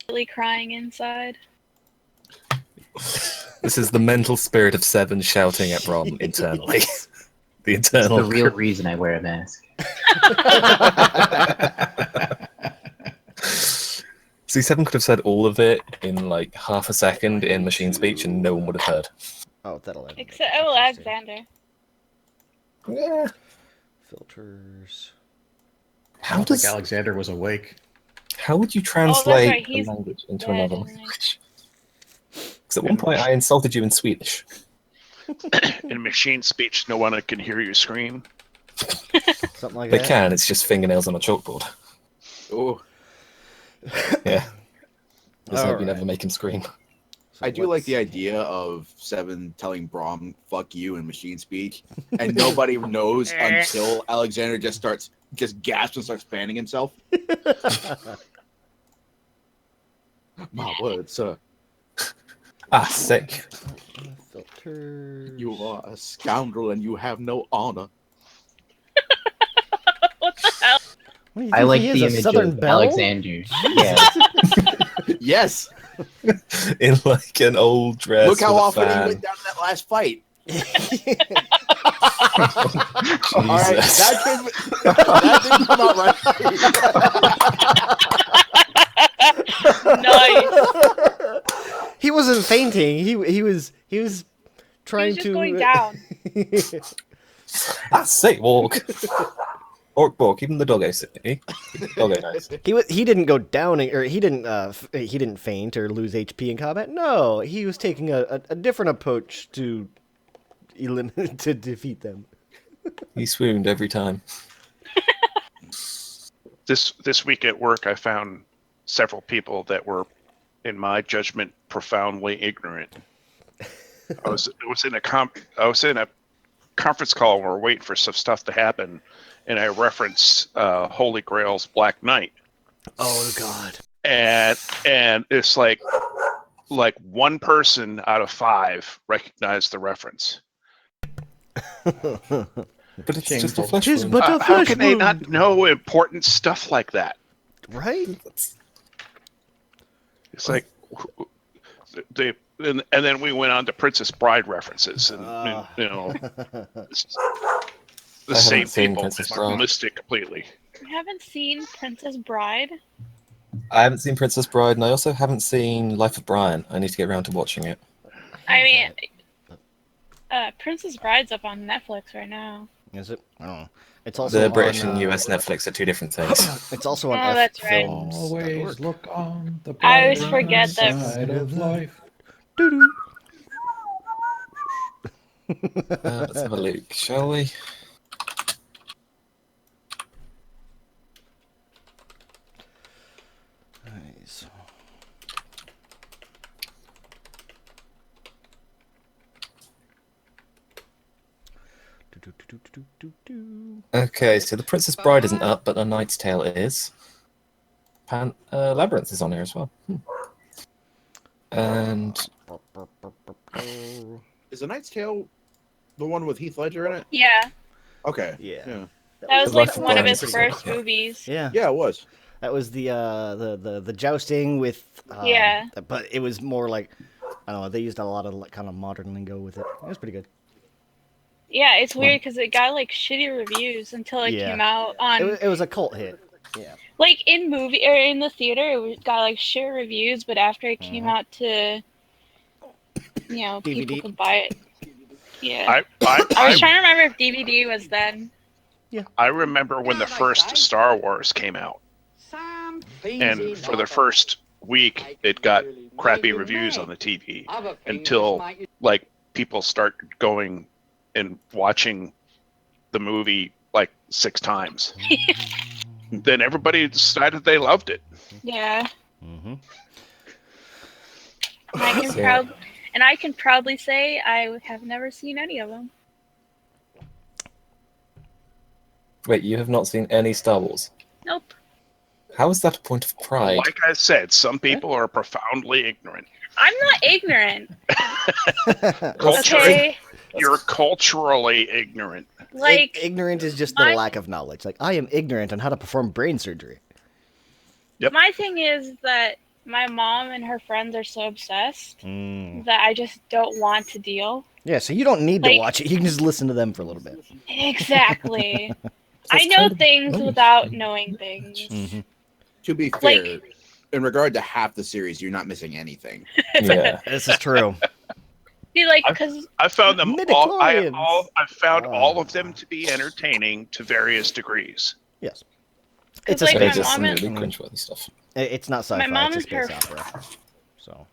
Really crying inside. This is the mental spirit of Seven shouting at Brom internally. The It's internal. the real reason I wear a mask. See, Seven could have said all of it in like half a second in machine speech, and no one would have heard. Oh, that'll end. Except, Alexander. Yeah. Filters. How does Alexander was awake? How would you translate a He's language into dead, another isn't he? language? Because at one point I insulted you in Swedish. In machine speech, no one can hear you scream. Something like They that. can. It's just fingernails on a chalkboard. Oh, Yeah. Just hope you Alright. never make him scream. So I do like the idea of Seven telling Braum "fuck you" in machine speech, and nobody knows until Alexander just gasps and starts fanning himself. My word, sir. Ah, sick. Filters. You are a scoundrel and you have no honor. What the hell? What do you I think like he is, the a image Southern of belle? Alexander. Yeah. Yes. In like an old dress. Look how with a often fan. he went down in that last fight. Jesus. All right, that didn't come out right. Nice. He wasn't fainting. He was trying just to going down. That's sick walk. Orc walk, even the doggo city. Doggo nice. He didn't go down or he didn't faint or lose HP in combat. No, he was taking a different approach to to defeat them. He swooned every time. This week at work, I found several people that were, in my judgment, profoundly ignorant. I was in a conference call where we're waiting for some stuff to happen, and I referenced Holy Grail's Black Knight. Oh God! And it's like one person out of 5 recognized the reference. But it's just a flesh Tis wound. but a How flesh can they wound. not know important stuff like that? Right? It's like and then we went on to Princess Bride references, and you know, the I same haven't seen people Princess Bride. missed it completely. You haven't seen Princess Bride? I haven't seen Princess Bride, and I also haven't seen Life of Brian. I need to get around to watching it. I mean, Princess Bride's up on Netflix right now. Is it? I don't know. It's also The on, British and US Netflix are two different things. It's also on Oh, that's right. Always look on the I always bright forget that- side of life. Doo-doo. Let's have a look, shall we? Nice. Do-do-do-do-do-do. Okay, so the Princess Bride isn't up, but the Knight's Tale is. Labyrinth is on here as well. And Is The Knight's Tale the one with Heath Ledger in it? Yeah, Okay. Yeah. that was The like Life of one of Brian his is pretty first good, yeah. movies. Yeah. Yeah, it was. That was the jousting with. Yeah. But it was more like, I don't know. They used a lot of like, kind of modern lingo with it. It was pretty good. Yeah, it's weird because it got like shitty reviews until it Yeah. came out on It was a cult hit. Yeah. like in movie or in the theater. Got like shit reviews, but after it came out to, people DVD. could buy it. Yeah, I was I trying to remember if DVD was then. remember when the first Star Wars came out, and for the first week it got crappy reviews on the TV until like people start going and watching the movie like 6 times. Then everybody decided they loved it. Yeah, Mm-hmm. and I can proudly say I have never seen any of them. wait, you have not seen any Star Wars? Nope. How is that a point of pride? Like I said, some people are profoundly ignorant. I'm not ignorant. Culturally, Okay, you're culturally ignorant. like Ignorant is just the I- lack of knowledge. Like, I am ignorant on how to perform brain surgery. Yep. my thing is that my mom and her friends are so obsessed Mm. that I just don't want to deal. Yeah, so you don't need to Like- watch it. You can just listen to them for a little bit. Exactly. So I it's know kind of things nice. without knowing things. Mm-hmm. To be Like- fair, in regard to half the series, you're not missing anything. Yeah. This is true. Be like, because I found them all. Midichlorians. I found all of them to be entertaining to various degrees. Yes. It's It's a like There's my just mom some and- really cringeworthy stuff. It's not sci-fi. My mom It's a and space her- opera. So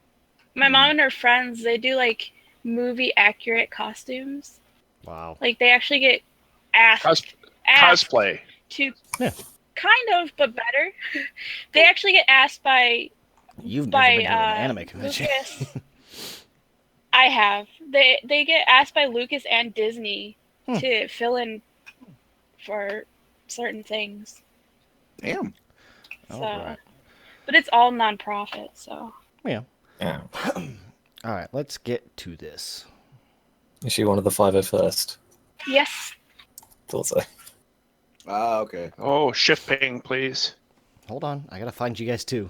my mom and her friends, they do like movie accurate costumes. wow. Like they actually get asked Cosplay. to Yeah. kind of, but better. They actually get asked by You've never by been to an anime convention. Lucas. I have. They get asked by Lucas and Disney Hmm. to fill in for certain things. Damn. So, Alright. but it's all nonprofit. So Yeah. All right, let's get to this. Is she one of the 501st? yes, Thought so. Ah, okay. Oh, shift ping, please. Hold on, I gotta find you guys too.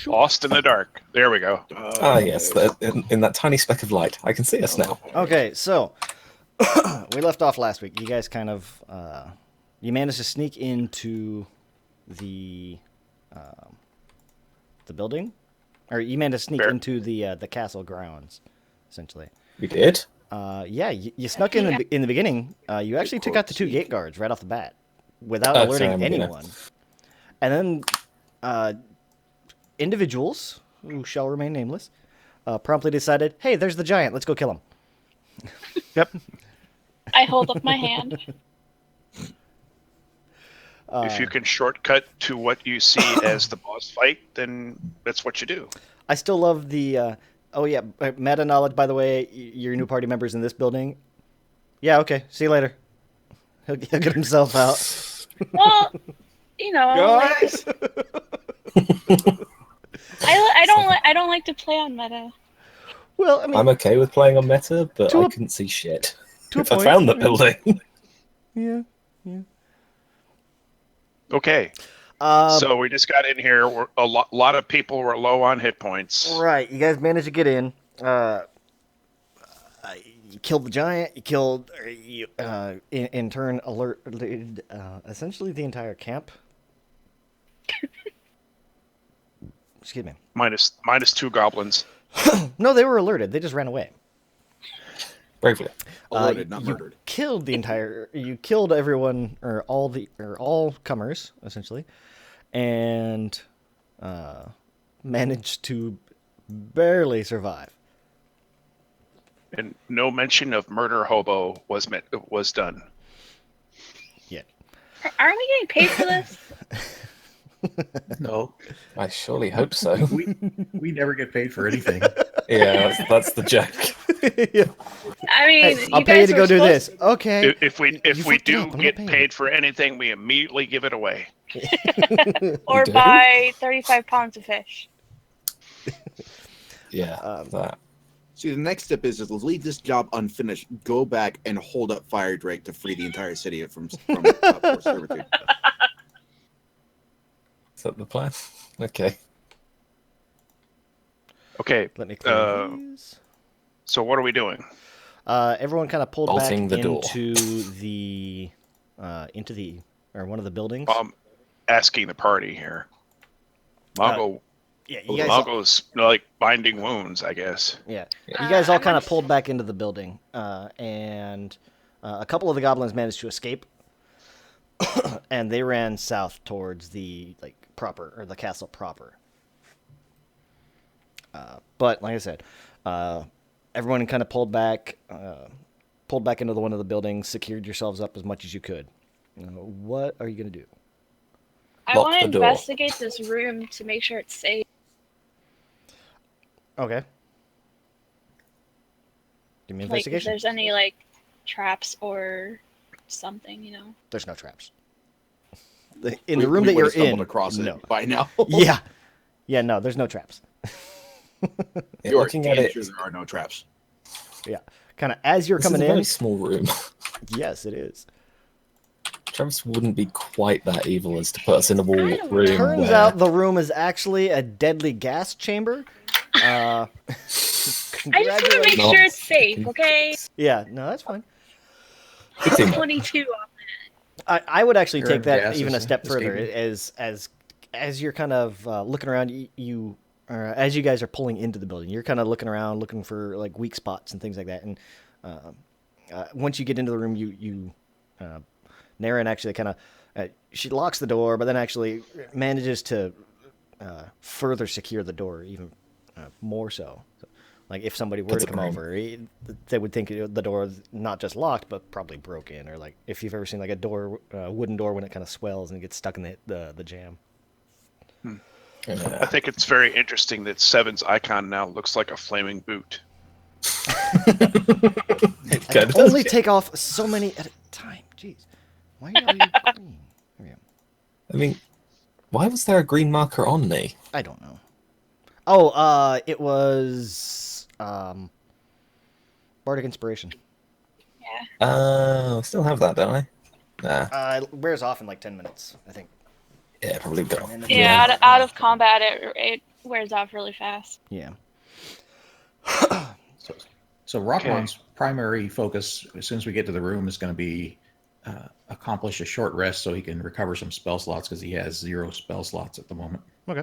Lost in the dark. There we go. Ah, yes, in that tiny speck of light. I can see us now. Okay, so we left off last week. You guys kind of you managed to sneak into the building, or you managed to sneak Fair. into the castle grounds, essentially. We did? Yeah, you snuck in the beginning. You actually took out the two gate guards right off the bat without Oh, alerting sorry, I'm gonna- anyone. And then individuals who shall remain nameless promptly decided, "Hey, there's the giant. Let's go kill him." Yep. I hold up my hand. If you can shortcut to what you see as the boss fight, then that's what you do. I still love the. Oh yeah, meta knowledge. By the way, your new party members in this building. Yeah. Okay. See you later. He'll get himself out. Well, you know, like, Guys! I don't like to play on meta. Well, I mean, I'm okay with playing on meta, but To I a- couldn't see shit. to a If I point, found the yeah. building. yeah. Okay, so we just got in here. A lot of people were low on hit points. Right, you guys managed to get in. You killed the giant. You killed, in turn, alerted essentially the entire camp. Excuse me. Minus 2 goblins. No, they were alerted. They just ran away. Bravely. Alerted, not you murdered. Killed the entire. You killed everyone, or all comers, essentially, and managed to barely survive. And no mention of murder hobo was done. Yeah. Aren't we getting paid for this? No, I surely hope so. we never get paid for anything. Yeah, that's the joke. I mean, Hey, I'll you pay you guys to were go do supposed- this. Okay. If we You fucked do up, I'm not get paying. paid for anything, we immediately give it away. or do? buy 35 pounds of fish. Yeah, that. See, the next step is leave this job unfinished, go back and hold up Fire Drake to free the entire city from forced servitude. Is that the plan? Okay. Okay, Let me clear these. so what are we doing? Everyone kind of pulled Bolting back the door. into the or one of the buildings. Asking the party here. Mongo, Yeah, you guys. All, Mongo's like binding wounds, I guess. yeah, you guys all I'm kind of gonna- pulled back into the building, and a couple of the goblins managed to escape, and they ran south towards the the castle proper. But like I said, everyone kind of pulled back into one of the buildings, secured yourselves up as much as you could. What are you gonna do? I Lock want to the door. investigate this room to make sure it's safe. Okay. Give me Like, if investigation. there's any like traps or something, you know. There's no traps. In the room We that you're would've stumbled in, across no. it by now. Yeah. Yeah, no, there's no traps. Yeah, You are looking at damn it, sure there are no traps. Yeah. Kind of as you're this is coming a very in. small room. Yes, it is. Travis wouldn't be quite that evil as to put us in a wall I don't room. know. Turns where... out the room is actually a deadly gas chamber. I just want to make Congratulations. No. sure it's safe, okay? Yeah, no, that's fine. Good teamwork. 22 off. I would actually Here take are that gases even a step further. escaping. As you're kind of looking around, as you guys are pulling into the building, you're kind of looking around, looking for like weak spots and things like that. And once you get into the room, Naren actually kind of she locks the door, but then actually manages to further secure the door even more so. Like if somebody were That's to a come brain. over, they would think the door is not just locked, but probably broken. Or like if you've ever seen like a door, wooden door when it kind of swells and it gets stuck in the jam. I think it's very interesting that Seven's icon now looks like a flaming boot. I can only take off so many at a time. Jeez, why are you green? There we go. I mean, why was there a green marker on me? I don't know. Oh, it was Bardic Inspiration. Yeah. I still have that, don't I? Nah. It wears off in like 10 minutes, I think. Yeah, probably go. Yeah, out of combat, it wears off really fast. Yeah. So Rockmon's primary focus, as soon as we get to the room, is going to be accomplish a short rest so he can recover some spell slots because he has 0 spell slots at the moment. Okay.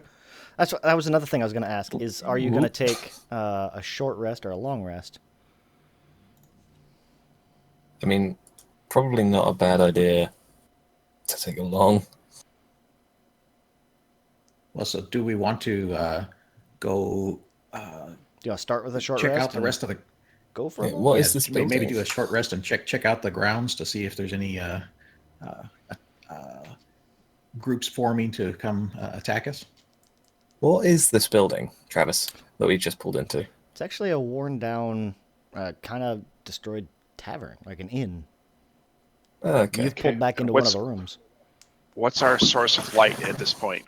That was another thing I was going to ask is, are you going to take a short rest or a long rest? I mean, probably not a bad idea to take a long. Well, so do we want to go Do you want to start with a short check rest? out the rest of the... Go for it. What is this maybe building? do a short rest and check out the grounds to see if there's any groups forming to come attack us. What is this building, Travis, that we just pulled into? It's actually a worn down, kind of destroyed tavern, like an inn. Okay. You've pulled back into one of the rooms. What's our source of light at this point?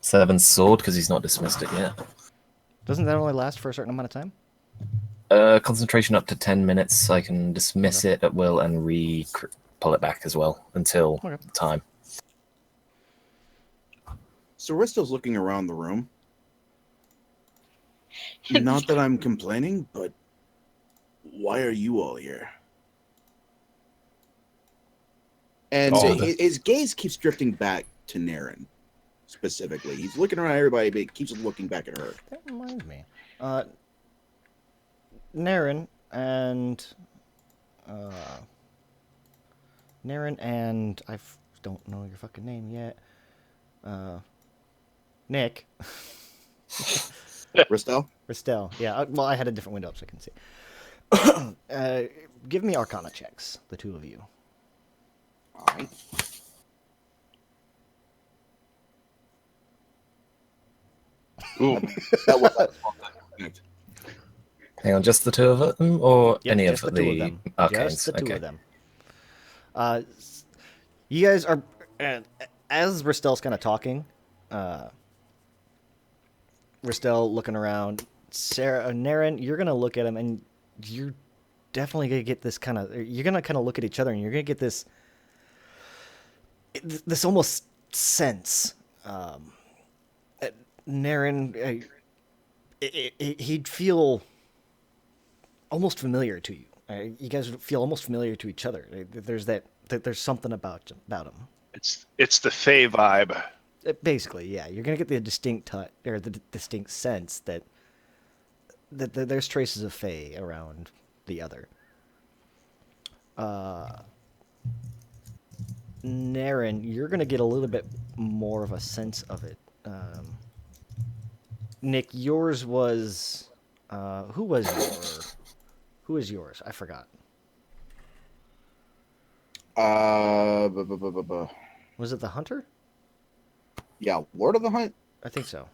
Seven's sword, because he's not dismissed it yet. Doesn't that only last for a certain amount of time? Concentration up to 10 minutes. I can dismiss it at will and pull it back as well until time. So Risto's looking around the room. Not that I'm complaining, but why are you all here? And his gaze keeps drifting back to Naren, specifically. He's looking around everybody, but he keeps looking back at her. That reminds me. Naren and I don't know your fucking name yet. Nick. Ristel? Ristel. Yeah. Well, I had a different window up so I can see. Give me Arcana checks, the two of you. All right. Ooh. That was Hang on, just the two of them, or Yep, any of just the two of them. arcanes? Just the two Okay. of them. You guys are, as Ristel's kind of talking, Ristel looking around. Naren, you're gonna look at him, and you're definitely gonna get this kind of. You're gonna kind of look at each other, and you're gonna get this almost sense. Naren, he'd feel almost familiar to you. You guys would feel almost familiar to each other. There's there's something about him. It's the Fey vibe. Basically, yeah. You're gonna get the distinct or the distinct sense that there's traces of Fey around the other. Naren, you're gonna get a little bit more of a sense of it. Nick, yours was who was yours? I forgot. Was it the hunter? Yeah, Lord of the Hunt? I think so.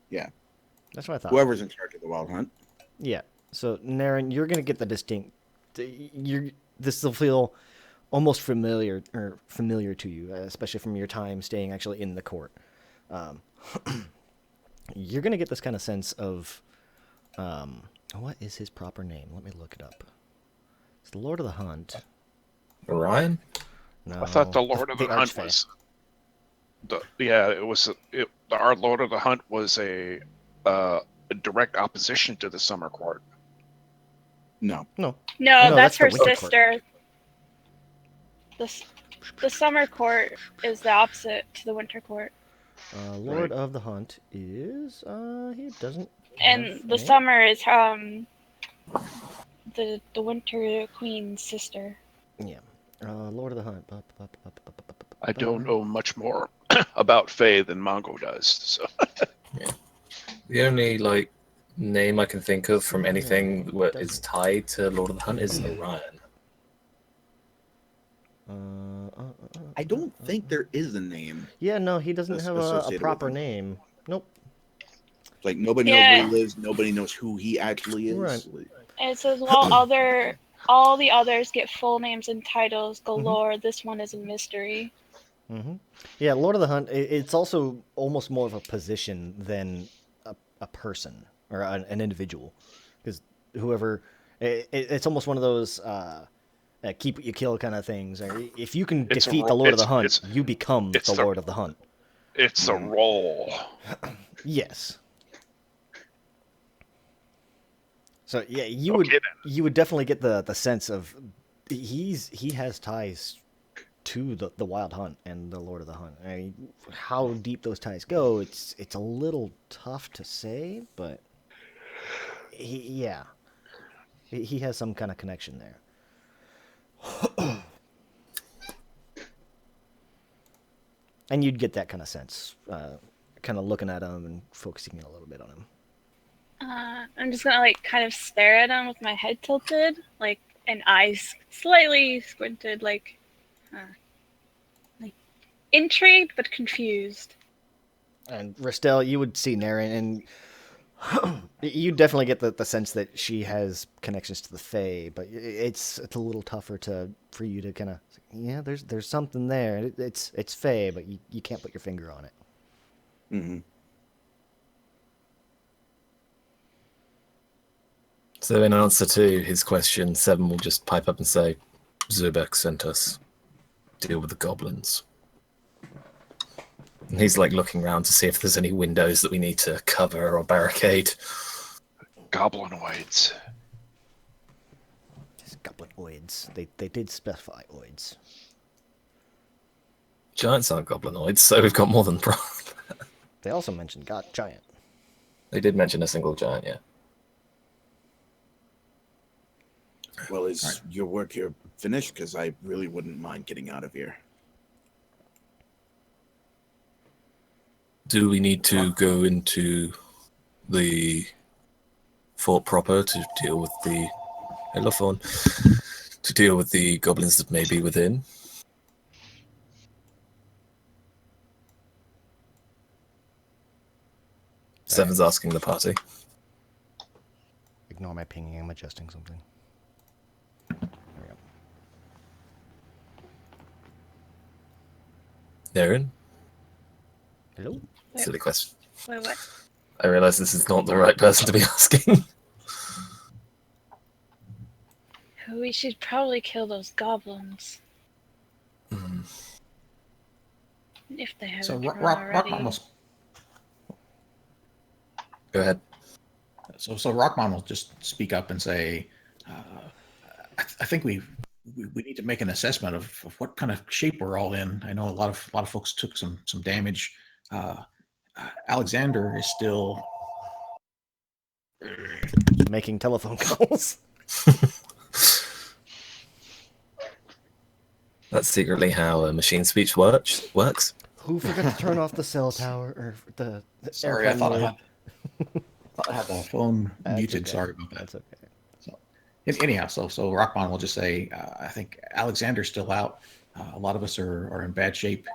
Yeah. That's what I thought. Whoever's in charge of the Wild Hunt. Yeah. So, Naren, you're going to get the distinct... This will feel almost familiar to you, especially from your time staying actually in the court. You're going to get this kind of sense of... what is his proper name? Let me look it up. It's the Lord of the Hunt. Orion? No. I thought the Lord of the Hunt Archfey. was. Our Lord of the Hunt was a direct opposition to the Summer Court. No. No. No, No, that's that's the her Winter Court. sister. The Summer Court is the opposite to the Winter Court. Lord of the Hunt is he doesn't. And have the a- Summer is the Winter Queen's sister. Yeah. Lord of the Hunt. I don't know much more about Faye than Mongo does. So The only like name I can think of from anything that is doesn't. tied to Lord of the Hunt is Orion. I don't think there is a name. Yeah, no, he doesn't have a associated with proper him. name. Nope. Like nobody knows where he lives. Nobody knows who he actually is. Right. Like, And it says, while all the others get full names and titles galore, this one is a mystery. Mm-hmm. Yeah, Lord of the Hunt. It's also almost more of a position than a person or an individual, because whoever, it's almost one of those keep what you kill kind of things. If you can It's a defeat the ro- Lord of the it's- Hunt, it's- you become it's the the- Lord of the Hunt. it's a role. Yes. So yeah, you Okay, would definitely get the sense of he has ties to the Wild Hunt and the Lord of the Hunt. I mean, how deep those ties go, it's a little tough to say, but he has some kind of connection there. And you'd get that kind of sense, kind of looking at him and focusing a little bit on him. I'm just gonna like kind of stare at him with my head tilted, like, and eyes slightly squinted, like intrigued but confused. And Ristel, you would see Naren, and you definitely get the sense that she has connections to the Fae, but it's a little tougher for you to kind of, yeah, there's something there. It's Fae, but you can't put your finger on it. mm-hmm. So in answer to his question, Seven will just pipe up and say, Zubek sent us. Deal with the goblins. And he's like looking around to see if there's any windows that we need to cover or barricade. Goblinoids. Just goblinoids. They did specify oids. Giants aren't goblinoids, so we've got more than They also mentioned giant. They did mention a single giant, yeah. Well, is your work here finished? Because I really wouldn't mind getting out of here. Do we need to go into the fort proper to deal with the Elophon, to deal with the goblins that may be within? Seven's asking the party. Ignore my pinging. I'm adjusting something. There we go. Darren? Hello? Silly question. Wait, what? I realize this is not the right person to be asking. We should probably kill those goblins. If they haven't So run Rockmon already. will. Go ahead. So Rockmon will just speak up and say, I think we need to make an assessment of what kind of shape we're all in. I know a lot of folks took some damage. Alexander is still Making telephone calls. That's secretly how machine speech works. Who forgot to turn off the cell tower or the sorry. I airplane thought mode? I had the phone That's muted. okay. Sorry about that. That's okay. So anyhow, so Rockmon will just say, I think Alexander's still out. A lot of us are in bad shape.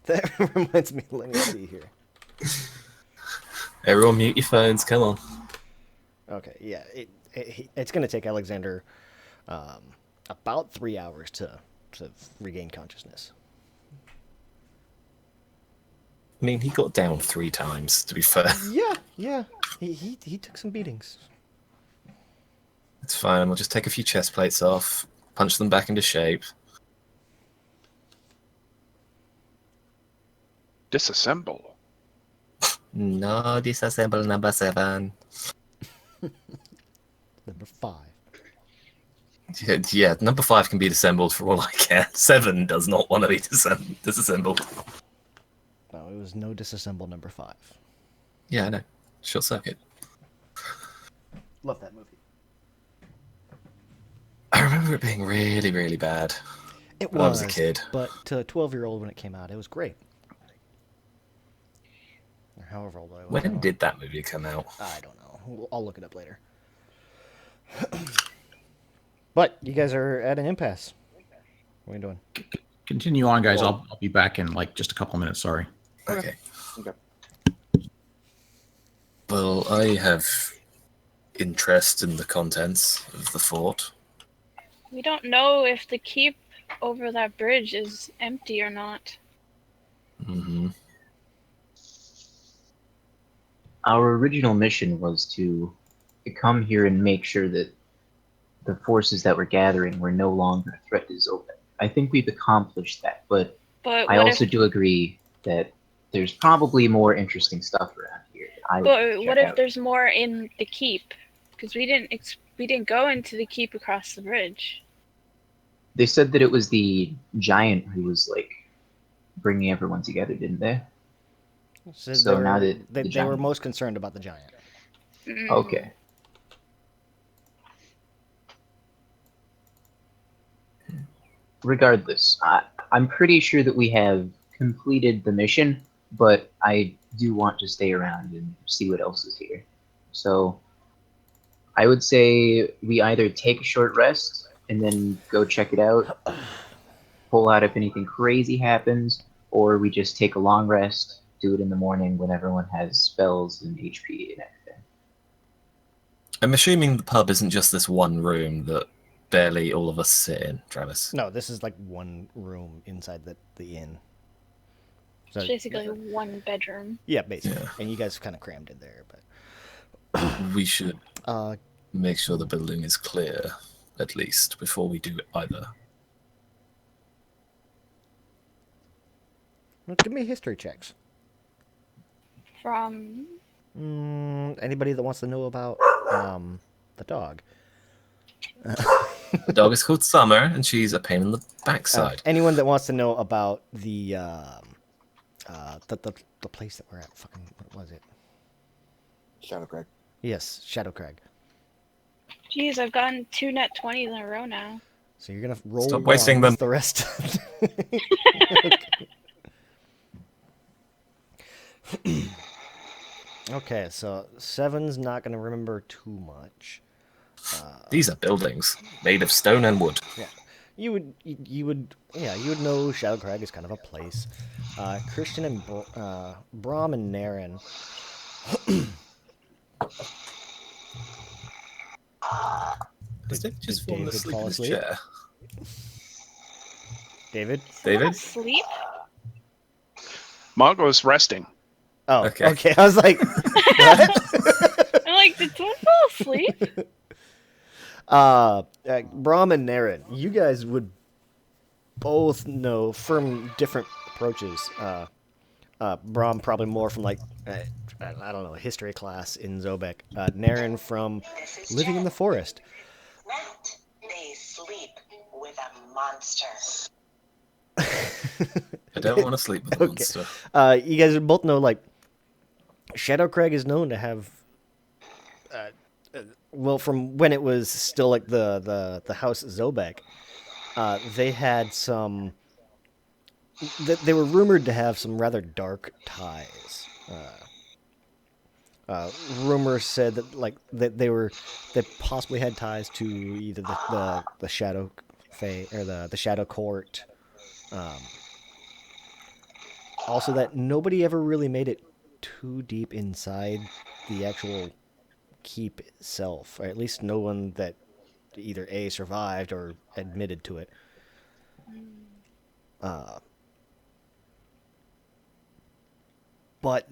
That reminds me. Let me see here. Everyone mute your phones, come on. Okay, yeah, it's going to take Alexander about 3 hours to regain consciousness. I mean, he got down 3 times, to be fair. Yeah, he took some beatings. It's fine. We'll just take a few chest plates off, punch them back into shape. Disassemble. No, disassemble number 7. Number 5. Yeah, number 5 can be disassembled for all I care. 7 does not want to be disassembled. No, it was no disassemble number 5. Yeah, I know. Short circuit. Love that movie. I remember it being really, really bad. It when I was a kid. But to a 12-year-old when it came out, it was great. Or however old I was. When did that movie come out? I don't know. I'll look it up later. But you guys are at an impasse. What are you doing? Continue on, guys. I'll be back in like just a couple minutes. Sorry. Okay. Okay. Well, I have interest in the contents of the fort. We don't know if the keep over that bridge is empty or not. Mm-hmm. Our original mission was to come here and make sure that the forces that were gathering were no longer a threat to Zobek. I think we've accomplished that, but But I what also if? do agree that there's probably more interesting stuff around here that I would But what check if out. there's more in the keep? Because we didn't go into the keep across the bridge. They said that it was the giant who was like bringing everyone together, didn't they? So now that they the were giant- most concerned about the giant. Mm. Okay. Regardless, I'm pretty sure that we have completed the mission, but I do want to stay around and see what else is here. So I would say we either take a short rest and then go check it out, pull out if anything crazy happens, or we just take a long rest, do it in the morning when everyone has spells and HP and everything. I'm assuming the pub isn't just this one room that barely all of us sit in, Travis. No, this is like one room inside the inn. So, It's basically one bedroom. yeah, basically. Yeah. And you guys kind of crammed in there, but We should uh, make sure the building is clear, at least, before we do either. give me history checks. From Anybody that wants to know about the dog? The dog is called Summer, and she's a pain in the backside. Anyone that wants to know about the place that we're at? Fucking what was it? Shadow Craig. Yes, Shadow Crag. Jeez, I've gotten 2 net 20s in a row now. So you're gonna roll. Stop wasting ones them. The rest. Okay, so Seven's not gonna remember too much. These are buildings made of stone and wood. Yeah, you would know Shadow Crag is kind of a place. Christian and Brahm and Naren. Did just did fallen David asleep fall in his asleep? chair. David? David? Sleep? Mongo's resting. Oh, Okay. okay. I was like, what? I'm like, did someone fall asleep? Brahm and Naren, you guys would both know from different approaches. Brahm probably more from like, I don't know, a history class in Zobek. Naren from living in the forest. They sleep with a monster. I don't want to sleep with a Okay. monster. You guys would both know, like, Shadow Crag is known to have, well, from when it was still like the House Zobek, they had some. They were rumored to have some rather dark ties. Rumors said that they possibly had ties to either the Shadow Fae or the Shadow Court. Also, that nobody ever really made it too deep inside the actual keep itself, or at least no one that either A, survived or admitted to it. But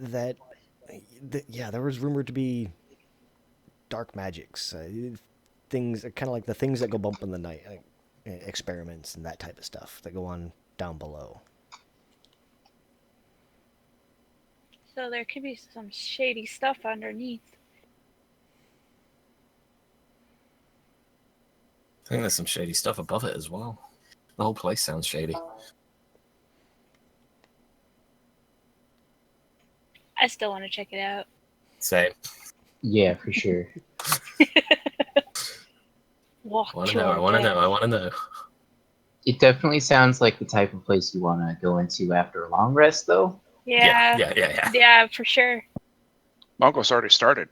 yeah, there was rumored to be dark magics. things, kind of like the things that go bump in the night, like experiments and that type of stuff that go on down below. So there could be some shady stuff underneath. I think there's some shady stuff above it as well. The whole place sounds shady. I still want to check it out. Same. Yeah, for sure. Walk I want to to know. our I want to death. know. I want to know. It definitely sounds like the type of place you want to go into after a long rest, though. Yeah. Yeah. Yeah, for sure. Mongo's already started.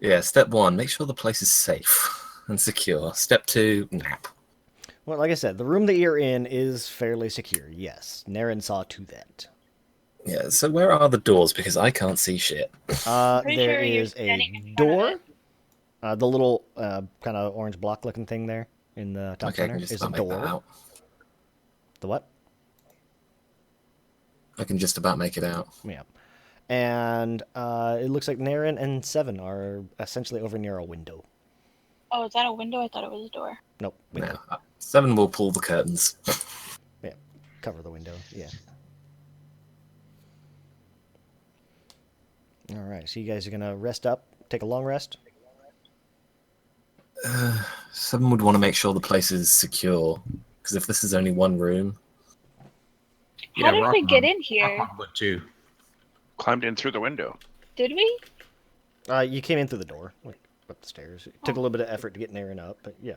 Yeah. Step 1: make sure the place is safe and secure. Step 2: nap. Well, like I said, the room that you're in is fairly secure. Yes, Naren saw to that. Yeah. So where are the doors? Because I can't see shit. Pretty There sure you're is a standing in front of door. it. The little kind of orange block-looking thing there in the top Okay, I center can just is a about make that door. out. The what? I can just about make it out. Yeah. And it looks like Naren and Seven are essentially over near a window. Oh, is that a window? I thought it was a door. Nope, window. No. 7 will pull the curtains. Yeah, cover the window. Yeah. All right, so you guys are gonna rest up, take a long rest. 7 would want to make sure the place is secure, because if this is only one room, How did we get Rockmon- in here? Rockmon would too. Climbed in through the window. Did we? You came in through the door, like up the stairs. It took a little bit of effort to get Naren up, but yeah.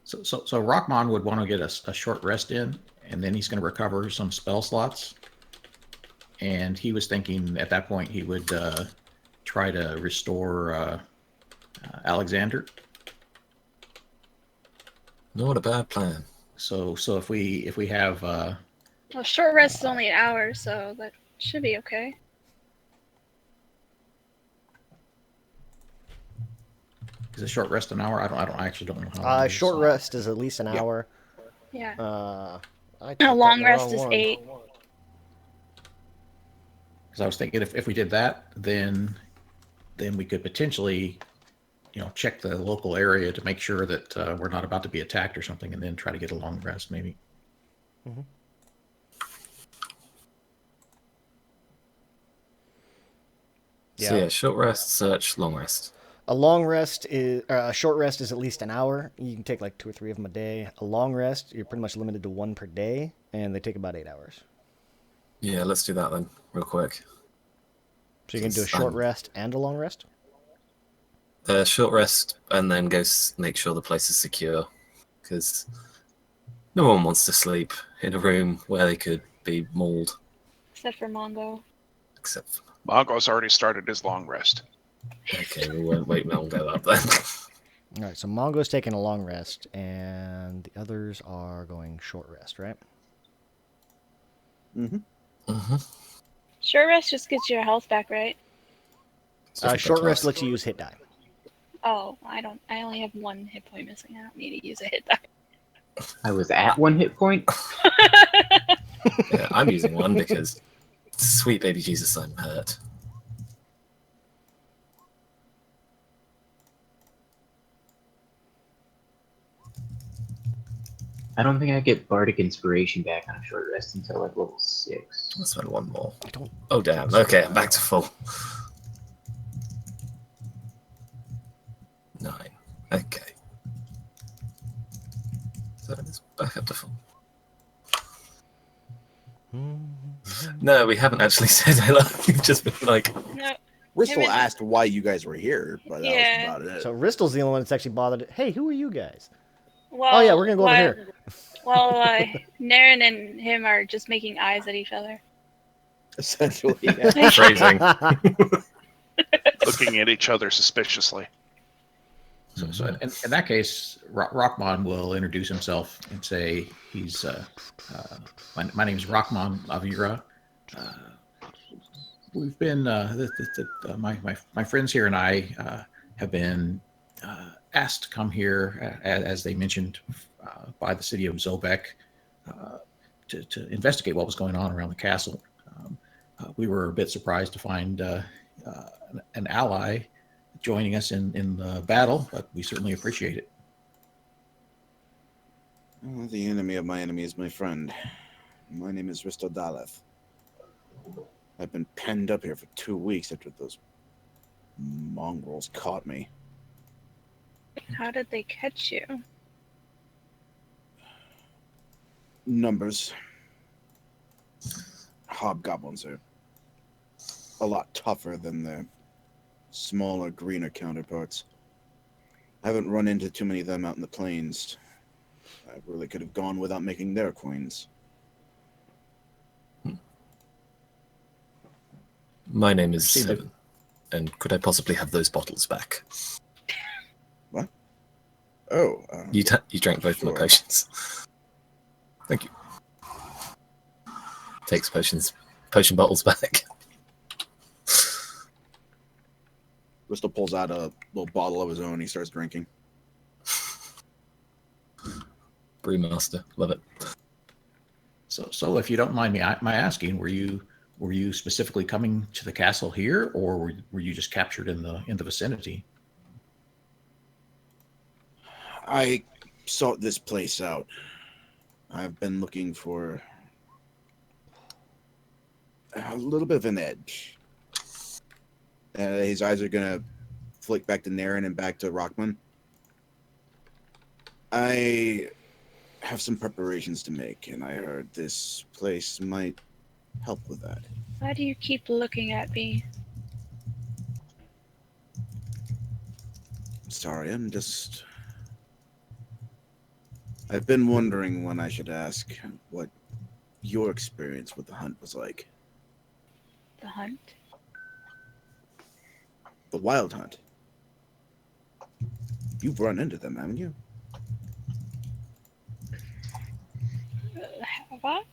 So Rockmon would want to get a short rest in, and then he's going to recover some spell slots. And he was thinking at that point he would try to restore Alexander. not a bad plan. So if we have Well, short rest is only an hour, so that should be okay. is a short rest an hour? I actually don't know how. long it is, Short so- rest is at least an Yeah. hour. Yeah. I A typed that long in the rest wrong is one. 8. Because I was thinking if we did that, then we could potentially, check the local area to make sure that we're not about to be attacked or something, and then try to get a long rest maybe. Mm-hmm. So yeah, short rest, search, long rest. A long rest is a short rest is at least an hour. You can take like 2 or 3 of them a day. A long rest, you're pretty much limited to 1 per day, and they take about 8 hours. Yeah, let's do that then, real quick. So you can do a short rest and a long rest. Short rest, and then go make sure the place is secure, because no one wants to sleep in a room where they could be mauled, Except for Mongo. except for... Mongo's already started his long rest. Okay, we won't wait longer up then. All right, so Mongo's taking a long rest, and the others are going short rest, right? Short rest just gets your health back, right? Short rest lets you use hit die. Oh, I don't. I only have 1 hit point missing. I don't need to use a hit die. I was at 1 hit point. Yeah, I'm using 1 because sweet baby Jesus, I'm hurt. I don't think I get Bardic Inspiration back on a short rest until like level 6. I'll spend 1 more. I don't. Oh damn, okay, I'm back to full. 9. Okay. So it's back up to full. No, we haven't actually said hello. We've just been like... No. Bristol Him and- asked why you guys were here, but that Yeah. was about it. So Ristel's the only one that's actually bothered. Hey, who are you guys? Well, Oh yeah, we're gonna go over here. Well, Naren and him are just making eyes at each other. Essentially, yeah. Phrasing. Looking at each other suspiciously. So in that case, Rockmon will introduce himself and say he's my name is Rockmon Avira. We've been my friends here and I have been asked to come here as they mentioned by the city of Zobek to investigate what was going on around the castle. We were a bit surprised to find an ally joining us in the battle, but we certainly appreciate it. Well, the enemy of my enemy is my friend. My name is Risto Daleth. I've been penned up here for 2 weeks after those mongrels caught me. How did they catch you? Numbers. Hobgoblins are a lot tougher than their smaller, greener counterparts. I haven't run into too many of them out in the plains. I really could have gone without making their acquaintance. My name is See, Seven, and could I possibly have those bottles back? What? Oh, You drank both my sure. potions. Thank you. Takes potion bottles back. Bristol pulls out a little bottle of his own. He starts drinking. Brewmaster, love it. So if you don't mind my asking, were you specifically coming to the castle here, or were you just captured in the vicinity? I sought this place out. I've been looking for a little bit of an edge. His eyes are gonna flick back to Naren and back to Rockman. I have some preparations to make, and I heard this place might help with that. Why do you keep looking at me? Sorry, I've been wondering when I should ask what your experience with the hunt was like. The hunt? The wild hunt. You've run into them, haven't you? Have I?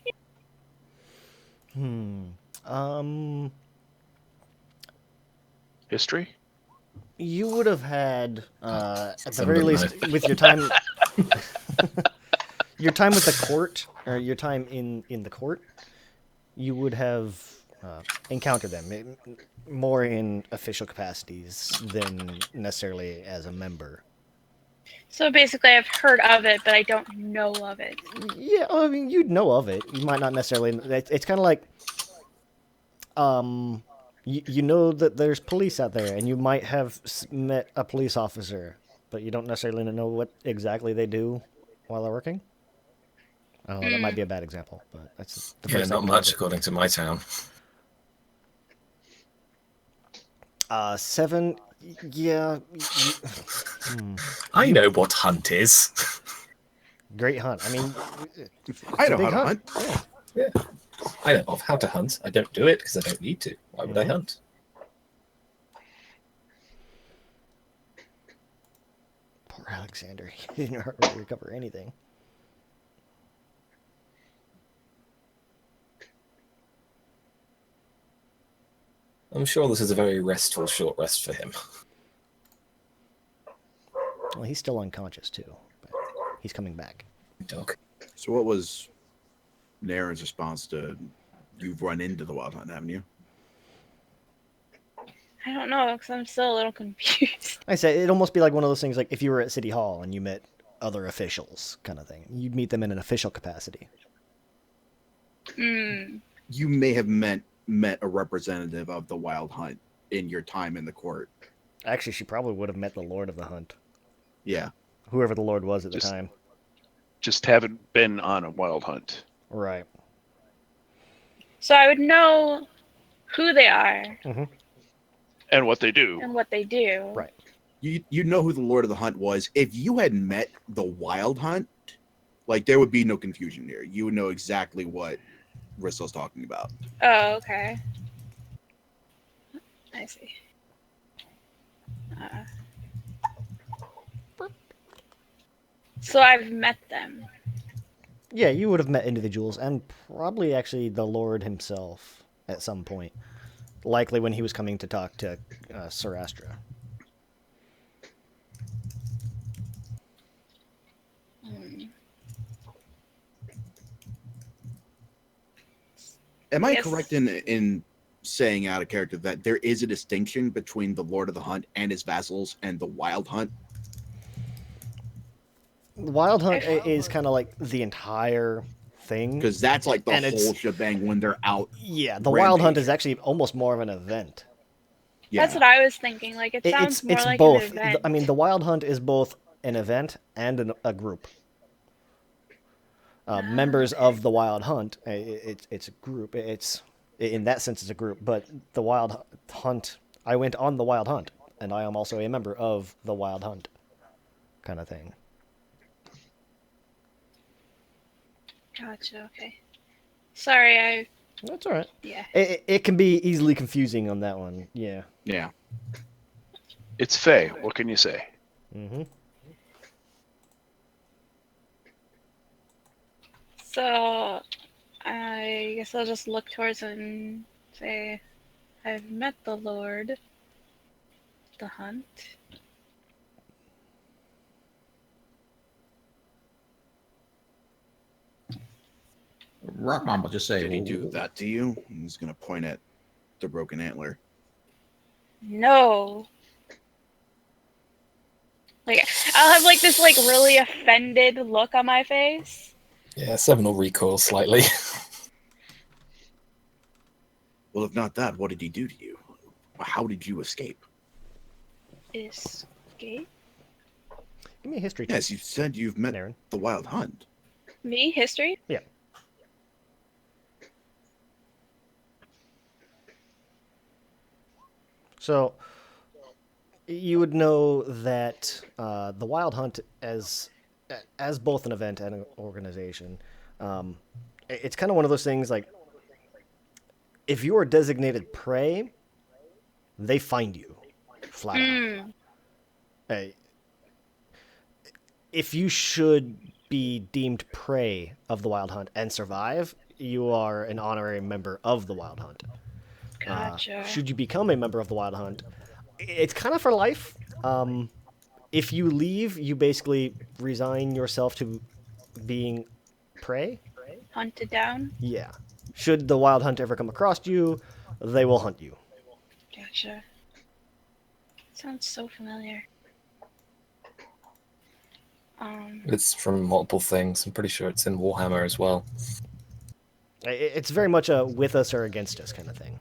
History? You would have had, at the Some very don't least, know. with your time, your time with the court, or your time in the court, you would have encountered them more in official capacities than necessarily as a member. So basically, I've heard of it, but I don't know of it. Yeah, I mean, you'd know of it. You might not necessarily. It's kind of like, you know that there's police out there, and you might have met a police officer, but you don't necessarily know what exactly they do while they're working. I don't know, that might be a bad example, but that's the Yeah, first not thing much according to my town. 7, yeah. I know what hunt is. Great hunt. I mean, I know big how to hunt. Yeah. Yeah. I know of how to hunt. I don't do it because I don't need to. Why would I hunt? Poor Alexander. He didn't hardly recover anything. I'm sure this is a very restful short rest for him. Well, he's still unconscious, too. But he's coming back. Dog. So what was Naren's response to you've run into the wild hunt, haven't you? I don't know, because I'm still a little confused. I say it'd almost be like one of those things like if you were at City Hall and you met other officials kind of thing. You'd meet them in an official capacity. Hmm. You may have met a representative of the wild hunt in your time in the court. Actually, she probably would have met the Lord of the Hunt. Yeah. Whoever the Lord was at the Just- time. Just haven't been on a wild hunt. Right. So I would know who they are And what they do. and what they do. Right. You know who the Lord of the Hunt was. If you had met the wild hunt, like there would be no confusion here. You would know exactly what Bristol's talking about. Oh, okay. I see. So I've met them. Yeah, you would have met individuals and probably actually the Lord himself at some point. Likely when he was coming to talk to Sarastra. Am I Yes. correct in saying out of character that there is a distinction between the Lord of the Hunt and his vassals and the Wild Hunt? The Wild Hunt is kind of like the entire thing. Because that's like the And it's- whole shebang when they're out. Yeah, the Wild Hunt is rampaging. actually almost more of an event. Yeah. That's what I was thinking. Like, it sounds more It's like both. an event. I mean, the Wild Hunt is both an event and a group. Members of the Wild Hunt, it's a group. It's in that sense, it's a group. But the Wild Hunt, I went on the Wild Hunt, and I am also a member of the Wild Hunt, kind of thing. Gotcha. Okay. Sorry, That's all right. yeah. It can be easily confusing on that one. Yeah. Yeah. It's Faye. What can you say? Mm-hmm. So, I guess I'll just look towards him and say, I've met the Lord. The Hunt. Rockmom will just say, Did he do that to you? He's going to point at the broken antler. No. Like, I'll have like this like really offended look on my face. Yeah, 7 will recoil slightly. Well, if not that, what did he do to you? How did you escape? Escape? Give me a history check. Yes, you said you've met Aaron. the Wild Hunt. Me? History? Yeah. So, you would know that the Wild Hunt, as both an event and an organization, it's kind of one of those things like, if you are designated prey, they find you, flat out. Hey, if you should be deemed prey of the Wild Hunt and survive, you are an honorary member of the Wild Hunt. Gotcha. Should you become a member of the Wild Hunt, it's kind of for life. If you leave, you basically resign yourself to being prey. Hunted down? Yeah. Should the Wild Hunt ever come across you, they will hunt you. Gotcha. Sounds so familiar. It's from multiple things. I'm pretty sure it's in Warhammer as well. It's very much a with us or against us kind of thing.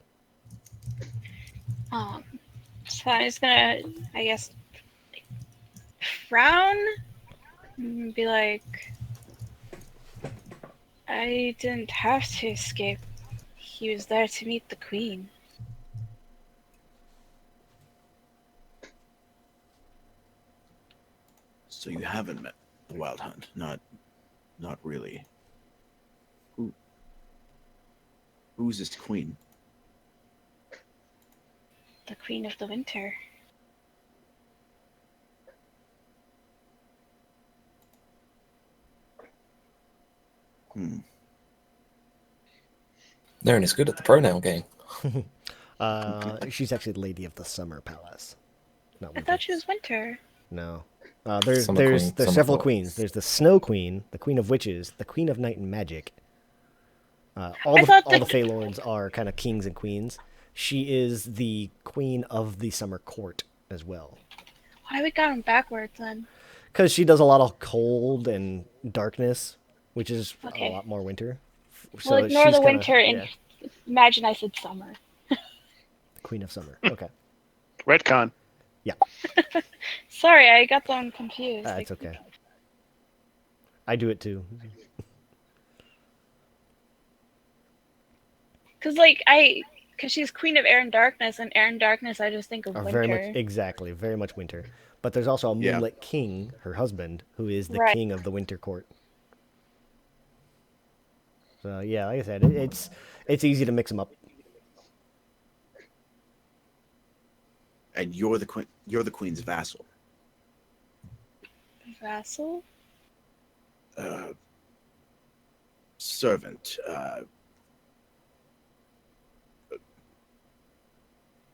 So I'm just gonna, I guess, frown and be like, I didn't have to escape. He was there to meet the Queen. So you haven't met the Wild Hunt? Not really. Who's this queen? The Queen of the Winter. Naren is good at the pronoun game. She's actually the Lady of the Summer Palace. Not I Winter. thought she was Winter. No. There's Summer Queen, Summer several Fox. queens. There's the Snow Queen, the Queen of Witches, the Queen of Night and Magic. All thought the the- Fey Lords are kind of kings and queens. She is the Queen of the Summer Court as well. Why we got him backwards then? Because she does a lot of cold and darkness, which is Okay. a lot more winter. Well, ignore she's the kinda- winter and imagine I said summer. Queen of Summer. Okay. Retcon. Sorry, I got them confused. It's okay. I do it too. Because she's Queen of Air and Darkness, and Air and Darkness, I just think of Are winter. very much winter. But there's also a Yeah. Moonlit King, her husband, who is the Right. king of the Winter Court. So yeah, like I said, it's easy to mix them up. And you're the queen. You're the queen's vassal. Vassal? Servant.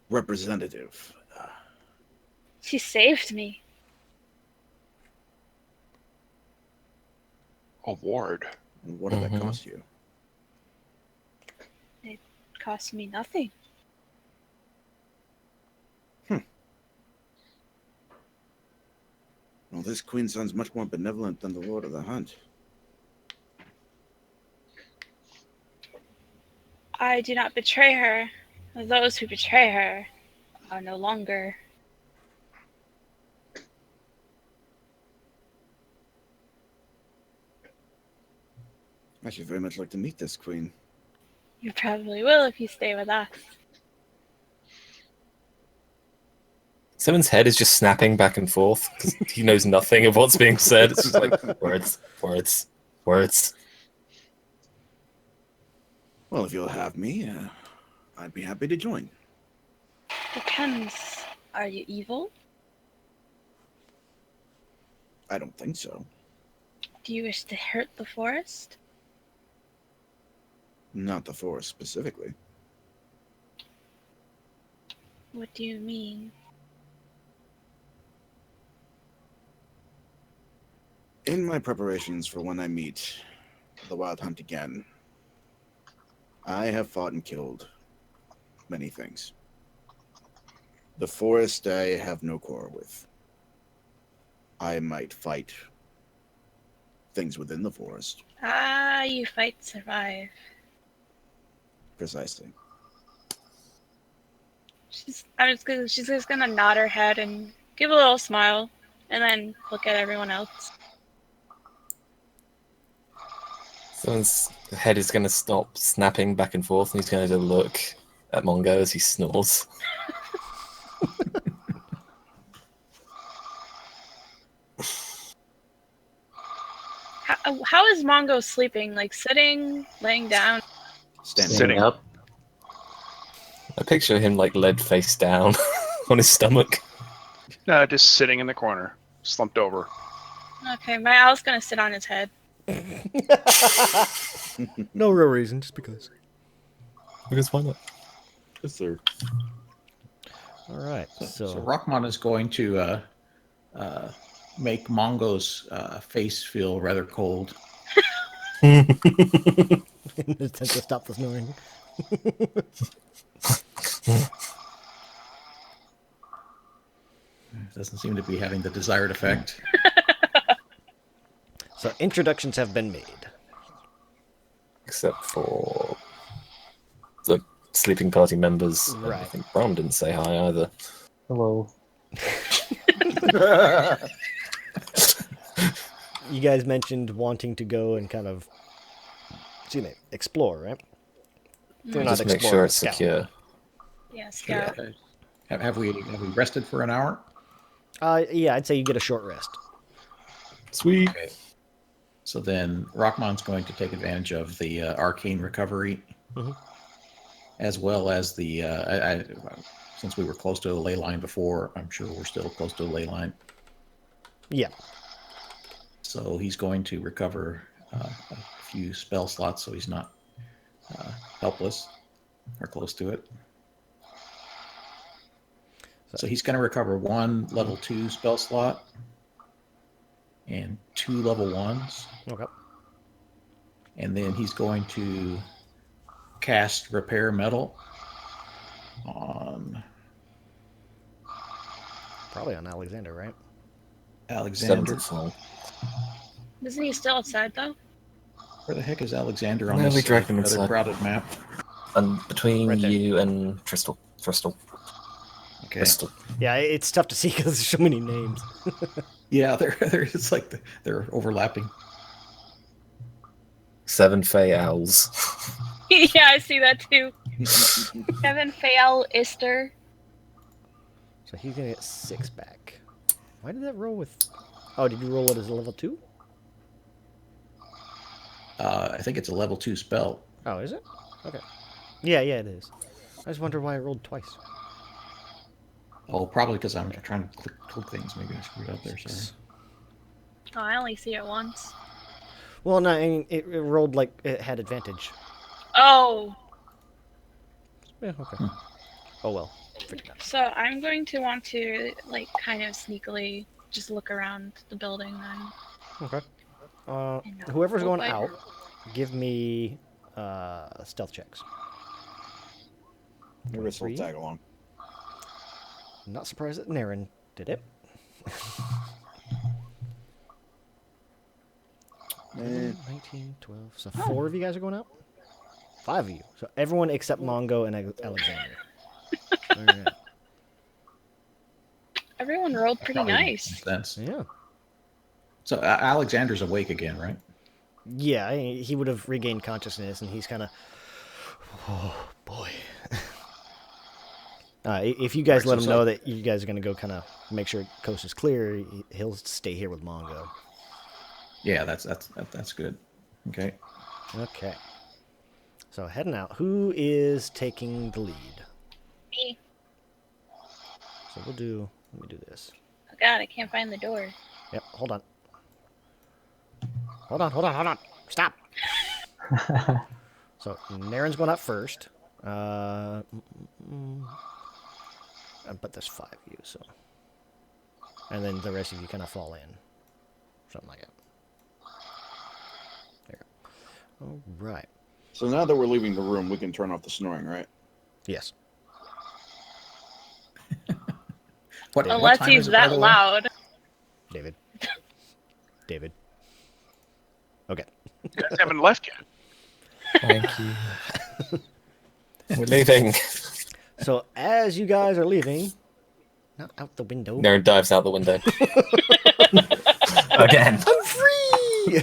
Representative. She saved me. Award. And what did that Mhm. cost you? Cost me nothing. this queen sounds much more benevolent than the Lord of the Hunt. I do not betray her. Those who betray her are no longer. I should very much like to meet this queen. You probably will if you stay with us. Simon's head is just snapping back and forth because he knows nothing of what's being said. It's just like words, words, words. Well, if you'll have me, I'd be happy to join. Depends. Are you evil? I don't think so. Do you wish to hurt the forest? Not the forest specifically. What do you mean? In my preparations for when I meet the Wild Hunt again, I have fought and killed many things. The forest I have no quarrel with. I might fight things within the forest. Ah, you fight, survive. Precisely. She's just gonna nod her head and give a little smile, and then look at everyone else. Simon's head is going to stop snapping back and forth, and he's going to look at Mongo as he snores. How is Mongo sleeping? Like sitting, laying down? Standing. Sitting. up. I picture him like lead face down on his stomach. No, just sitting in the corner, slumped over. Okay, my owl's gonna sit on his head. No real reason, just because. Because why not? Yes, sir. All right, So Rockmon is going to make Mongo's face feel rather cold. to stop the snoring. Doesn't seem to be having the desired effect. So introductions have been made. Except for the sleeping party members. Right. I think Brom didn't say hi either. Hello. You guys mentioned wanting to go and kind of, explore, right? They're not Just make explore, sure but it's scout. secure. Yeah, scout. Have we rested for an hour? Yeah, I'd say you get a short rest. Sweet. Okay. So then Rockmon's going to take advantage of the arcane recovery, Mhm. as well as the since we were close to the ley line before, I'm sure we're still close to the ley line. Yeah. So he's going to recover a few spell slots, so he's not helpless or close to it. So he's going to recover 1 level 2 spell slot and 2 level 1s. Okay. And then he's going to cast Repair Metal on Probably on Alexander, right? Alexander. Isn't he still outside though? Where the heck is Alexander on No, we this dragged him rather inside. crowded map? And between Right there. you and Tristal. Okay. Crystal. Yeah, it's tough to see because there's so many names. Yeah, it's like they're overlapping. 7 Fey Owls. Yeah, I see that too. Kevin Fael Ister. So he's gonna get 6 back. Why did that roll with? Oh, did you roll it as a level 2? I think it's a level 2 spell. Oh, is it? Okay. Yeah, it is. I just wonder why I rolled twice. Oh, probably because I'm trying to click things. Maybe I screwed up there. Sorry. Oh, I only see it once. Well, no, I mean, it rolled like it had advantage. Oh, Yeah, okay. Oh well. Figured it out. so I'm going to want to like kind of sneakily just look around the building then. Okay. And not Whoever's roll going by out, her. give me stealth checks. Nerissa will 23. tag along. Not surprised that Naren did it. Eh, 19, 12. So 4 of you guys are going out? 5 of you. So everyone except Mongo and Alexander. All right. Everyone rolled That pretty probably nice. makes sense. Yeah. So Alexander's awake again, right? Yeah, he would have regained consciousness, and he's kind of... Oh, boy. If you guys Right, let him know that you guys are going to go kind of make sure coast is clear, he'll stay here with Mongo. Yeah, that's good. Okay. Okay. So heading out. Who is taking the lead? Me. So we'll do... Let me do this. Oh god, I can't find the door. Yep, hold on. Hold on. Stop. So Naren's going up first. But there's 5 of you, so... And then the rest of you kind of fall in. Something like that. There. All right. so now that we're leaving the room, we can turn off the snoring, right? Yes. What Unless time he's is it, by that the way? loud. David. David. Okay. You guys haven't left yet. Thank you. We're leaving. So as you guys are leaving, not out the window. Naren dives out the window. Again. I'm free.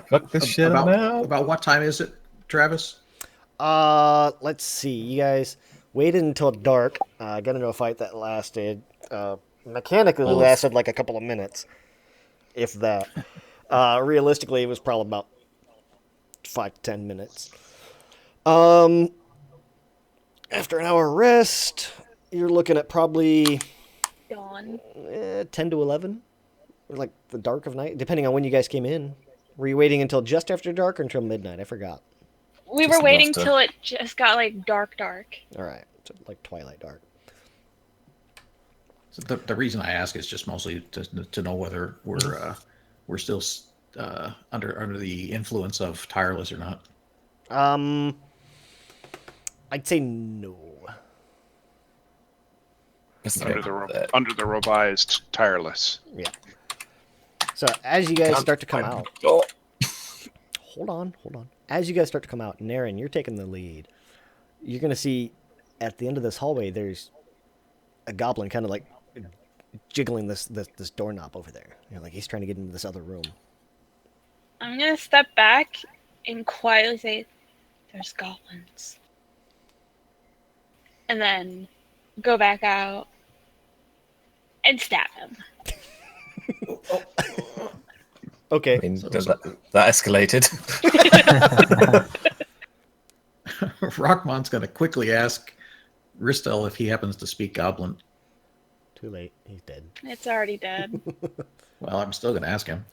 Fuck this shit out. About what time is it, Travis? Let's see. You guys waited until dark. Got into a fight that lasted mechanically lasted like a couple of minutes, if that. Realistically, it was probably about 5 to 10 minutes. After an hour rest, you're looking at probably Dawn. 10 to 11, or like the dark of night, depending on when you guys came in. Were you waiting until just after dark or until midnight? I forgot. We Just were waiting after. till it just got like dark. All right, so like twilight dark. So the reason I ask is just mostly to know whether we're still under the influence of tireless or not. I'd say no. Under the revised tireless. Yeah. So as you guys start to come out, hold on. As you guys start to come out, Naren, you're taking the lead. You're gonna see at the end of this hallway, there's a goblin kind of like jiggling this doorknob over there. Like he's trying to get into this other room. I'm gonna step back and quietly say, "There's goblins," and then go back out and stab him. Okay. I mean, that escalated. Rockmon's going to quickly ask Ristel if he happens to speak Goblin. Too late. He's dead. It's already dead. Well, I'm still going to ask him.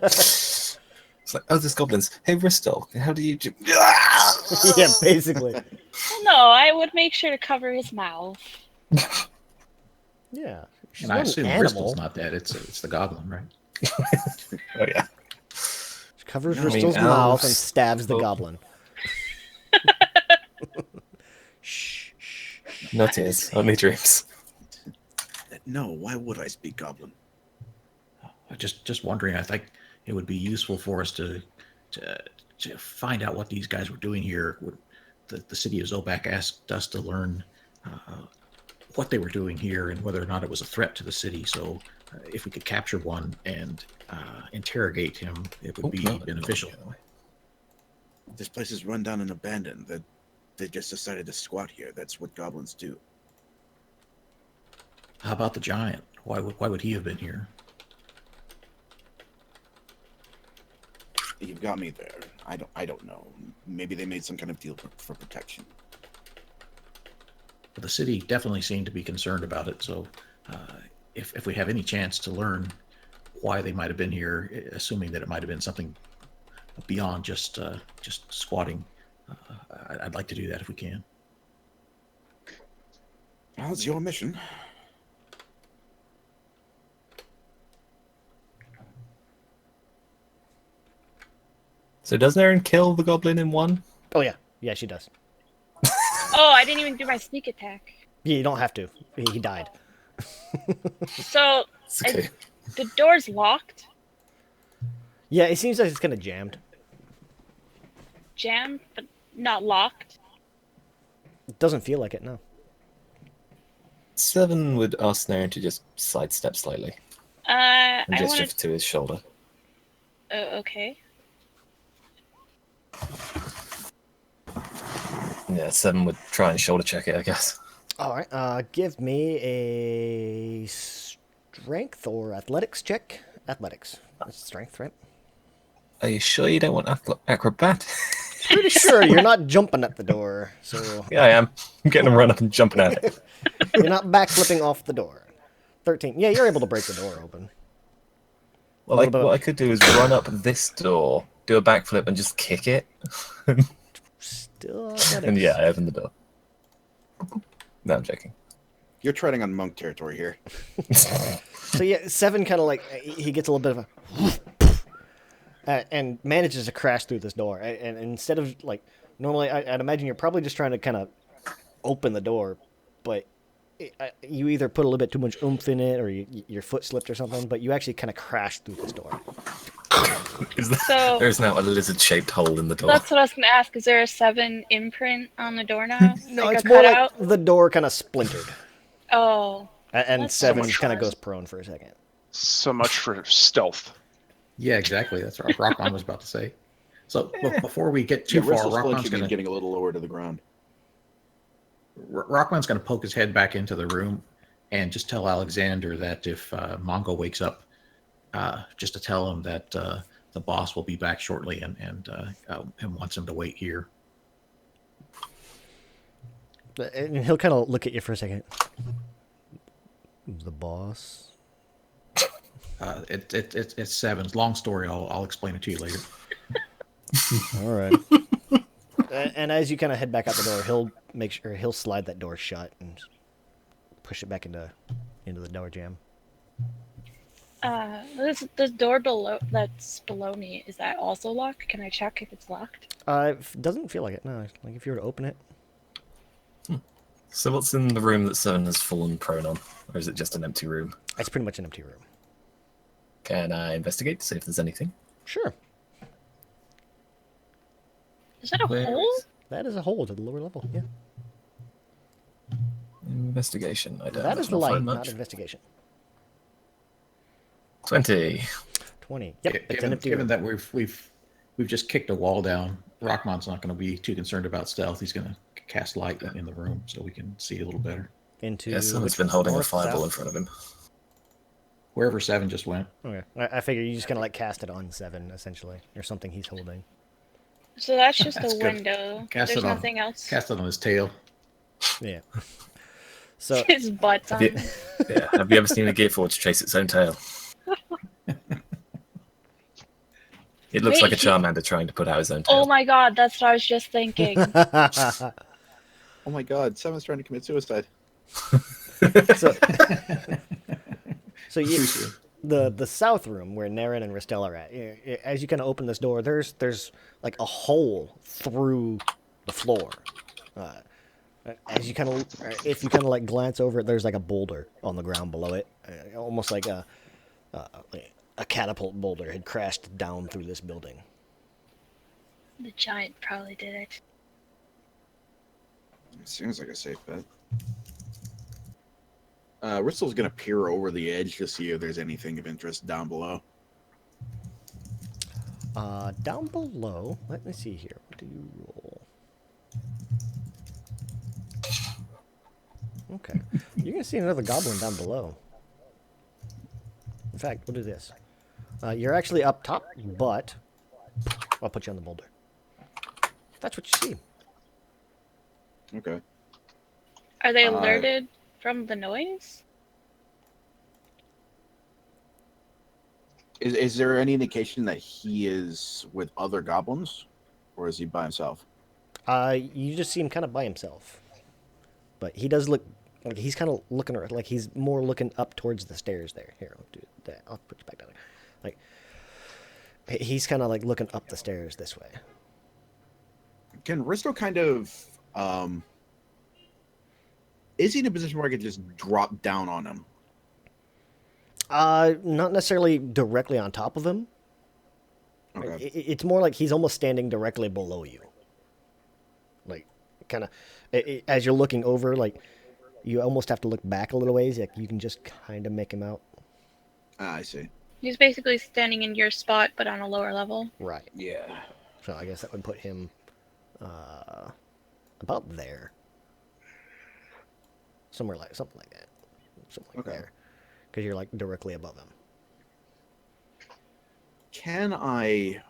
It's like, oh, there's goblins. Hey, Ristel, how do you do? Yeah, basically. Well, no, I would make sure to cover his mouth. Yeah. She's And I not an assume animal. Ristel's not dead. It's the Goblin, right? Oh, yeah. She covers I mean, Ristel's mouth elves- and stabs the Oh. goblin. Shh. No tears, only dreams. No, why would I speak Goblin? Just wondering. I think it would be useful for us to find out what these guys were doing here. The city of Zobak asked us to learn what they were doing here and whether or not it was a threat to the city. So if we could capture one and interrogate him, it would be beneficial. This place is run down and abandoned. They just decided to squat here. That's what goblins do. How about the giant? Why would he have been here? You've got me there. I don't know. Maybe they made some kind of deal for protection. But the city definitely seemed to be concerned about it. So if we have any chance to learn why they might have been here, assuming that it might have been something beyond just squatting, I'd like to do that if we can. Well, it's your mission. So does Naren kill the goblin in one? Oh, yeah. Yeah, she does. Oh, I didn't even do my sneak attack. Yeah, you don't have to. He died. So It's okay. the door's locked. Yeah, it seems like it's kind of jammed. Jammed, but not locked. It doesn't feel like it, no. 7 would ask Naren to just sidestep slightly and I gesture want to his shoulder. to. Okay. Yeah, 7 would try and shoulder check it, I guess. All right. Give me a strength or athletics check. Athletics. That's strength, right? Are you sure you don't want acrobat? Pretty sure you're not jumping at the door, so Yeah, I am. I'm getting him run up and jumping at it. you're not backflipping off the door. 13. Yeah, you're able to break the door open. Well, what I could do is run up this door, do a backflip, and just kick it. Still athletics. And yeah, I opened the door. No, I'm joking. You're treading on monk territory here. So yeah, 7 kind of like he gets a little bit of a and manages to crash through this door. And instead of like normally, I'd imagine you're probably just trying to kind of open the door, but you either put a little bit too much oomph in it, or your foot slipped or something. But you actually kind of crashed through this door. So There's now a lizard-shaped hole in the door. that's what I was gonna ask. Is there a 7 imprint on the door now? No, Like it's a more cutout? like the door kind of splintered, Oh. and That's 7 so much kind of fun. goes prone for a second. So much for stealth. Yeah, exactly. That's what Rockman was about to say. So before we get too Yeah, far, Bristol's Rockman's flinching going and to getting a little lower to the ground. Rockman's going to poke his head back into the room and just tell Alexander that if Mongo wakes up, just to tell him that the boss will be back shortly and wants him to wait here. And he'll kind of look at you for a second. The boss. It's 7. Long story. I'll explain it to you later. All right. And as you kind of head back out the door, he'll slide that door shut and push it back into the door jam. This door that's below me, is that also locked? Can I check if it's locked? It doesn't feel like it. No, like if you were to open it. So what's in the room that 7 has fallen prone on? Or is it just an empty room? It's pretty much an empty room. Can I investigate to see if there's anything? Sure. Is that a Where hole? That is a hole to the lower level. Yeah. Investigation. I don't That is the I'll light, find not much. investigation. 20. 20. Yep. It's an empty Given room. that we've just kicked a wall down, Rockman's not going to be too concerned about stealth. He's going to cast light in the room so we can see a little better. Into Yeah, someone's which been holding a north, fireball in south? front of him. Wherever 7 just went. Okay. I figure you just kind of like cast it on 7 essentially, or something he's holding. So that's just That's a good. window. Cast There's it on- nothing else. Cast it on his tail. Yeah. So His butt's on. Yeah. Have you ever seen a Gearforge chase its own tail? It looks Wait, like a Charmander trying to put out his own tail. Oh my god, that's what I was just thinking. Oh my god, 7's trying to commit suicide. so, so you, the south room where Naren and Ristel are at. As you kind of open this door, there's like a hole through the floor. As you kind of, if you kind of like glance over it, there's like a boulder on the ground below it, almost like a catapult boulder had crashed down through this building. The giant probably did it. Seems like a safe bet. Ristel's gonna peer over the edge to see if there's anything of interest down below. Down below, let me see here. What do you roll? Okay. You're going to see another goblin down below. In fact, we'll do this. You're actually up top, but I'll put you on the boulder. That's what you see. Okay. Are they alerted from the noise? Is there any indication that he is with other goblins, or is he by himself? You just see him kind of by himself. But he does look like he's kind of looking around, like he's more looking up towards the stairs there. Here, I'll do that. I'll put you back down there. Like he's kind of like looking up the stairs this way. Can Risto kind of is he in a position where I could just drop down on him? Not necessarily directly on top of him, Okay. It's more like he's almost standing directly below you. Like, kind of, as you're looking over, like, you almost have to look back a little ways. Like, you can just kind of make him out. I see. He's basically standing in your spot, but on a lower level. Right. Yeah. So I guess that would put him about there. Something like that. Something like Okay. there. Because you're, like, directly above him. Can I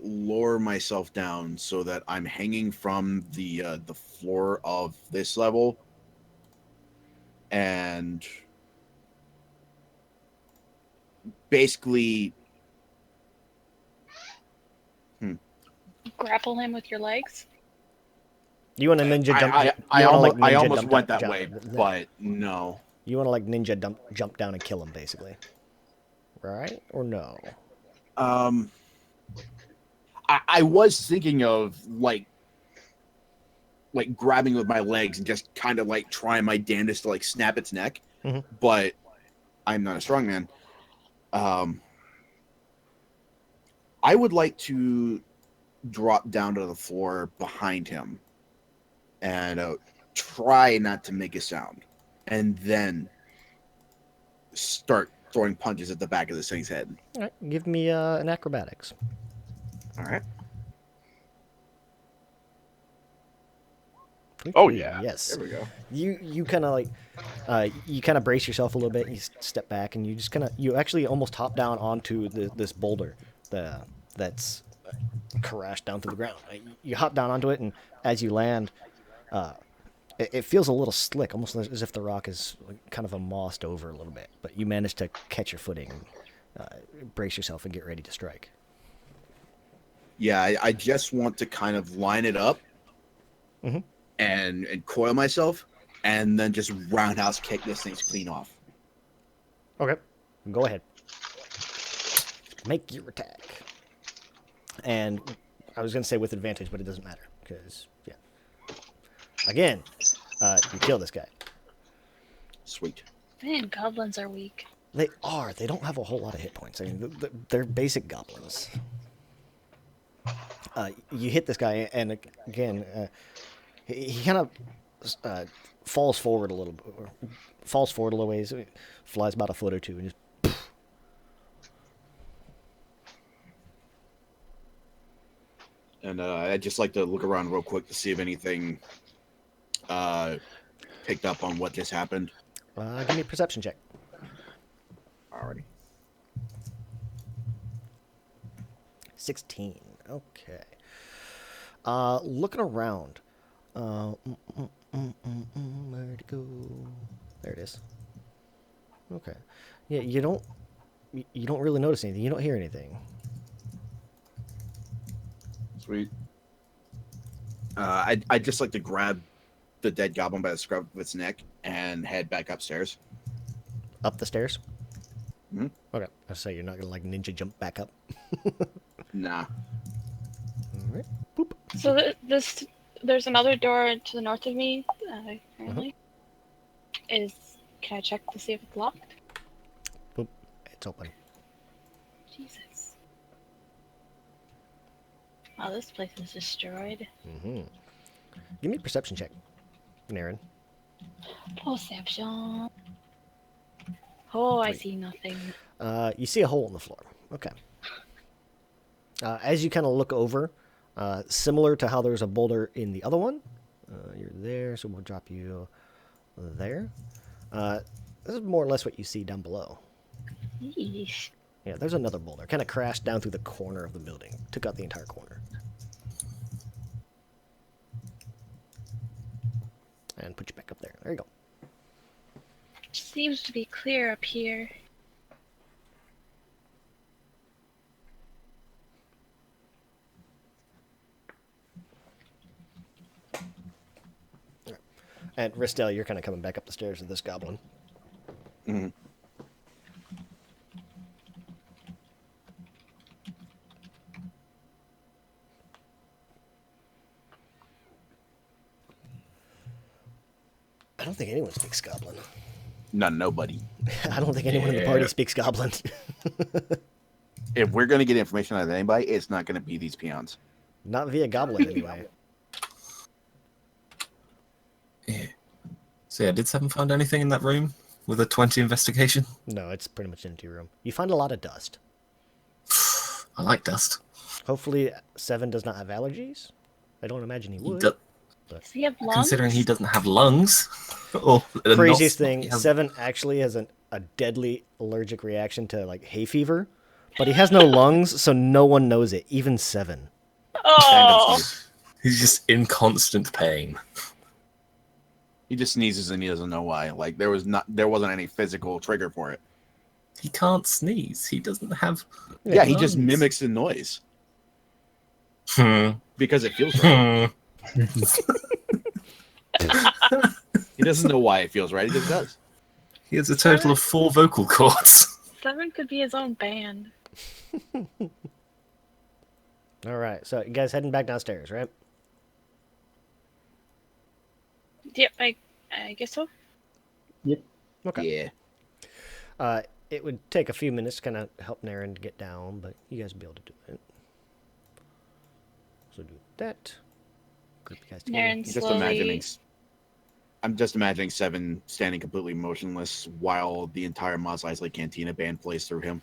lower myself down so that I'm hanging from the floor of this level, and basically, Grapple him with your legs. You want to ninja jump? I almost jump went down, that way, but no. You want to like ninja jump down and kill him, basically, right? Or no? I was thinking of like grabbing with my legs and just kind of like trying my damnedest to like snap its neck, Mhm. but I'm not a strong man. I would like to drop down to the floor behind him and try not to make a sound, and then start throwing punches at the back of this thing's head. All right, give me an acrobatics. All right. Oh, yeah. Yes. There we go. You kind of like you kind of brace yourself a little bit. You step back and you just you actually almost hop down onto this boulder that's crashed down to the ground. You hop down onto it, and as you land, it feels a little slick, almost as if the rock is kind of mossed over a little bit. But you manage to catch your footing, brace yourself, and get ready to strike. Yeah, I just want to kind of line it up and coil myself, and then just roundhouse kick this thing's clean off. Okay, go ahead. Make your attack. And I was going to say with advantage, but it doesn't matter, because, yeah. Again, you kill this guy. Sweet. Man, goblins are weak. They are. They don't have a whole lot of hit points. I mean, they're basic goblins. You hit this guy, and again, he kind of falls forward a little bit. Falls forward a little ways. Flies about a foot or two, and just... And I'd just like to look around real quick to see if anything picked up on what just happened. Give me a perception check. Alrighty. 16. Okay. Looking around. Where'd it go? There it is. Okay. Yeah, you don't really notice anything. You don't hear anything. Sweet. I'd just like to grab the dead goblin by the scruff of its neck and head back upstairs. Up the stairs? Mm-hmm. Okay. I say you're not gonna like ninja jump back up. Nah. Alright. Boop. So there's another door to the north of me, currently. Can I check to see if it's locked? Boop. It's open. Jesus. Oh, this place is destroyed. Mm-hmm. Give me a perception check, Naren. Perception. Oh, I see nothing. You see a hole in the floor. Okay. As you kind of look over, similar to how there's a boulder in the other one, you're there, so we'll drop you there. This is more or less what you see down below. Yeesh. Yeah, there's another boulder. Kind of crashed down through the corner of the building. Took out the entire corner. And put you back up there. There you go. Seems to be clear up here. And Ristel, you're kind of coming back up the stairs with this goblin. Mm-hmm. I don't think anyone speaks goblin. Nobody. I don't think anyone in the party speaks goblin. If we're gonna get information out of anybody, it's not gonna be these peons. Not via goblin, anyway. Yeah. So yeah, did Seven find anything in that room with a 20 investigation? No, it's pretty much an empty room. You find a lot of dust. I like dust. Hopefully, Seven does not have allergies. I don't imagine he He would. do- Does he have lungs? considering he doesn't have lungs. or a Craziest not- thing, he has- Seven actually has a deadly allergic reaction to like hay fever, but he has no lungs, so no one knows it, even Seven. Oh, He's just in constant pain. He just sneezes and he doesn't know why. Like there wasn't any physical trigger for it. He can't sneeze. He doesn't have. Yeah, he just lungs. mimics the noise Hmm. because it feels right. He doesn't know why it feels right. He just does. He has a total of 4 vocal cords. Seven could be his own band. All right, so you guys heading back downstairs, right? Yep, I guess so. Okay. Yeah. It would take a few minutes to kind of help Naren get down, but you guys will be able to do it. So do that. Group you guys together. Naren Just slowly. imagining. I'm just imagining Seven standing completely motionless while the entire Mos Eisley Cantina band plays through him.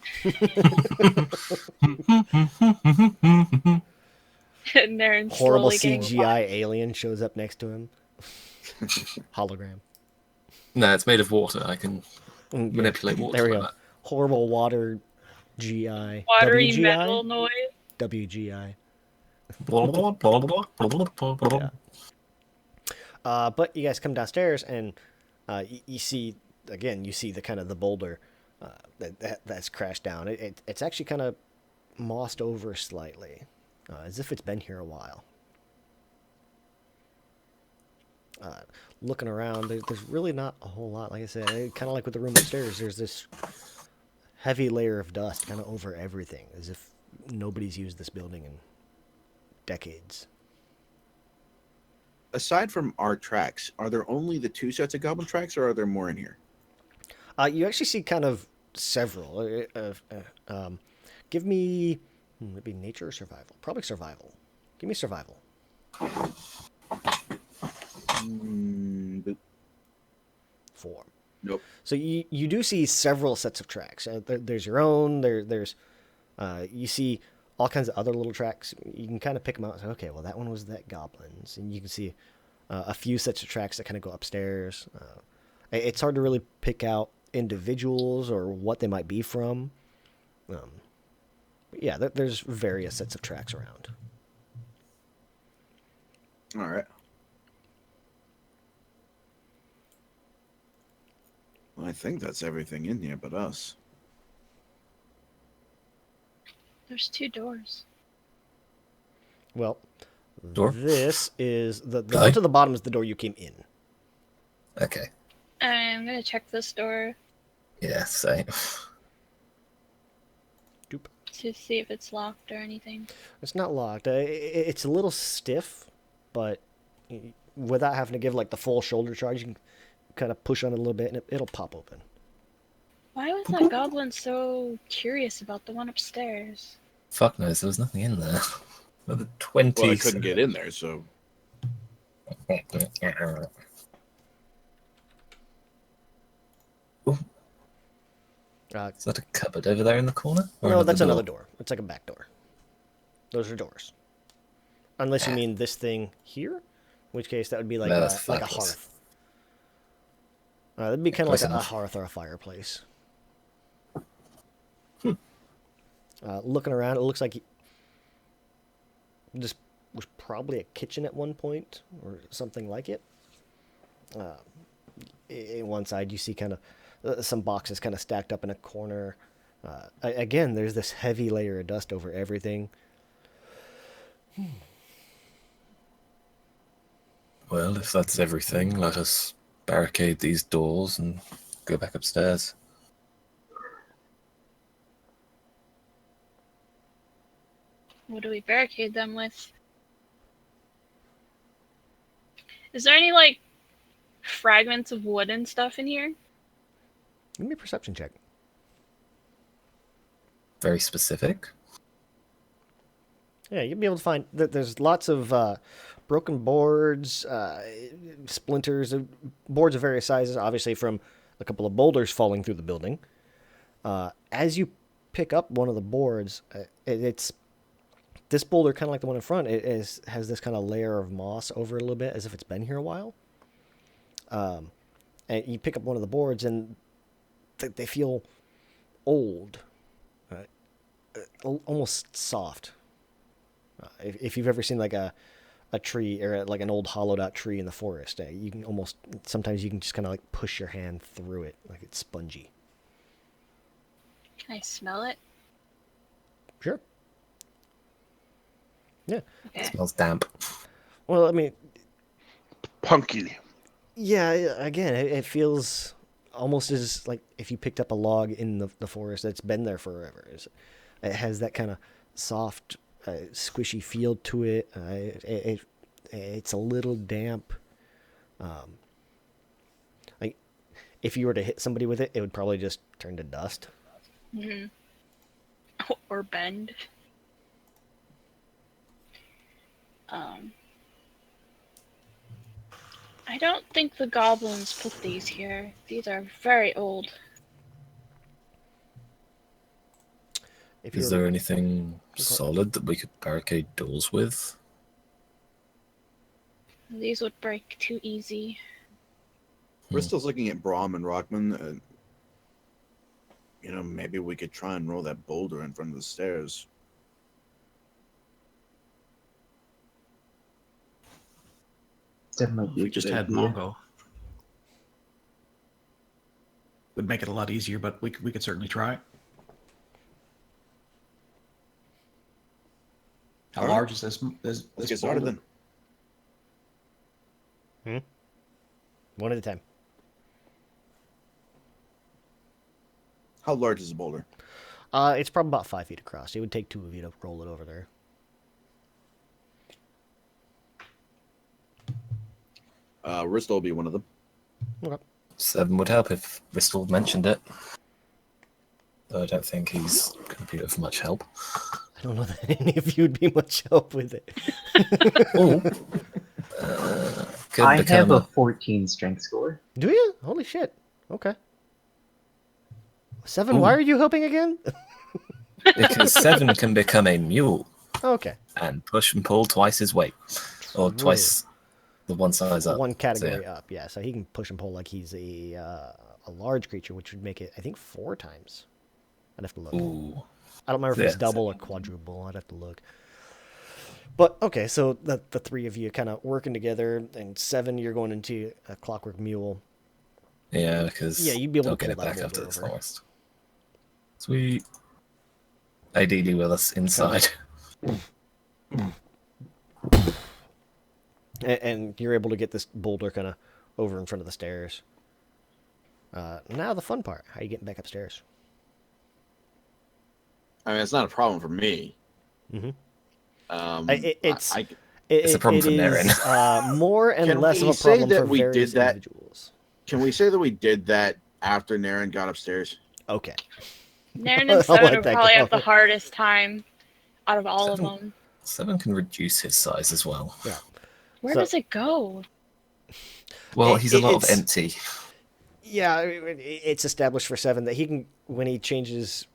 Naren Horrible slowly getting CGI alien shows up next to him. Hologram. No, it's made of water. I can Mm, yeah. manipulate water. There we like go. Horrible water GI. watery WGI? metal noise. WGI. that. But you guys come downstairs and you see the kind of the boulder that's crashed down. It's actually kind of mossed over slightly, as if it's been here a while. Looking around, there's really not a whole lot. Like I said, kind of like with the room upstairs, there's this heavy layer of dust kind of over everything, as if nobody's used this building in decades. Aside from our tracks, are there only the 2 sets of goblin tracks, or are there more in here? You actually see kind of several. Give me maybe nature or survival. Probably survival. Give me survival. Boop. 4. Nope. So you do see several sets of tracks. There's your own. There's you see all kinds of other little tracks. You can kind of pick them out and say, okay, well that one was that goblins, and you can see a few sets of tracks that kind of go upstairs. It's hard to really pick out individuals or what they might be from. But yeah, there's various sets of tracks around. All right. Well, I think that's everything in here but us. There's 2 doors. Well, Door? this is the Guy? one to the bottom is the door you came in. Okay. I'm gonna check this door Yeah, same. Doop. to see if it's locked or anything. It's not locked. It's a little stiff, but without having to give like the full shoulder charge, you can kind of push on it a little bit and it'll pop open. Why was that goblin so curious about the one upstairs? Fuck knows, there was nothing in there. Another 20. Well, I couldn't get in there, so Is that a cupboard over there in the corner? Or No, that's door? another door. It's like a back door. Those are doors. Unless you mean this thing here, in which case that would be like No, a, that's like a fireplace. hearth. That'd be kind of like Close a enough. hearth or a fireplace. Looking around, it looks like this was probably a kitchen at one point or something like it. In one side, you see kind of some boxes kind of stacked up in a corner. Again, there's this heavy layer of dust over everything. Well, if that's everything, let us barricade these doors and go back upstairs. What do we barricade them with? Is there any, like, fragments of wood and stuff in here? Give me a perception check. very specific. Yeah, you'll be able to find that there's lots of broken boards, splinters, boards of various sizes, obviously from a couple of boulders falling through the building. As you pick up one of the boards, it's this boulder, kind of like the one in front, has this kind of layer of moss over it a little bit, as if it's been here a while. And you pick up one of the boards, and they feel old, almost soft. If you've ever seen like a tree or like an old hollowed out tree in the forest, you can sometimes you can just kind of like push your hand through it, like it's spongy. Can I smell it? Sure. Yeah. Okay. It smells damp. Well, I mean, Punky. yeah. Again, it feels almost as like if you picked up a log in the forest that's been there forever. It has that kind of soft, squishy feel to it. It's a little damp. Like if you were to hit somebody with it, it would probably just turn to dust. Mm-hmm. Or bend. I don't think the goblins put these here. These are very old. Is there anything solid that we could barricade doors with? These would break too easy. Bristol's looking at Brahm and Rockman. Maybe we could try and roll that boulder in front of the stairs. That might be We a just good had idea. Mongo. Would make it a lot easier, but we could certainly try. How All right. large is this? Let's get started boulder? then. One at a time. How large is the boulder? It's probably about 5 feet across. It would take two of you to roll it over there. Ristal will be one of them. Okay. 7 would help if Bristol mentioned it. Though I don't think he's going to be of much help. I don't know that any of you would be much help with it. Oh, could I become have a 14 strength score. Do you? Holy shit. Okay. 7, Ooh. why are you helping again? because 7 can become a mule Okay. and push and pull twice his weight, or True. twice the one size up. One category So, yeah. up, yeah. So he can push and pull like he's a large creature, which would make it, I think, 4 times. I'd have to look. Ooh. I don't remember if it's Yeah. double or quadruple. I'd have to look. But, okay, so the 3 of you kind of working together, and 7, you're going into a clockwork mule. Yeah, because Yeah, you'd be able they'll to get pull it that back after boulder the over. forest. Sweet. Ideally with us inside. And you're able to get this boulder kind of over in front of the stairs. Now the fun part. How are you getting back upstairs? I mean, it's not a problem for me. Mhm. It's It's a problem for Naren. More and Can less of we a say problem that for we various did that? individuals. Can we say that we did that after Naren got upstairs? Okay. Naren I'll and Seven let would that probably go. have the hardest time out of all of 7 them. 7 can reduce his size as well. Yeah. Where So- does it go? Well, he's a lot of it's- empty. Yeah, it's established for 7 that he can, when he does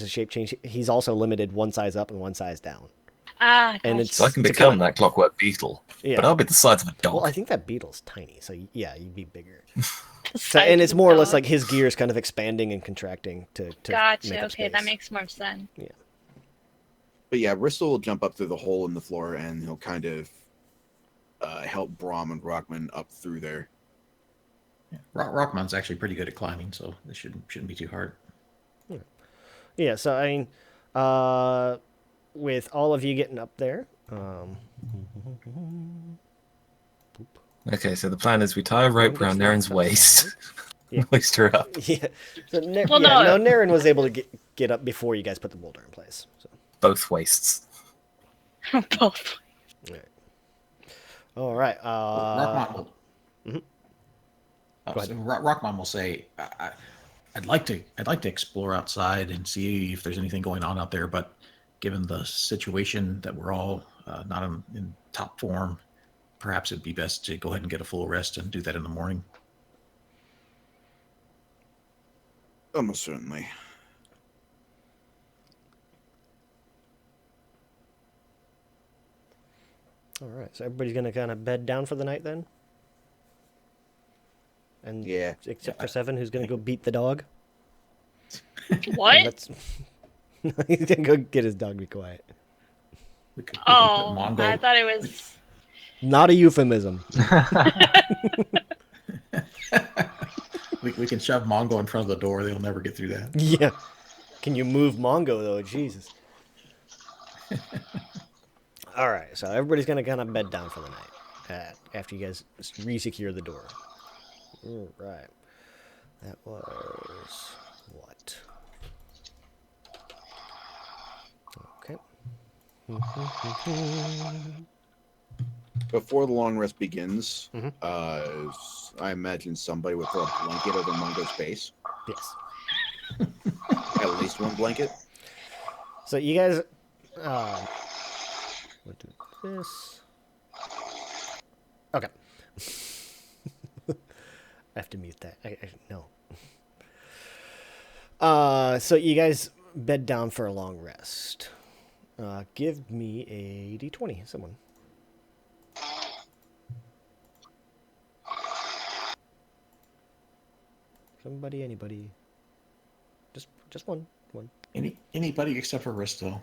a shape change, he's also limited one size up and one size down. Ah, And gotcha. it's So I can to become kinda- that clockwork beetle. Yeah. But I'll be the size of a dog. Well, I think that beetle's tiny, so yeah, you'd be bigger. The So, size and of it's the more or less dog. like his gears kind of expanding and contracting to Gotcha. make up Okay, that space. makes more sense. But yeah, Ristal will jump up through the hole in the floor, and he'll kind of help Brahm and Rockman up through there. Yeah. Rockman's actually pretty good at climbing, so this shouldn't be too hard. Yeah, so I mean, with all of you getting up there, Okay, so the plan is we tie a rope around Naren's waist, Yeah. hoist her up. yeah, so Well, no. Naren was able to get up before you guys put the boulder in place. So, Both waists. Both. all right, Rockman will. Mhm. Oh, Go so Rockman will say, I'd like to explore outside and see if there's anything going on out there, but given the situation that we're all not in top form, perhaps it'd be best to go ahead and get a full rest and do that in the morning. Almost certainly. All right, so everybody's gonna kind of bed down for the night then. And Yeah. except for Seven, who's gonna go beat the dog. What? That's he's gonna go get his dog to be quiet. We could put Oh, Mongo. I thought it was. Not a euphemism. We can shove Mongo in front of the door. They'll never get through that. Yeah. Can you move Mongo though? Jesus. All right, so everybody's gonna kind of bed down for the night after you guys re-secure the door. All right. That was what? Okay. Before the long rest begins, Mhm. I imagine somebody would throw a blanket over Mungo's face. Yes. At least one blanket. So you guys, we'll do this. Okay. I have to mute that. No. So you guys bed down for a long rest. Give me a d20, someone. Somebody, anybody. Just one. Anybody except for Risto.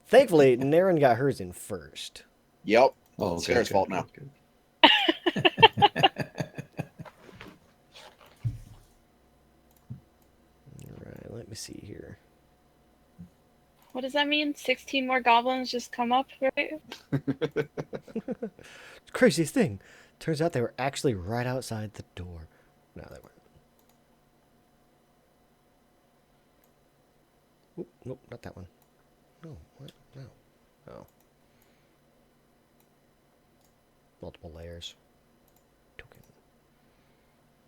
Thankfully, Naren got hers in first. Yep. Oh, It's good, Sarah's good, fault good, now. good. All right, let me see here. What does that mean? 16 more goblins just come up, right? Craziest thing. Turns out they were actually right outside the door. No, they weren't. Oop, nope, not that one. No, what? No. Oh. Multiple layers. Token.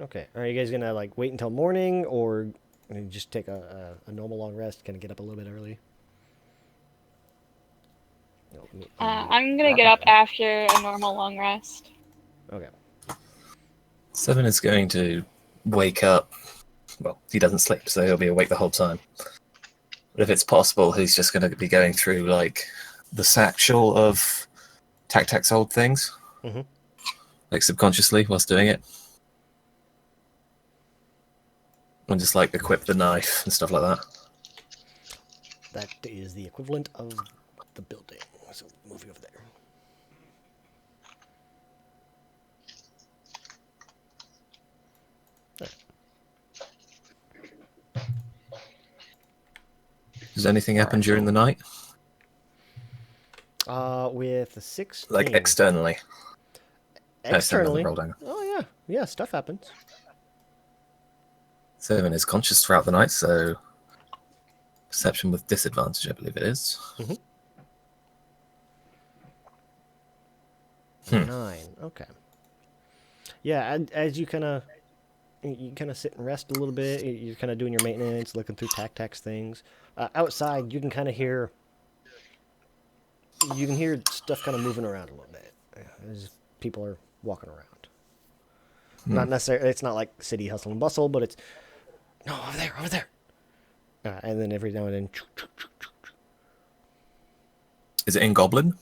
Okay, are you guys gonna like wait until morning, or just take a normal long rest, kind of get up a little bit early? No, I'm gonna get up after a normal long rest. Okay. Seven is going to wake up. Well, he doesn't sleep, so he'll be awake the whole time. But if it's possible, he's just going to be going through like the satchel of Tac-Tac's old things, like subconsciously whilst doing it, and just like equip the knife and stuff like that. That is the equivalent of the building. So moving over there. Does anything happen during the night? With the 16. Like externally? Externally? Roll down. Oh, yeah. Yeah, stuff happens. Seven is conscious throughout the night, so perception with disadvantage, I believe it is. 9. Okay. Yeah, and as you kind of sit and rest a little bit. You're kind of doing your maintenance, looking through Tac-Tac's things. Outside, you can kind of hear. You can hear stuff kind of moving around a little bit. As people are walking around. Not necessarily. It's not like city hustle and bustle, but it's no over there. And then every now and then. Is it in Goblin?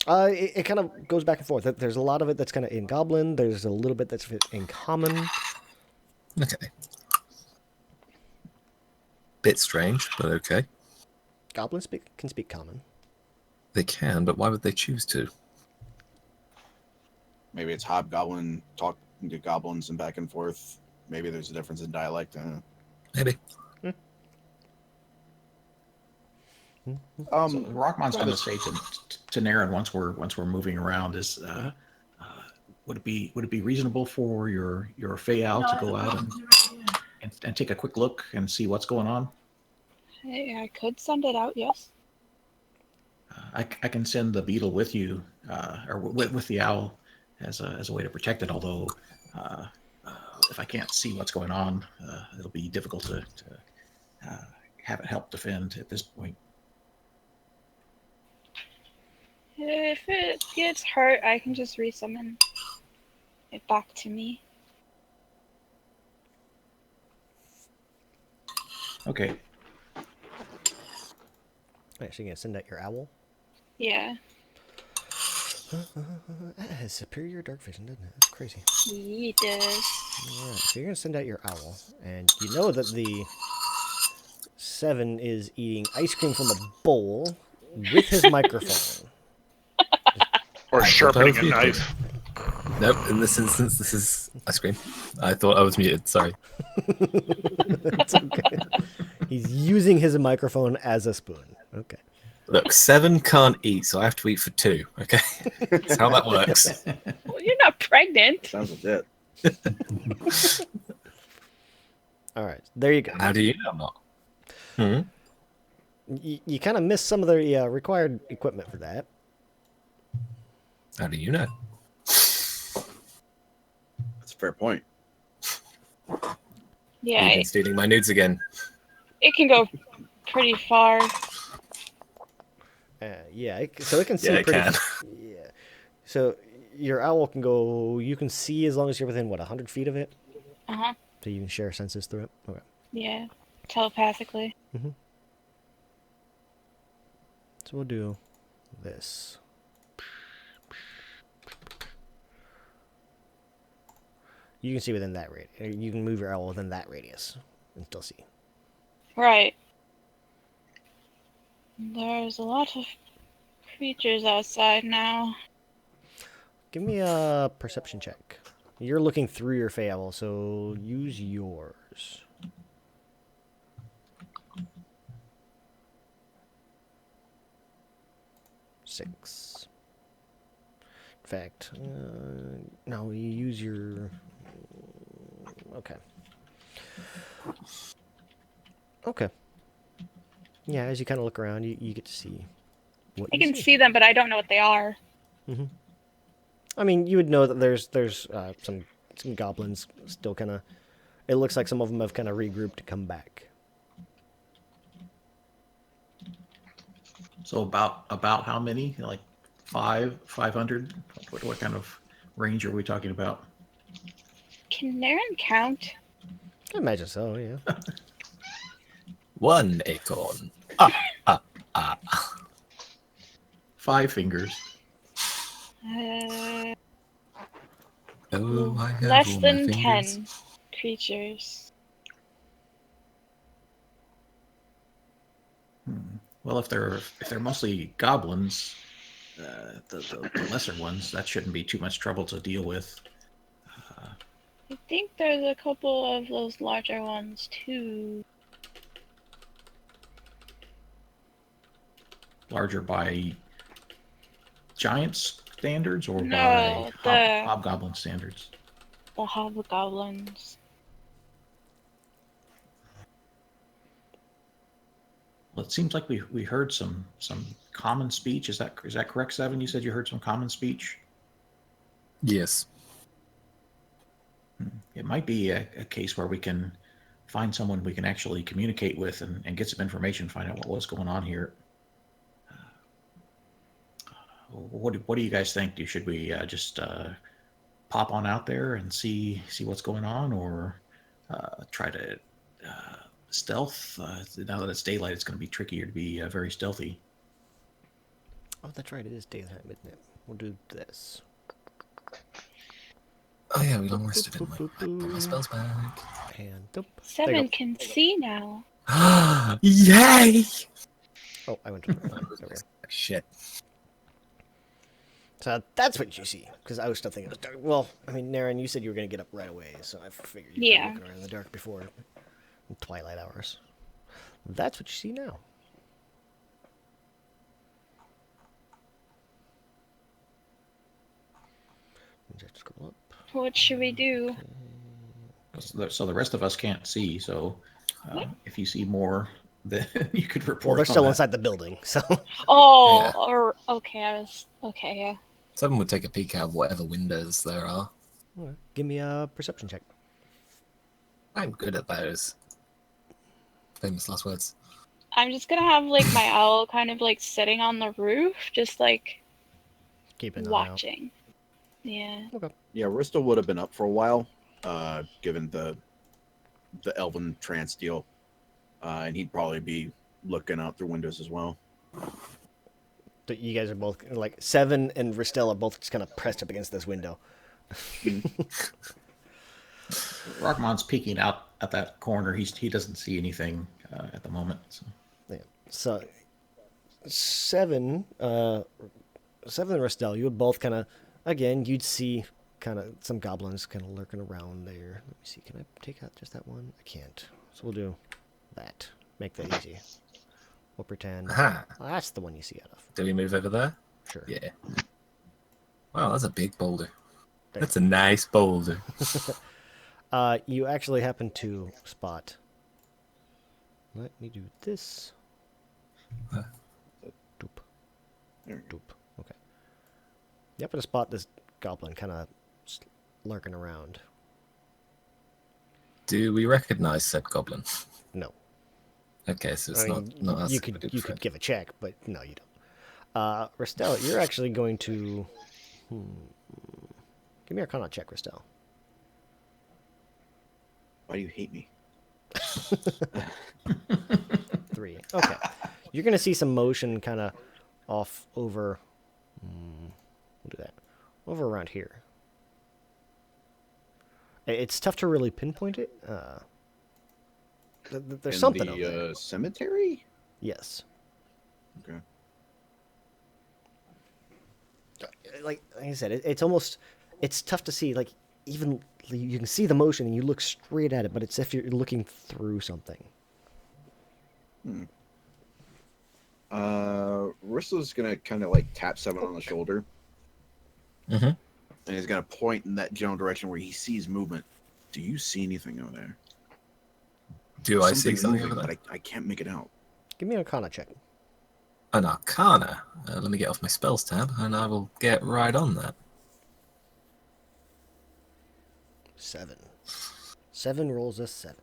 It kind of goes back and forth. There's a lot of it that's kind of in Goblin. There's a little bit that's in Common. Okay. Bit strange, but okay. Goblins can speak Common. They can, but why would they choose to? Maybe it's hobgoblin talking to goblins and back and forth. Maybe there's a difference in dialect. Maybe. So Rockmon's going to say to Naren once we're moving around is would it be reasonable for your Feyal to go out and take a quick look and see what's going on? Hey, I could send it out, yes. I can send the beetle with you or with the owl as a way to protect it. Although if I can't see what's going on, it'll be difficult to have it help defend at this point. If it gets hurt, I can just resummon it back to me. Okay. Wait, so you're gonna send out your owl? Yeah. That has superior dark vision, doesn't it? That's crazy. He does. Alright, so you're gonna send out your owl, and you know that the 7 is eating ice cream from a bowl with his microphone. Or I sharpening thought a I was knife. Nope, in this instance, this is ice cream. I thought I was muted, sorry. That's okay. He's using his microphone as a spoon. Okay. Look, 7 can't eat, so I have to eat for 2, okay? That's how that works. Well, you're not pregnant. Sounds legit. Alright, there you go. How do you know I'm not? Hmm? You kind of missed some of the required equipment for that. How do you know? That's a fair point. Yeah, You've been stealing my nudes again. it can go pretty far. Yeah, so it can see Yeah, it pretty. can. Yeah. So your owl can go. You can see as long as you're within 100 feet of it. Uh-huh. So you can share senses through it. Okay. Yeah. Telepathically. So we'll do this. You can see within that radius. You can move your owl within that radius and still see. Right. There's a lot of creatures outside now. Give me a perception check. You're looking through your Fey owl, so use yours. Six. In fact, no, you use your. Okay. Okay. Yeah, as you kind of look around, you get to see what I you can see them, but I don't know what they are. I mean, you would know that there's some goblins still kind of. It looks like some of them have kind of regrouped to come back. So about how many? Like 500? What kind of range are we talking about? Can Naren count? I imagine so. Yeah. 1 acorn. 5 fingers. Oh, I have Less all than my fingers. 10 creatures. Well, if they're mostly goblins, the lesser ones, that shouldn't be too much trouble to deal with. I think there's a couple of those larger ones too. Larger by giant standards or No, by hobgoblin standards? The hobgoblins. Well, it seems like we heard some common speech. Is that correct, Seven? You said you heard some common speech. Yes. It might be a case where we can find someone we can actually communicate with and get some information, find out what's going on here. What do you guys think? Should we just pop on out there and see what's going on, or try to stealth? Now that it's daylight, it's going to be trickier to be very stealthy. Oh, that's right. It is daytime, isn't it? We'll do this. Oh yeah, we long rested, didn't we? I put my spells back. And there you 7 go. can see now. Yay! Oh, I went to the wrong one. There we go. Shit. So that's what you see, because I was still thinking it was dark. Well, I mean, Naren, you said you were going to get up right away, so I figured you'd Yeah. be looking around in the dark before twilight hours. That's what you see now. Just scroll up. What should we do? So the rest of us can't see. So if you see more, then you could report. Well, they're on still that. inside the building, so. Oh, Yeah. or okay, yeah. Someone would take a peek out of whatever windows there are. Give me a perception check. I'm good at those. Famous last words. I'm just gonna have like my owl kind of like sitting on the roof, just like Keep an eye out. watching. Yeah. Yeah, Rista would have been up for a while, given the elven trance deal, and he'd probably be looking out through windows as well. You guys are both like Seven and Ristel are both just kind of pressed up against this window. Rockmon's peeking out at that corner. He doesn't see anything at the moment. So. Yeah. So Seven, Seven and Ristel, you would both kind of, again, you'd see kind of some goblins kind of lurking around there. Let me see. Can I take out just that one? I can't. So we'll do that. Make that easy. We'll pretend. Aha. Well, that's the one you see out of. Do we move over there? Sure. Yeah. Wow, that's a big boulder. There. That's a nice boulder. You actually happen to spot. Let me do this. Huh. Doop. Doop. Okay. You happen to spot this goblin kind of lurking around. Do we recognize said goblin? No. Okay, so it's I mean, not us. you could give a check, but no, you don't. Ristel, you're actually going to give me a Arcana check, Ristel. Why do you hate me? 3. Okay. You're going to see some motion kind of off over. We'll do that. Over around here. It's tough to really pinpoint it. There's In something the over there. cemetery. Yes. Okay. Like I said, it's tough to see. Like, even you can see the motion and you look straight at it, but it's if you're looking through something. Rista's gonna kind of like tap Seven on the shoulder, Mm-hmm. and he's gonna point in that general direction where he sees movement. Do you see anything over there? Do I see Something's something moving, over there? but I can't make it out. Give me an Arcana check. An Arcana. Let me get off my spells tab, and I will get right on that. 7. 7 rolls a 7.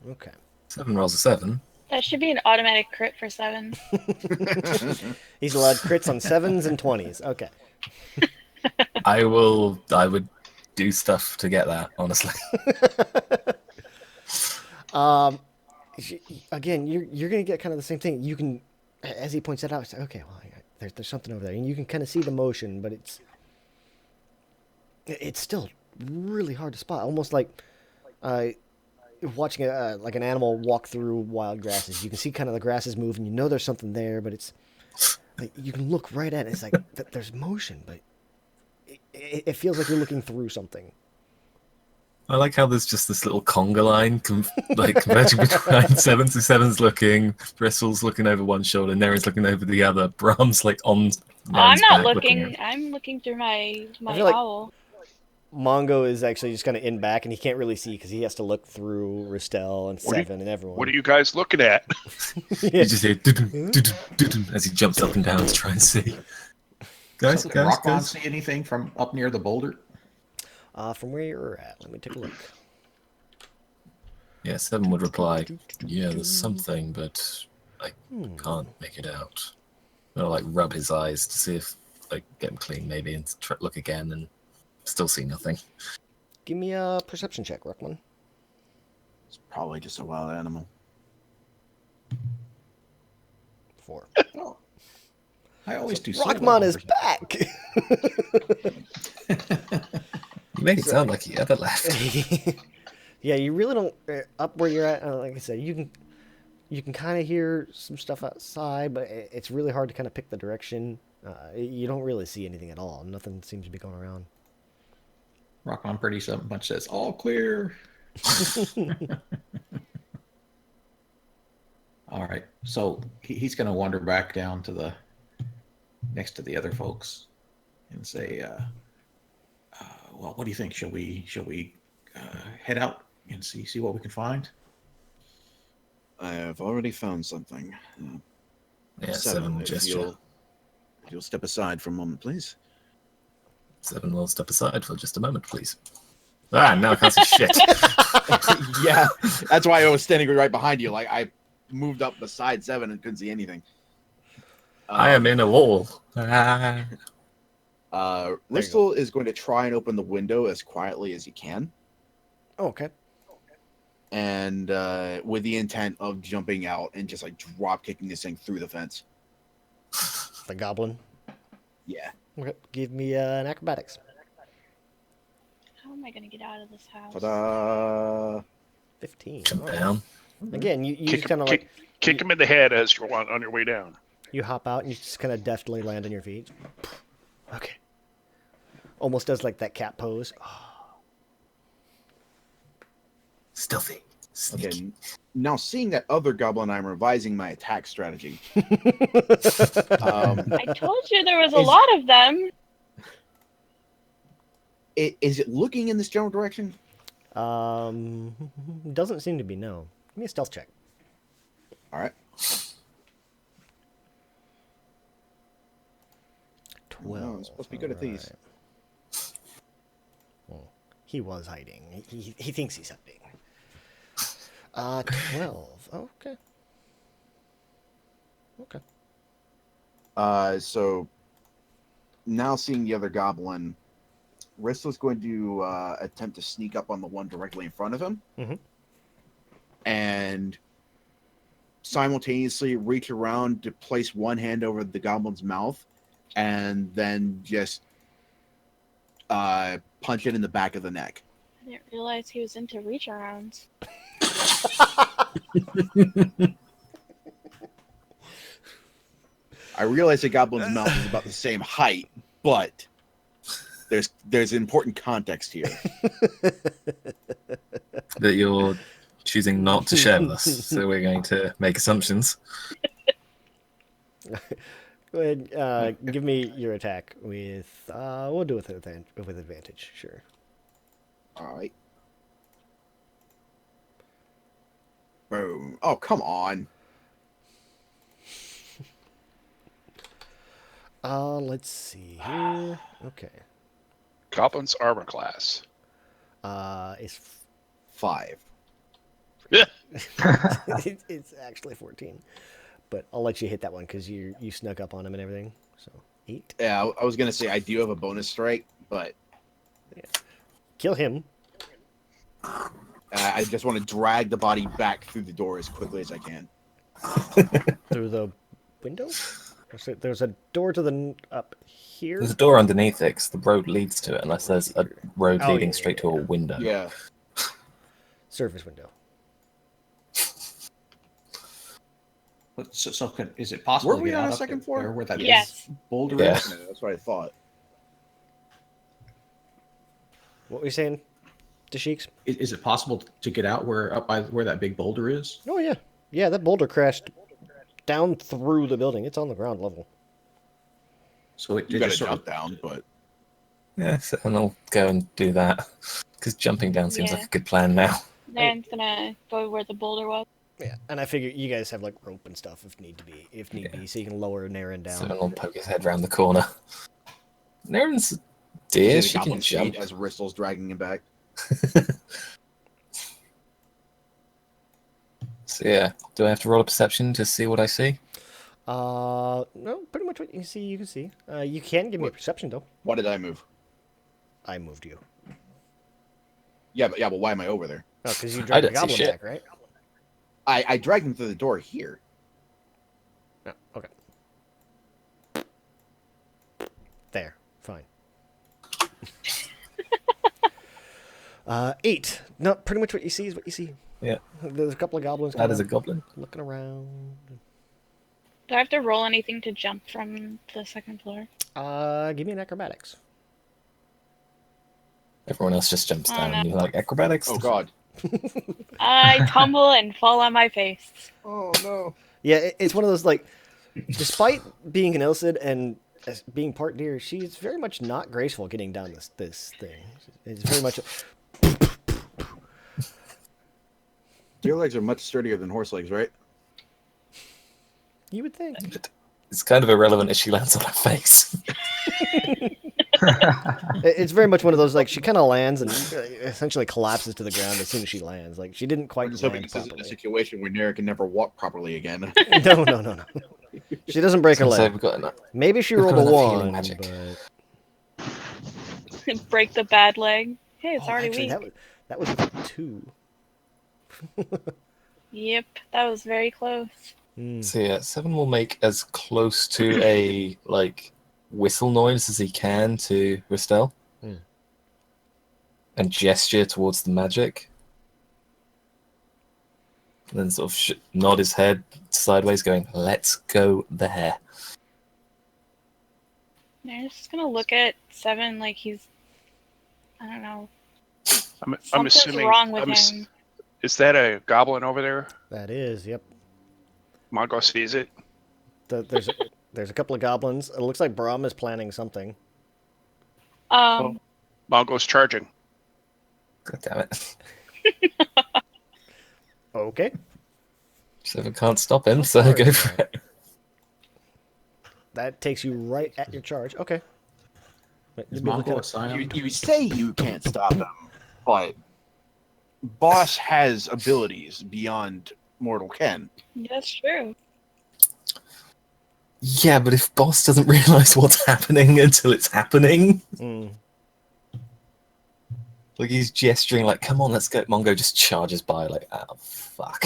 Okay. 7 rolls a 7. That should be an automatic crit for 7. He's allowed crits on 7s and 20s. Okay. I would do stuff to get that, honestly. Again, you're gonna get kind of the same thing. You can, as he points it out, it's like, okay, well, there's something over there, and you can kind of see the motion, but it's still really hard to spot. Almost like watching like an animal walk through wild grasses. You can see kind of the grasses move, and you know there's something there, but it's like you can look right at it. It's like there's motion, but it feels like you're looking through something. I like how there's just this little conga line converging between Sevens. So Seven's looking, Bristle's looking over one shoulder, Neren's looking over the other, Brahm's like on I'm Neren's not back looking. I'm looking through my feel like- owl. Mongo is actually just kind of in back, and he can't really see because he has to look through Ristel and What do you- Seven and everyone. What are you guys looking at? You just hear doo-doo, doo-doo, doo-doo as he jumps up and down to try and see. Guys, So can guys, Rockmon guys. see anything from up near the boulder? From where you're at, let me take a look. Yeah, Seven would reply, yeah, there's something, but I can't make it out. I'll like rub his eyes to see if like get them clean maybe and look again and still see nothing. Give me a perception check, Rockman. It's probably just a wild animal. 4. Oh, I always do. Rockman is back. You make it sound like he ever left. Yeah, you really don't. Up where you're at, like I said, you can kind of hear some stuff outside, but it's really hard to kind of pick the direction. You don't really see anything at all. Nothing seems to be going around. Rockmon pretty much says all clear. All right, so he's going to wander back down to the next to the other folks and say, "Well, what do you think? Shall we head out and see what we can find?" I have already found something. Yeah, Seven if gesture. you'll step aside for a moment, please. Seven will step aside for just a moment, please. Ah, now I can't see shit. Yeah, that's why I was standing right behind you. Like I moved up beside 7 and couldn't see anything. I am in a wall. Ah. Ristel is going to try and open the window as quietly as he can, Oh, okay. and with the intent of jumping out and just like drop kicking this thing through the fence. The goblin. Yeah. Okay. Give me an acrobatics. How am I gonna get out of this house? Ta-da! 15. Jump All right. down. Again, you Kick just kind of like him in the head as you're on your way down. you hop out and you just kind of deftly land on your feet. Okay. Almost does like that cat pose. Stealthy. Sneaky. Okay. Now seeing that other goblin, I'm revising my attack strategy. I told you there was a Is- lot of them. Is it looking in this general direction? Doesn't seem to be. No. Give me a stealth check. All right. 12. No, I'm supposed to be good at these. Alright. Well, he was hiding. He thinks he's hiding. 12. Okay. Okay. So now seeing the other goblin, Ristel's going to attempt to sneak up on the one directly in front of him, Mhm. and simultaneously reach around to place one hand over the goblin's mouth, and then just punch it in the back of the neck. I didn't realize he was into reach arounds. I realize the goblin's mouth is about the same height, but there's important context here. That you're choosing not to share with us, so we're going to make assumptions. Go ahead. Give me your attack with. We'll do it with advantage. Sure. All right. Boom. Oh, come on. Let's see here. Okay. Goblin's armor class. It's 5. it's actually 14, but I'll let you hit that one because you snuck up on him and everything. So 8. Yeah, I was gonna say I do have a bonus strike, but Kill him. I just want to drag the body back through the door as quickly as I can. Through the window? There's a door to the up here. There's a door underneath it, 'cause the road leads to it, unless there's a road Oh, leading yeah, straight to a window. Yeah. Surface window. Is it possible Were to we get on out a up second there floor? where that Yes. boulder Yeah. is? Yeah, that's what I thought. What were you saying, Dasheiks? Is it possible to get out up by where that big boulder is? Oh yeah, yeah. That boulder crashed down through the building. It's on the ground level. So it You just gotta sort jump of down, but Yeah, so and I'll go and do that. Because jumping down seems Yeah. like a good plan now. Naren's gonna go where the boulder was. Yeah, and I figure you guys have like rope and stuff if need be, so you can lower Naren So down. I'll poke his head round the corner. Naren's he's deer, in she the can goblin's jump. feet as Ristel's dragging him back. So yeah, do I have to roll a perception to see what I see? No, pretty much what you see, you can see. You can give me a What? perception though. Why did I move? I moved you. Yeah, but why am I over there? Oh, because you I dragged the didn't see goblin shit. back, right? I dragged him through the door here. No, okay. There, fine. 8. No, pretty much what you see is what you see. Yeah. There's a couple of goblins That is a kinda goblin. looking around. Do I have to roll anything to jump from the second floor? Give me an acrobatics. Everyone else just jumps Oh, down. no. You're like, acrobatics? Oh God. I tumble and fall on my face. Oh no. Yeah, it's one of those like, despite being an Ilcid and as being part deer, she's very much not graceful getting down this thing. It's very much. Deer legs are much sturdier than horse legs, right? You would think. It's kind of irrelevant if she lands on her face. It's very much one of those, like, she kind of lands and essentially collapses to the ground as soon as she lands. Like, she didn't We're quite just hoping land this isn't a properly. situation where Nera can never walk properly again. No. She doesn't break her So leg. we've got enough. Maybe she we've rolled got a enough healing 1, magic. but Break the bad leg. Hey, it's already actually, weak. that was with a 2. Yep, that was very close. So yeah, 7 will make as close to a like whistle noise as he can to Ristel, and gesture towards the magic, and then sort of nod his head sideways, going, "Let's go there." I'm just gonna look at 7 like he's, I don't know. I'm Something's assuming. wrong with him. Is that a goblin over there? That is, yep. Mongo sees it. There's a couple of goblins. It looks like Brahm is planning something. Mongo's charging. God damn it! Okay. 7 can't stop him, so far go is for that? it. That takes you right at your charge. Okay. But Is you'll be able to Mongo kinda- a scion? You say you can't stop him, but Boss has abilities beyond mortal ken. That's true. Yeah, but if Boss doesn't realize what's happening until it's happening, like he's gesturing, like, "Come on, let's go." Mongo just charges by, like, "Oh fuck."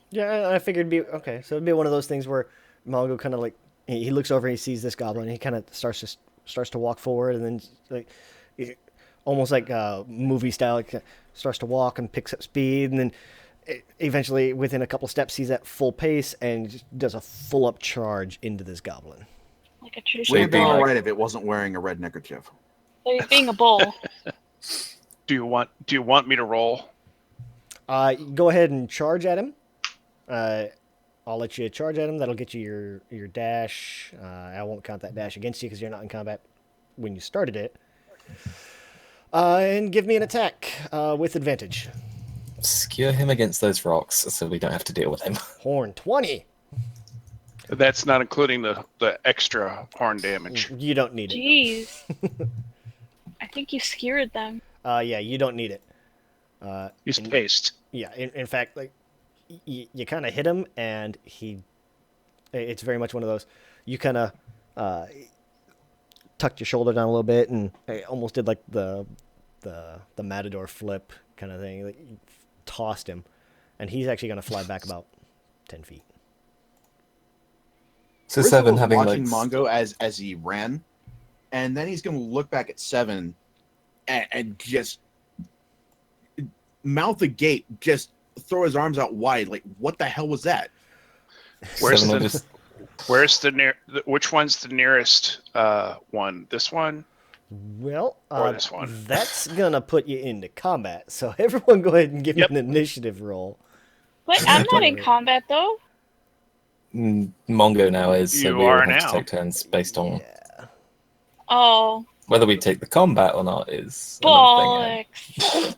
Yeah, I figured it'd be okay. So it'd be one of those things where Mongo kind of like he looks over, he sees this goblin, and he kind of starts to walk forward, and then like almost like movie style, like, starts to walk and picks up speed, and then eventually within a couple steps he's at full pace and just does a full up charge into this goblin. Like a true Would have been being all like- right if it wasn't wearing a red neckerchief. So he's being a bull. Do you want me to roll? Go ahead and charge at him. I'll let you charge at him. That'll get you your dash. I won't count that dash against you because you're not in combat when you started it. And give me an attack with advantage. Skewer him against those rocks so we don't have to deal with him. Horn 20. That's not including the extra horn damage. You don't need it. Jeez. I think you skewered them. Yeah, you don't need it. He's paced. Yeah, in fact, like you kind of hit him, and it's very much one of those. You kind of tucked your shoulder down a little bit, and almost did like the matador flip kind of thing. Like, you tossed him, and he's actually going to fly back about 10 feet. So Rizzo 7 was having watching like Mongo as he ran, and then he's going to look back at 7 and just mouth agape, just throw his arms out wide. Like, what the hell was that? Where's 7 will the just Where's which one's the nearest one? This one? Well, Or this one. that's gonna put you into combat. So everyone, go ahead and give Yep. me an initiative roll. Wait, I'm not in combat though. Mongo now is, so You we all are have now. to take turns based on Yeah. Oh, whether we take the combat or not is another thing. bollocks.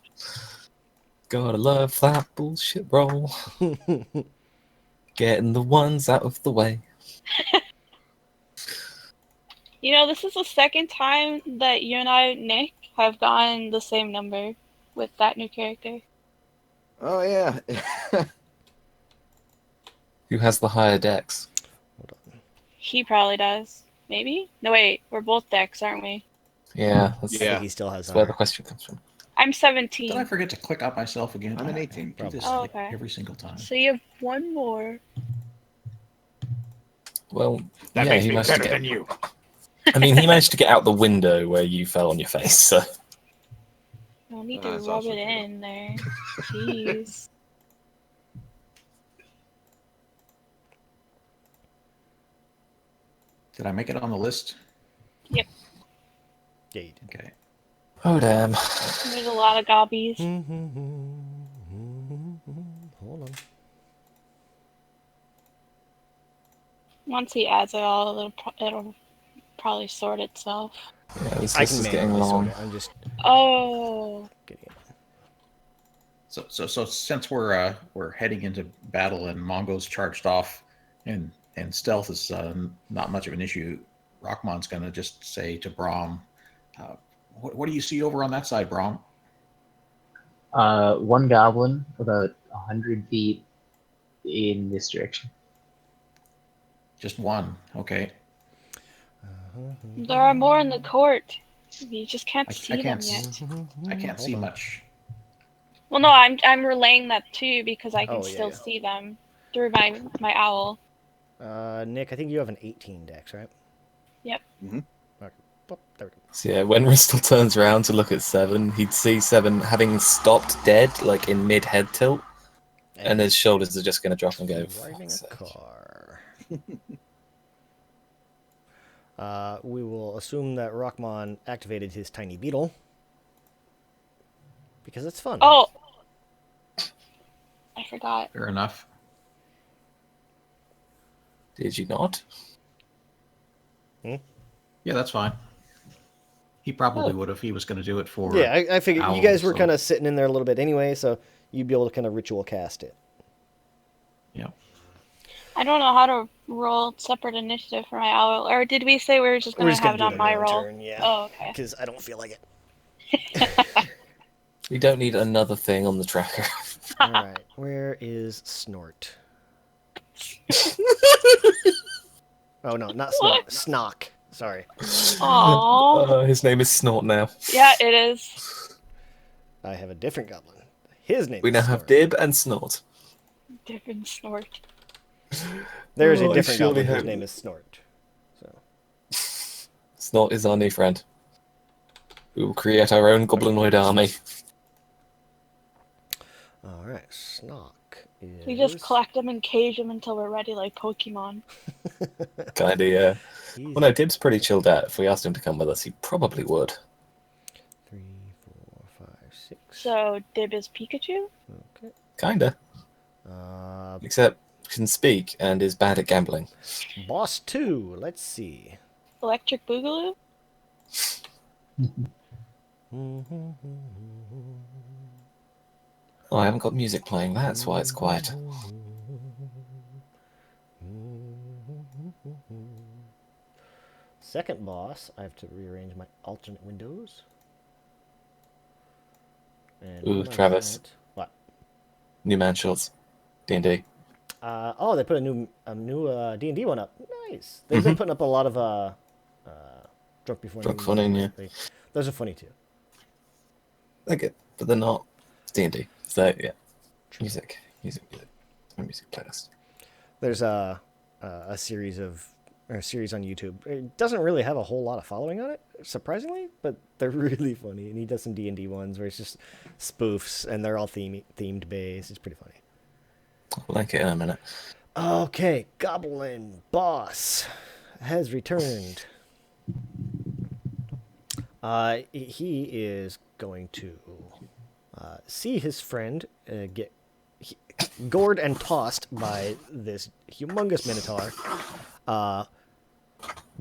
Gotta love that bullshit roll. Getting the ones out of the way. You know, this is the second time that you and I, Nick, have gotten the same number with that new character. Oh, yeah. Who has the higher dex? He probably does. Maybe? No, wait. We're both decks, aren't we? Yeah, that's, I think Yeah. he still has that's where the higher. question comes from. I'm Did I 17. forget to click out myself again? I'm an I 18. do this Oh, like okay. every single time. So you have one more. Well, That yeah, makes he me managed to better get. than you. I mean, he managed to get out the window where you fell on your face. So You'll need to That's rub also it true. in there. Jeez. Did I make it on the list? Yeah, you did. Okay. oh damn. There's a lot of gobbies. Hold on. Once he adds it all, it'll probably sort itself. Yeah, this I list can is getting manually sort long. it. I'm just Oh. getting it. So since we're heading into battle and Mongo's charged off, and stealth is not much of an issue, Rockmon's gonna just say to Brahm, What do you see over on that side, Brom? One goblin about 100 feet in this direction. Just one. Okay. There are more in the court. You just can't I see them yet. I can't see much. Well, no, I'm relaying that too because I can Oh, yeah, still yeah. see them through my owl. Nick, I think you have an 18 dex, right? Yep. Mm-hmm. Okay. Oh, there we go. So yeah, when Ristel turns around to look at Seven, he'd see Seven having stopped dead, like in mid head tilt, and his shoulders are just going to drop and go. Riding "Fuck's a sake." car. We will assume that Rockmon activated his tiny beetle. Because it's fun. Oh, I forgot. Fair enough. Did you not? Yeah, that's fine. He probably Oh. would if he was going to do it for. Yeah, I figured you Owl, guys were so- kind of sitting in there a little bit anyway, so you'd be able to kind of ritual cast it. Yeah. I don't know how to roll separate initiative for my owl. Or did we say we were just going to have it on my roll? Turn, yeah. Oh, okay. Because I don't feel like it. We don't need another thing on the tracker. All right, where is Snort? Oh no, not Snort. Snock. Sorry. Aww. His name is Snort now. Yeah, it is. I have a different goblin. His name We is now Snort. have Dib and Snort. Different snort. There is Oh, a I different surely goblin whose hope- name is Snort. So Snort is our new friend. We will create our own goblinoid army. all right, Snock is. We just collect them and cage them until we're ready, like Pokemon. Kinda, yeah. He's Well, no, Dib's pretty chilled out. If we asked him to come with us, he probably would. 3, 4, 5, 6. So, Dib is Pikachu? Okay. Kinda. Except can speak and is bad at gambling. Boss 2. Let's see. Electric Boogaloo? Oh, I haven't got music playing. That's why it's quiet. Second boss, I have to rearrange my alternate windows. And Ooh, when I Travis. can't- What? New man shorts. D&D. Oh, they put a new D&D one up. Nice. They've been putting up a lot of Drunk Before Drunk Noon Funny, ones. yeah. Those are funny too. They're good, but they're not. It's D&D. So, yeah. Music. It's my music playlist. There's a series on YouTube. It doesn't really have a whole lot of following on it, surprisingly, but they're really funny. And he does some D&D ones where it's just spoofs, and they're all themed based. It's pretty funny. I'll link it in a minute. Okay, Goblin Boss has returned. He is going to see his friend get gored and tossed by this humongous minotaur.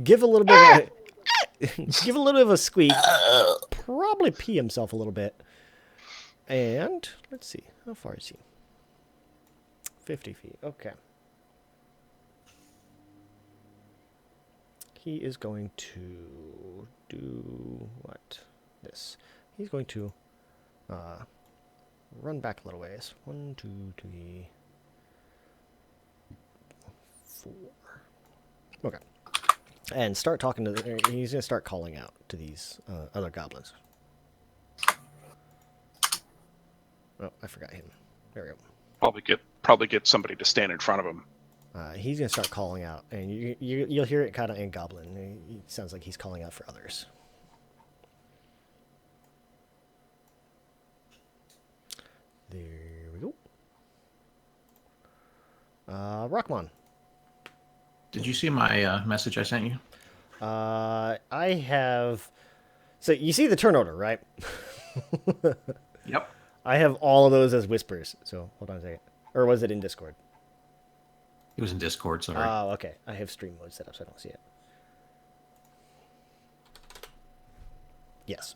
Give a little bit of a squeak. Probably pee himself a little bit. And let's see, how far is he? 50 feet. Okay. He is going to do what? This. He's going to run back a little ways. 1, 2, 3, 4. Okay. And start talking to he's going to start calling out to these other goblins. Oh, I forgot him. There we go. Probably get somebody to stand in front of him. He's gonna start calling out, and you'll hear it kind of in Goblin. It sounds like he's calling out for others. There we go. Rockmon. Did you see my message I sent you? I have. So you see the turn order, right? Yep. I have all of those as whispers. So hold on a second. Or was it in Discord? It was in Discord, sorry. Oh, okay. I have stream mode set up, so I don't see it. Yes.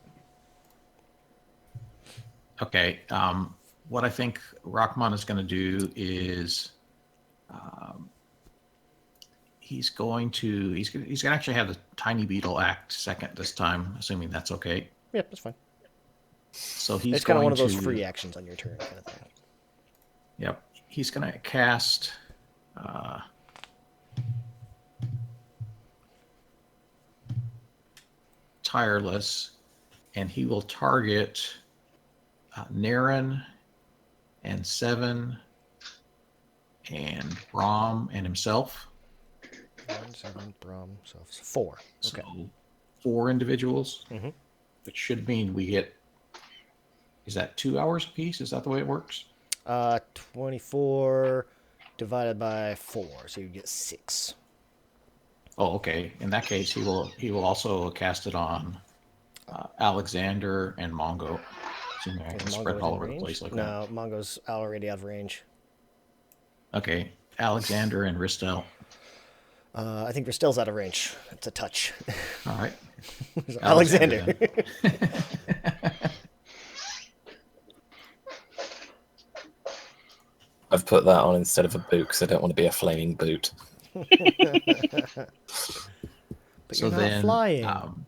Okay. What I think Rockmon is going to do is he's going to actually have the tiny beetle act second this time, assuming that's okay. Yeah, that's fine. So he's It's kind of going one of those to, free actions on your turn kind of thing. Yep. He's going to cast Tireless, and he will target Naren and Seven and Brahm and himself. 7, Brahm, so 4. Okay. So 4 individuals, Mm-hmm. which should mean we get, is that 2 hours apiece? Is that the way it works? 24 divided by 4, so you get 6. Oh, okay. In that case, he will also cast it on Alexander and Mongo. Assuming I can spread it all over the place like that. No, Mongo's already out of range. Okay. Alexander and Ristel. I think Ristel's out of range. It's a touch. All right. Alexander. I've put that on instead of a boot because I don't want to be a flaming boot. But So you're not then, flying.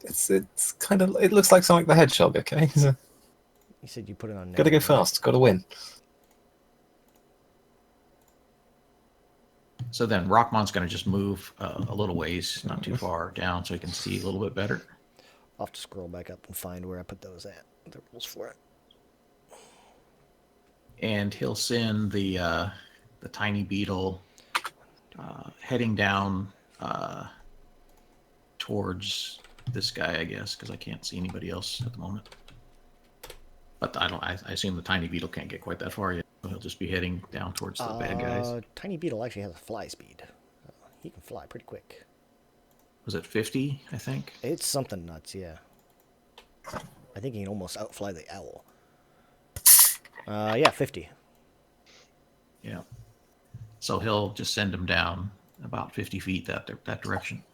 It's kind of, it looks like Sonic the Hedgehog. Okay, so You said you put it on. gotta go fast. Gotta win. So then Rockmon's going to just move a little ways, not too far down, so he can see a little bit better. I'll have to scroll back up and find where I put those at. The rules for it. And he'll send the tiny beetle heading down towards this guy, I guess, because I can't see anybody else at the moment. But I assume the tiny beetle can't get quite that far yet. So he'll just be heading down towards the bad guys. Tiny beetle actually has a fly speed. He can fly pretty quick. Was it 50, I think? It's something nuts, yeah. I think he can almost outfly the owl. Yeah, 50. Yeah. So he'll just send him down about 50 feet that direction.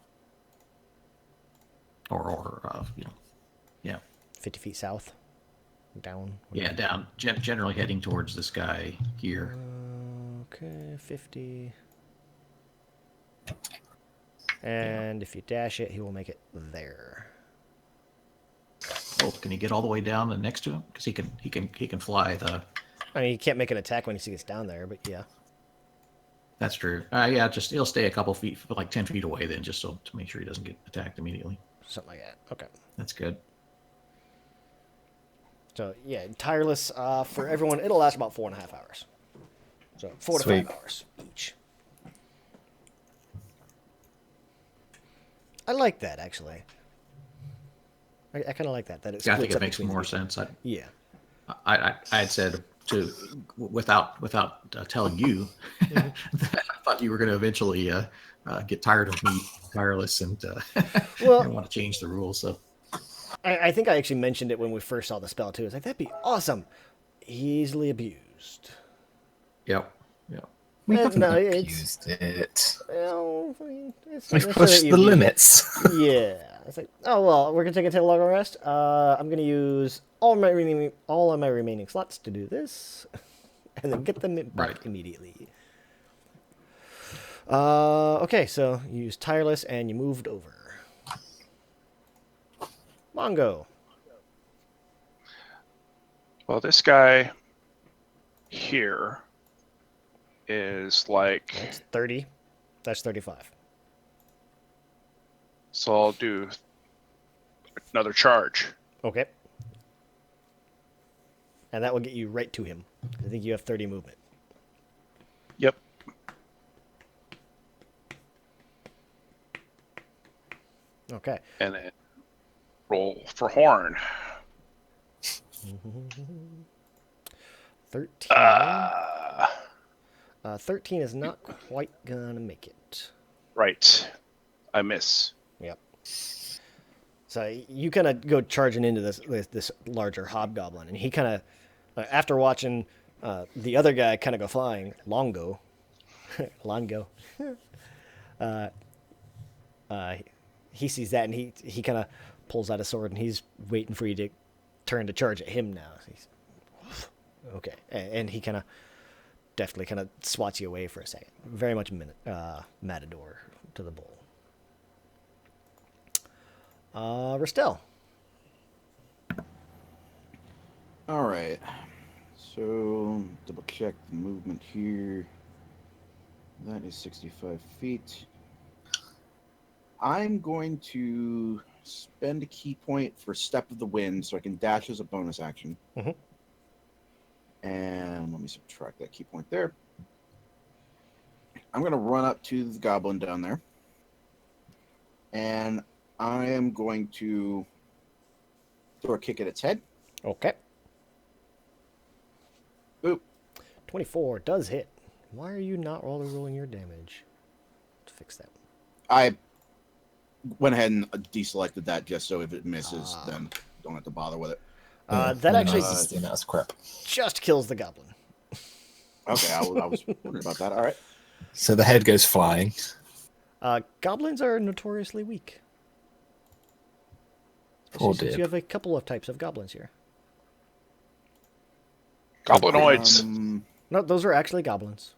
Or yeah. 50 feet south. Down. Yeah, down. Generally heading towards this guy here. Okay, 50. And if you dash it, he will make it there. Oh, can he get all the way down and next to him? Because he can fly the. I mean, he can't make an attack when he gets down there, but yeah. That's true. Yeah, just he'll stay a couple feet, like 10 feet away then, just so to make sure he doesn't get attacked immediately. Something like that. Okay. That's good. So yeah, tireless for everyone. It'll last about 4.5 hours. So 4 to 5 hours each. I like that actually. I kind of like that. That it's. Yeah, I think it makes more sense. Yeah. I had said to without telling you that I thought you were going to eventually get tired of me tireless and and want to change the rules. So I think I actually mentioned it when we first saw the spell too. It's like that'd be awesome. Easily abused. Yep. We haven't abused it. Well, We've pushed the limits. Yeah. It's like, oh well, we're gonna take a long rest. I'm gonna use all of my remaining slots to do this, and then get them back immediately. Okay, so you use tireless and you moved over. Mongo. Well, this guy here is like... That's 30. That's 35. So I'll do another charge. Okay. And that will get you right to him. I think you have 30 movement. Yep. Okay. And then roll for horn. 13. 13 is not quite gonna make it. Right. I miss. Yep. So you kind of go charging into this larger hobgoblin, and he kind of, after watching the other guy kind of go flying, Longo, he sees that, and he kind of pulls out a sword, and he's waiting for you to turn to charge at him now. He's, okay, and he kind of definitely kind of swats you away for a second. Very much Matador to the bull. Ristel. All right. So double check the movement here. That is 65 feet. I'm going to spend a key point for Step of the Wind so I can dash as a bonus action. Mhm. And let me subtract that key point there. I'm going to run up to the goblin down there. And I am going to throw a kick at its head. Okay. Boop. 24 does hit. Why are you not rolling your damage? Let's fix that. I went ahead and deselected that just so if it misses, then don't have to bother with it. That actually minimizes the amount of crap. just kills the goblin. Okay, I was wondering about that. All right. So the head goes flying. Goblins are notoriously weak. Poor Since dear. you have a couple of types of goblins here. Goblinoids, No, those are actually goblins.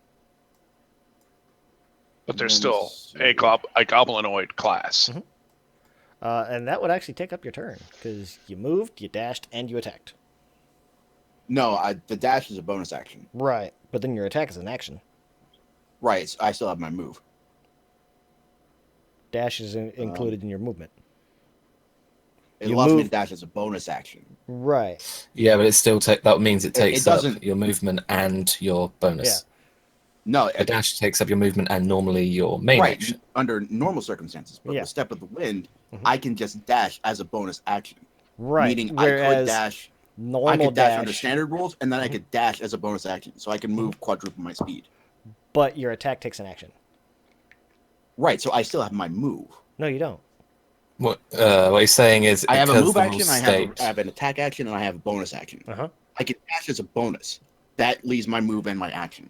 but they're still a goblinoid class. Mhm. And that would actually take up your turn, because you moved, you dashed, and you attacked. No, the dash is a bonus action. Right, but then your attack is an action. Right, so I still have my move. Dash is included in your movement. It You allows me move- to dash as a bonus action. Right. Yeah, but it still that means it takes up doesn't- your movement and your bonus. No, A dash takes up your movement and normally your main right, action. under normal circumstances. But Yeah. with Step of the Wind, Mhm. I can just dash as a bonus action. Right. Meaning I Whereas could dash. I normal could dash dash, under standard rules, and then I could dash as a bonus action, so I can move quadruple my speed. but your attack takes an action. Right, so I still have my move. No, you don't. What he's saying is I have a because move the action, rules I state- have an attack action, and I have a bonus action. Uh-huh. I can dash as a bonus. That leaves my move and my action.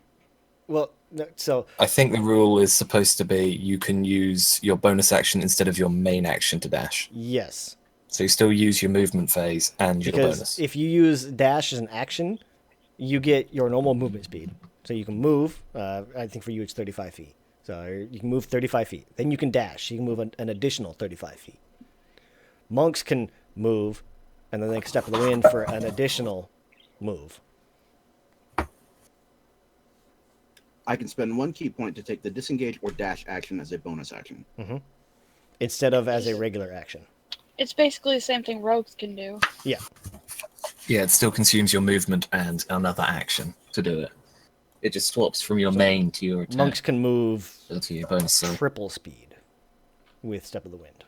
Well, so I think the rule is supposed to be you can use your bonus action instead of your main action to dash. yes. So you still use your movement phase and your Because bonus. if you use dash as an action, you get your normal movement speed. So you can move, I think for you it's 35 feet. So you can move 35 feet. Then you can dash. You can move an additional 35 feet. Monks can move, and then they can Step of the Wind for an additional move. I can spend one key point to take the disengage or dash action as a bonus action. Instead of as a regular action. It's basically the same thing rogues can do. Yeah. Yeah, it still consumes your movement and another action to do it. It just swaps from your main to your attack. Monks can move To your bonus. So triple speed with Step of the Wind.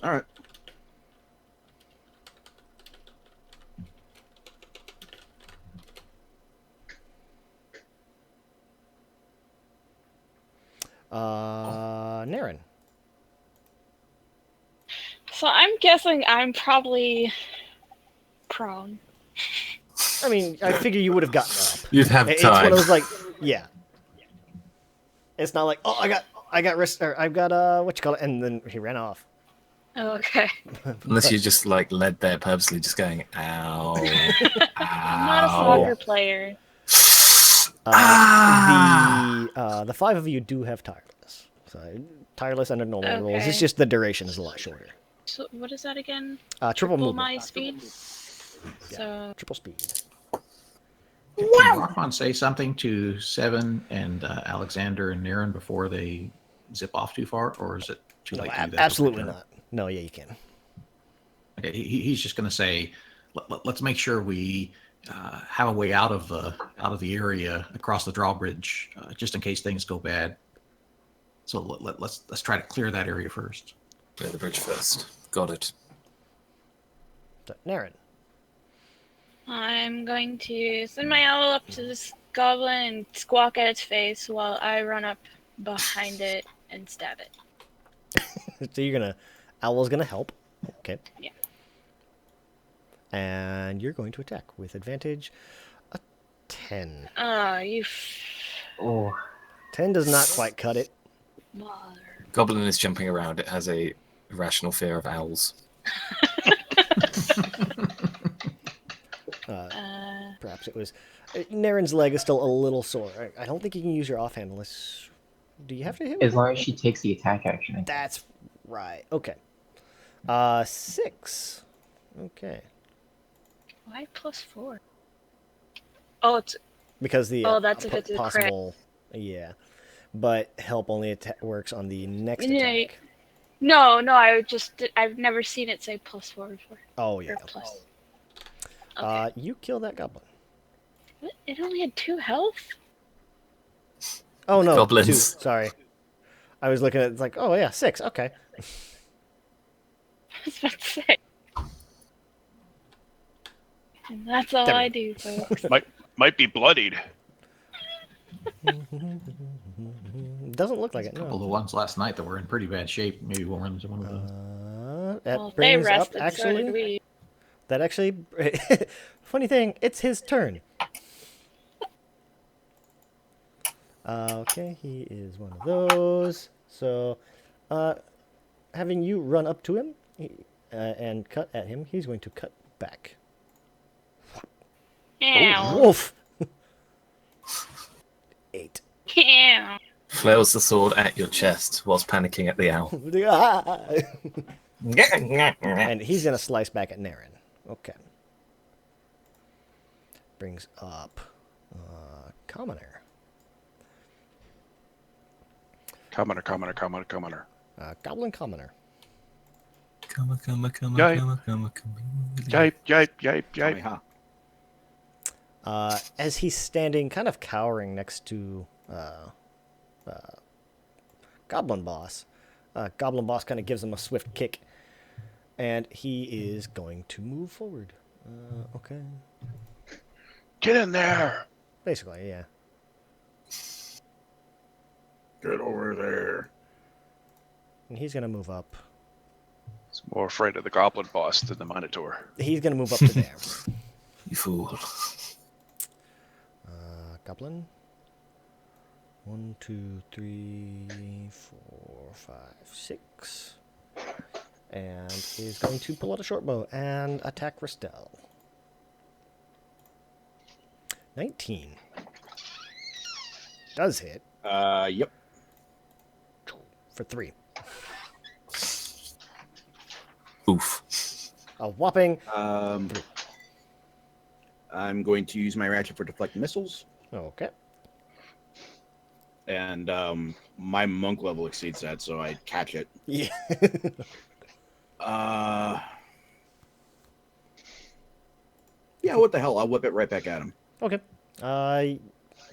All right. Naren. So I'm guessing I'm probably prone. I mean, I figure you would have gotten up. you'd have It's time. one of those like, yeah. It's not like, oh, I got wrist, or I've got what you call it, and then he ran off. Okay. Unless you just like led there purposely, just going, ow, I'm not a ow. soccer player. The five of you do have tireless. So tireless under normal rules. It's Okay. just the duration is a lot shorter. So what is that again? Triple movement. my speed? Yeah. So Triple speed. Can Rockman say something to Seven and Alexander and Naren before they zip off too far, or is it too No, late to do that? absolutely not. No, yeah, you can. Okay, he's just going to say, let's make sure we have a way out of the area across the drawbridge, just in case things go bad. So let's try to clear that area first. Clear the bridge first. Got it. So, Naren. I'm going to send my owl up to this goblin and squawk at its face while I run up behind it and stab it. So you're gonna, Owl's gonna help. Okay. Yeah. And you're going to attack with advantage. A 10. You Oh, 10 does not quite cut it. mother. Goblin is jumping around. It has a irrational fear of owls. perhaps it was. Naren's leg is still a little sore. I don't think you can use your offhand unless. Do you have to hit with As long as she takes the attack action. I think. That's right. Okay. 6. Okay. Why +4? Oh, it's Because the that's if it's a crit. possible. Yeah. But help only works on the next Yeah, attack. No, I've never seen it say +4 before. Oh yeah. Or plus. Okay. You kill that goblin. What? It only had 2 health? Oh no, Goblins. 2. Sorry. I was looking at it's like, oh yeah, 6. Okay. I was about to say. And that's all There we I do, folks. Might be bloodied. Doesn't look like it. A couple No. of the ones last night that were in pretty bad shape. Maybe we'll run into one of those. That Well, if they brings up rested, so actually. did we. That actually. Funny thing, it's his turn. Okay, he is one of those. So, having you run up to him and cut at him, he's going to cut back. Ow. Wolf! 8. Ow. Flails the sword at your chest whilst panicking at the owl. And he's going to slice back at Naren. Okay. Brings up Commoner. Commoner. Goblin Commoner. Come on. Yipe. As he's standing kind of cowering next to Goblin Boss, Goblin Boss kind of gives him a swift kick, and he is going to move forward. Okay. Get in there. Basically, yeah. Get over there. And he's going to move up. He's more afraid of the goblin boss than the Minotaur. He's going to move up to there. You fool. Goblin. 1, 2, 3, 4, 5, 6. And is going to pull out a short bow and attack Ristel. 19. Does hit Yep. for 3. Oof. A whopping. I'm going to use my ratchet for deflect missiles, Okay. and my monk level exceeds that, so I catch it. Yeah. Yeah, what the hell? I'll whip it right back at him. Okay.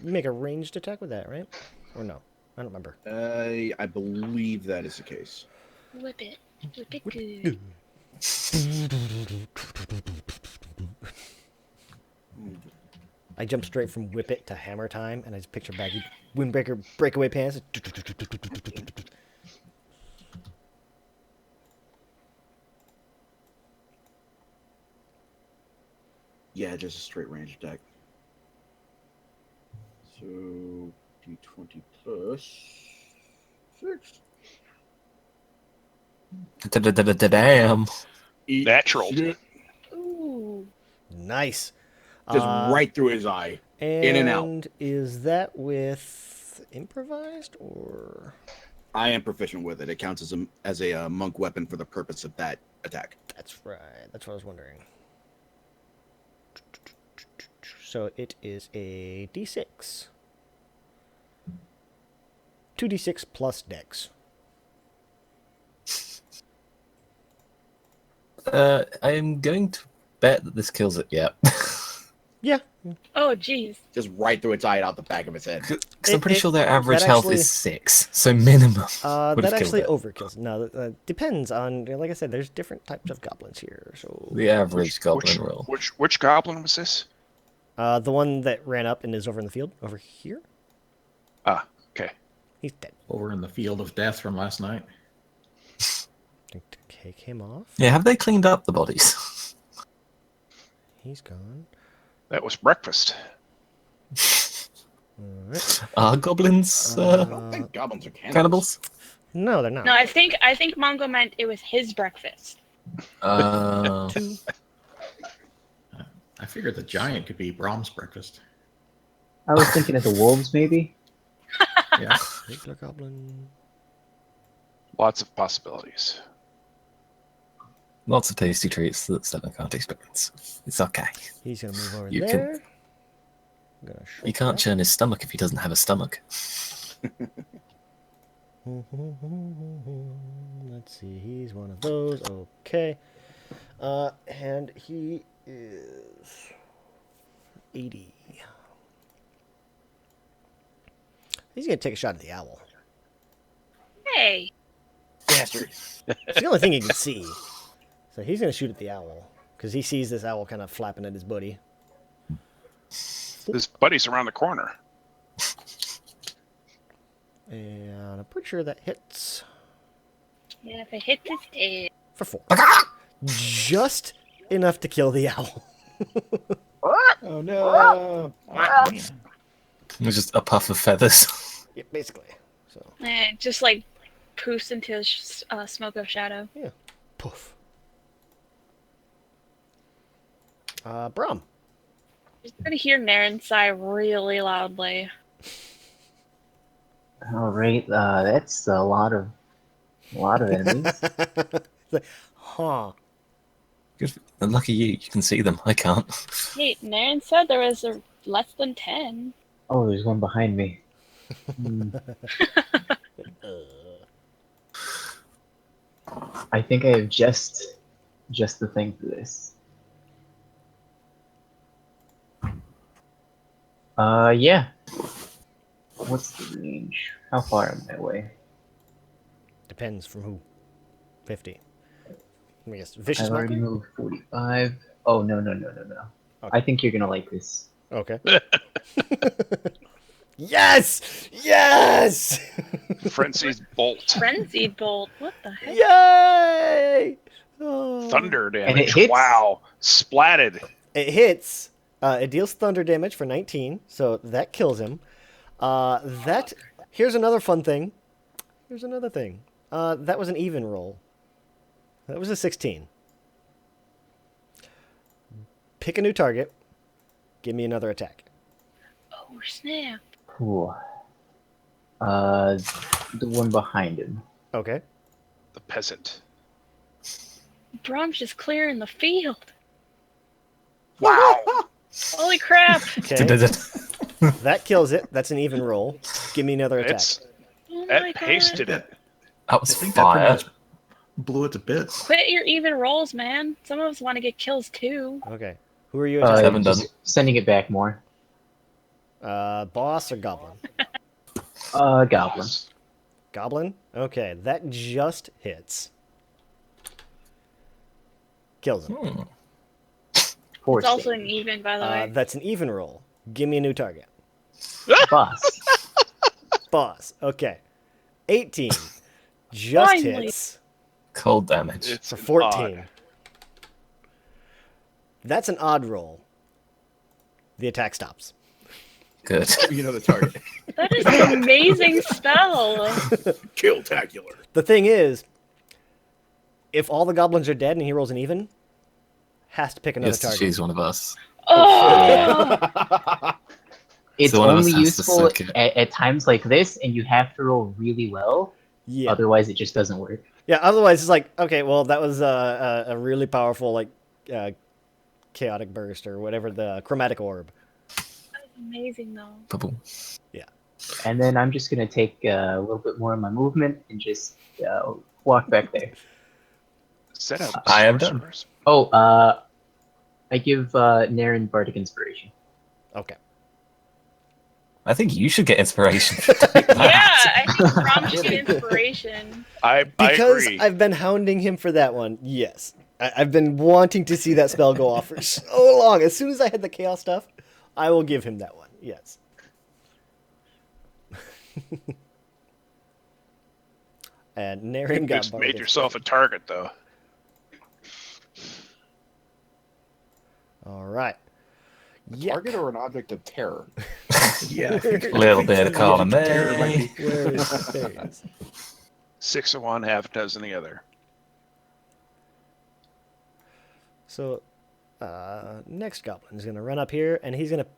You make a ranged attack with that, right? Or no? I don't remember. I believe that is the case. Whip it. Whip it good. I jump straight from whip it to hammer time, and I just picture baggy windbreaker breakaway pants. Yeah, just a straight range attack. So, d20 plus 6. Damn. Eat Natural. shit. Ooh. Nice. Just right through his eye. In and out. And is that with improvised or? I am proficient with it. It counts as a monk weapon for the purpose of that attack. That's right. That's what I was wondering. So it is a d6. 2d6 plus dex. I'm going to bet that this kills it. Yeah. Yeah. Oh, jeez. Just right through its eye and out the back of its head. Because I'm pretty sure their average that health actually- is 6, so minimum. would That have actually killed overkills. No, depends on. Like I said, there's different types of goblins here. So it. The average goblin roll. Which goblin was this? the one that ran up and is over in the field over here, Ah, okay. he's dead. Over in the field of death from last night. To kick him off. Yeah, have they cleaned up the bodies? He's gone. That was breakfast. All right. Are goblins I don't think goblins are cannibals? No, they're not. No, I think Mongo meant it was his breakfast. Uh, I figured the giant could be Brahm's breakfast. I was thinking of the wolves, maybe. Yeah. Regular goblin. Lots of possibilities. Lots of tasty treats that Seven can't experience. It's okay. He's gonna move over You there. I'm gonna You shrink can't that. churn his stomach if he doesn't have a stomach. Let's see, he's one of those. Okay. And he is 80. He's gonna take a shot at the owl. Hey. Bastard. It's the only thing he can see. So he's gonna shoot at the owl. Because he sees this owl kind of flapping at his buddy. His buddy's around the corner. And I'm pretty sure that hits Yeah, if it hits his head. for 4. Just enough to kill the owl. Oh no. It was just a puff of feathers. Yeah, basically. So, Just like poofs into a smoke of shadow. poof. Brom. Just gonna hear Naren sigh really loudly. All right, that's a lot of enemies. Like, huh. Good. And lucky you can see them. I can't. Hey, Naren said there was less than 10. Oh, there's one behind me. Hmm. I think I have just the thing for this. Yeah. What's the range? How far am I away? Depends from who. 50. I guess vicious I've already mockery? moved 45. Oh, no. Okay. I think you're gonna like this. Okay. Yes! Yes! Frenzied bolt. Frenzied bolt. What the heck? Yay! Oh. Thunder And it damage. hits. Wow. Splatted. It hits. It deals thunder damage for 19, so that kills him. Here's another fun thing. Here's another thing. That was an even roll. That was a 16. Pick a new target. Give me another attack. Oh, snap. Cool. The one behind him. Okay. The peasant. Brom's just clearing the field. Wow. Holy crap. Okay. That kills it. That's an even roll. Give me another attack. Oh my That god. hasted it. That I was think that pretty fire. much blew it to bits. Quit your even rolls, man. Some of us want to get kills too. Okay. Who are you attacking? Seven Just doesn't. sending it back more. Boss or goblin? Goblin. Goblin? Okay, that just hits. Kills him. Hmm. Force It's also save. an even, by the way. That's an even roll. Give me a new target. Boss. Boss. Okay. 18. Just Finally. hits Cold damage. It's for an 14. odd. That's an odd roll. The attack stops. Good. You know the target. That is an amazing spell. Kill-tacular. The thing is, if all the goblins are dead and he rolls an even, has to pick He another has to target. choose one of us. Oh, It's So one of us only has to useful suck it. at times like this, and you have to roll really well. Yeah. Otherwise, it just doesn't work. Yeah, otherwise it's like, okay, well, that was a really powerful, like, chaotic burst or whatever, the chromatic orb. that's amazing though. Bubble. And then I'm just gonna take a little bit more of my movement and just walk back there. Set up. I am done. sorcerers. Oh, I give Naren Bardic Inspiration. Okay. I think you should get inspiration. Yeah, I think Brom should get inspiration. I Because agree. I've been hounding him for that one, yes. I've been wanting to see that spell go off for so long. As soon as I had the chaos stuff, I will give him that one, yes. And Naren You got just Bardic made yourself a target, though. All right. Yeah. Target or an object of terror? Yeah. Little bit of column Terror might A. be- Where is the phase? 6 of one, half a dozen the other. So, Next goblin is going to run up here, and he's going to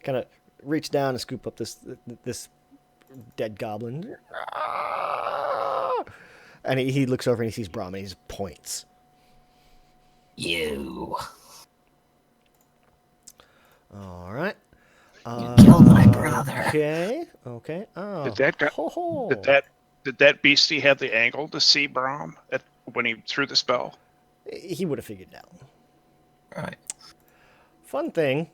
kind of reach down and scoop up this dead goblin. And he looks over and he sees Brahm, and he just points. You. All right. You killed my brother. Okay. Oh. Did that beastie have the angle to see Brahm when he threw the spell? He would have figured it out. Right. Fun thing.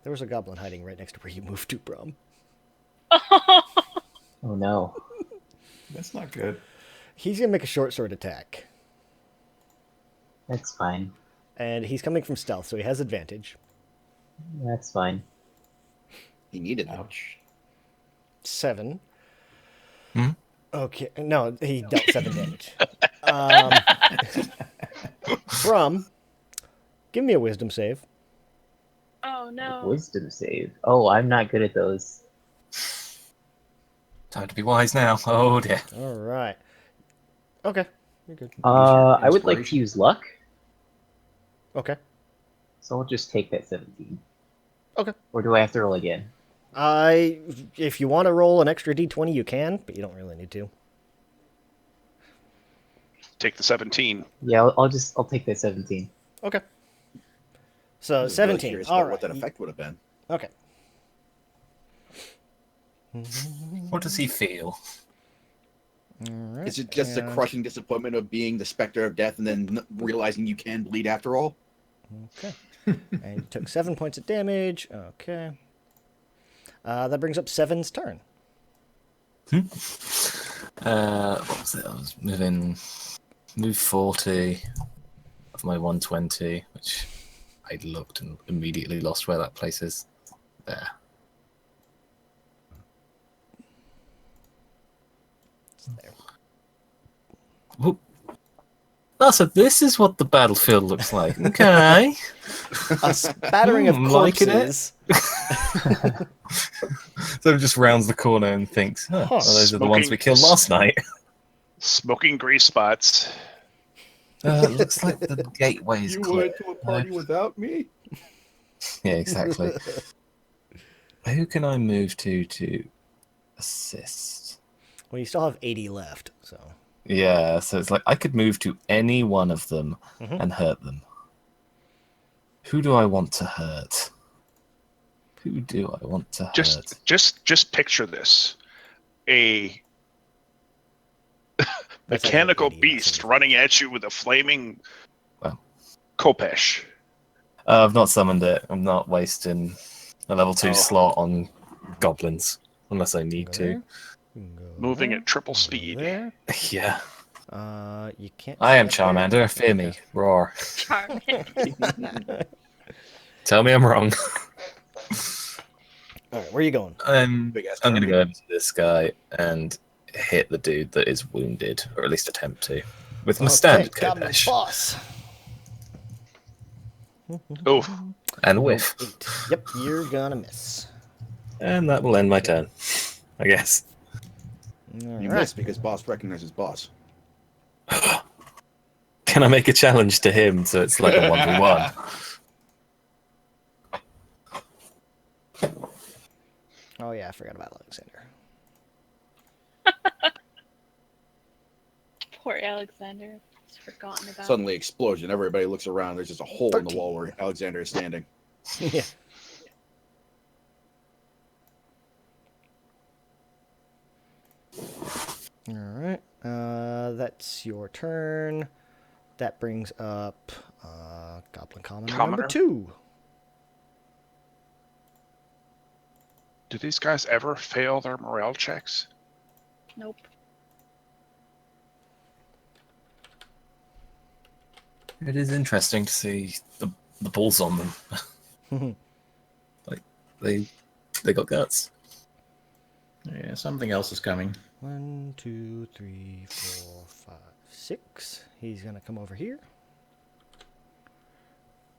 There was a goblin hiding right next to where you moved to, Brahm. Oh no. That's not good. He's going to make a short sword attack. That's fine. And he's coming from stealth, so he has advantage. That's fine. He needed it. Ouch. 7. Hmm? Okay. No, he dealt 7 damage. Brahm, give me a wisdom save. Oh no. Wisdom save. Oh, I'm not good at those. Time to be wise now. Oh dear. All right. Okay. You're good. I would like to inspiration. use luck, Okay. so I'll just take that 17. Okay. Or do I have to roll again? If you want to roll an extra d20, you can, but you don't really need to. Take the 17. Yeah, I'll take that 17. Okay. So I was really 17. curious All about right. what that effect would have been. Okay. What does he feel? All right. Is it just the and- crushing disappointment of being the specter of death and then realizing you can bleed after all? Okay. And you took 7 points of damage. Okay. That brings up Seven's turn. What was it? I was move 40 of my 120, which I looked and immediately lost where that place is. There. It's there. Whoop. Oh, so this is what the battlefield looks like. Okay. A spattering of Liking it. corpses. So it just rounds the corner and thinks, huh, well, those are the ones we killed last night. Smoking grease spots. Looks like the gateway is You clear. went to a party without me? Yeah, exactly. Who can I move to assist? Well, you still have 80 left, so. Yeah, so it's like I could move to any one of them Mhm. and hurt them. Who do I want to hurt? Who do I want to hurt? Just picture this: a That's mechanical actually 80, not beast 70. running at you with a flaming Well. Kopesh. I've not summoned it. I'm not wasting a level 2 Oh. slot on goblins unless I need Go to. there. You can go Moving there, at triple go speed. There. Yeah, You can't. I am step there. Charmander. Fear me, roar. Charmander. Tell me I'm wrong. All right, where are you going? Big ass I'm going to Charmander. go over to this guy and hit the dude that is wounded, or at least attempt to, with my standard Goblin Kopesh. boss. Oof. And whiff. 8. Yep, you're gonna miss. And that will end my turn, I guess. All You right. missed because boss recognizes boss. Can I make a challenge to him so it's like a 1v1? Oh yeah, I forgot about Alexander. Poor Alexander. He's forgotten about. Suddenly explosion. Everybody looks around. There's just a hole in the 13. wall where Alexander is standing. Yeah. All right. That's your turn. That brings up Goblin Commoner number Commoner? 2. Do these guys ever fail their morale checks? Nope. It is interesting to see the balls on them. Like they got guts. Yeah, something else is coming. 1, 2, 3, 4, 5, 6. He's gonna come over here.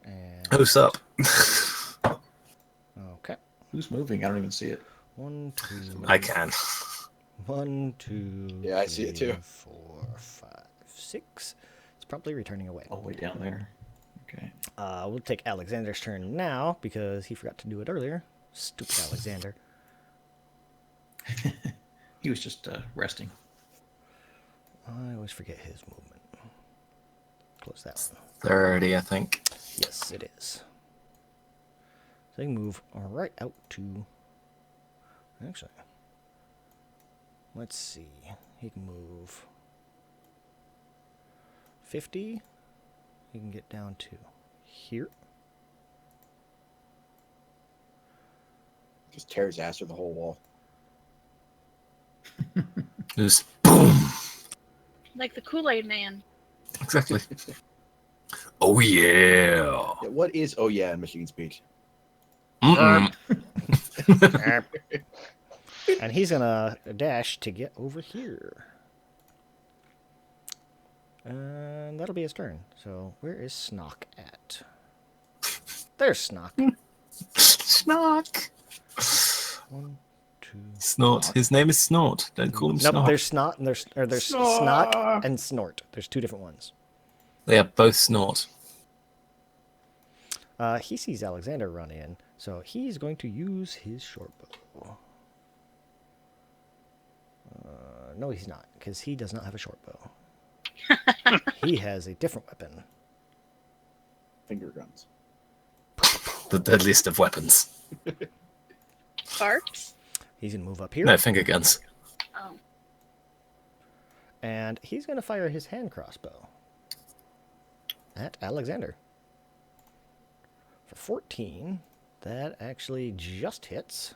And Who's up? okay. Who's moving? I don't even see it. 1, 2. I can. 1, 2. Yeah, I see it too. 4, 5, 6. It's probably returning away. Oh, way down there. Okay. We'll take Alexander's turn now because he forgot to do it earlier. Stupid Alexander. He was just resting. I always forget his movement. Close that one. 30, I think. Yes, it is. So they can move right out to... Actually, let's see. He can move 50. He can get down to here. Just tear his ass through the whole wall. Just boom. Like the Kool-Aid Man. Exactly. Oh yeah. Yeah, what is oh yeah in machine speak? Mm-mm. And he's gonna dash to get over here. And that'll be his turn. So where is Snock at? There's Snock. Snock. 1, 2. Snort. His name is Snort. Don't call him Nope, Snort. there's Snot and there's Snock and Snort. There's two different ones. They are both Snort. He sees Alexander run in, so he's going to use his short bow. No, he's not, because he does not have a short bow. He has a different weapon. Finger guns. The deadliest of weapons. Sparks? He's going to move up here. No, finger guns. Oh. And he's going to fire his hand crossbow at Alexander. For 14, that actually just hits.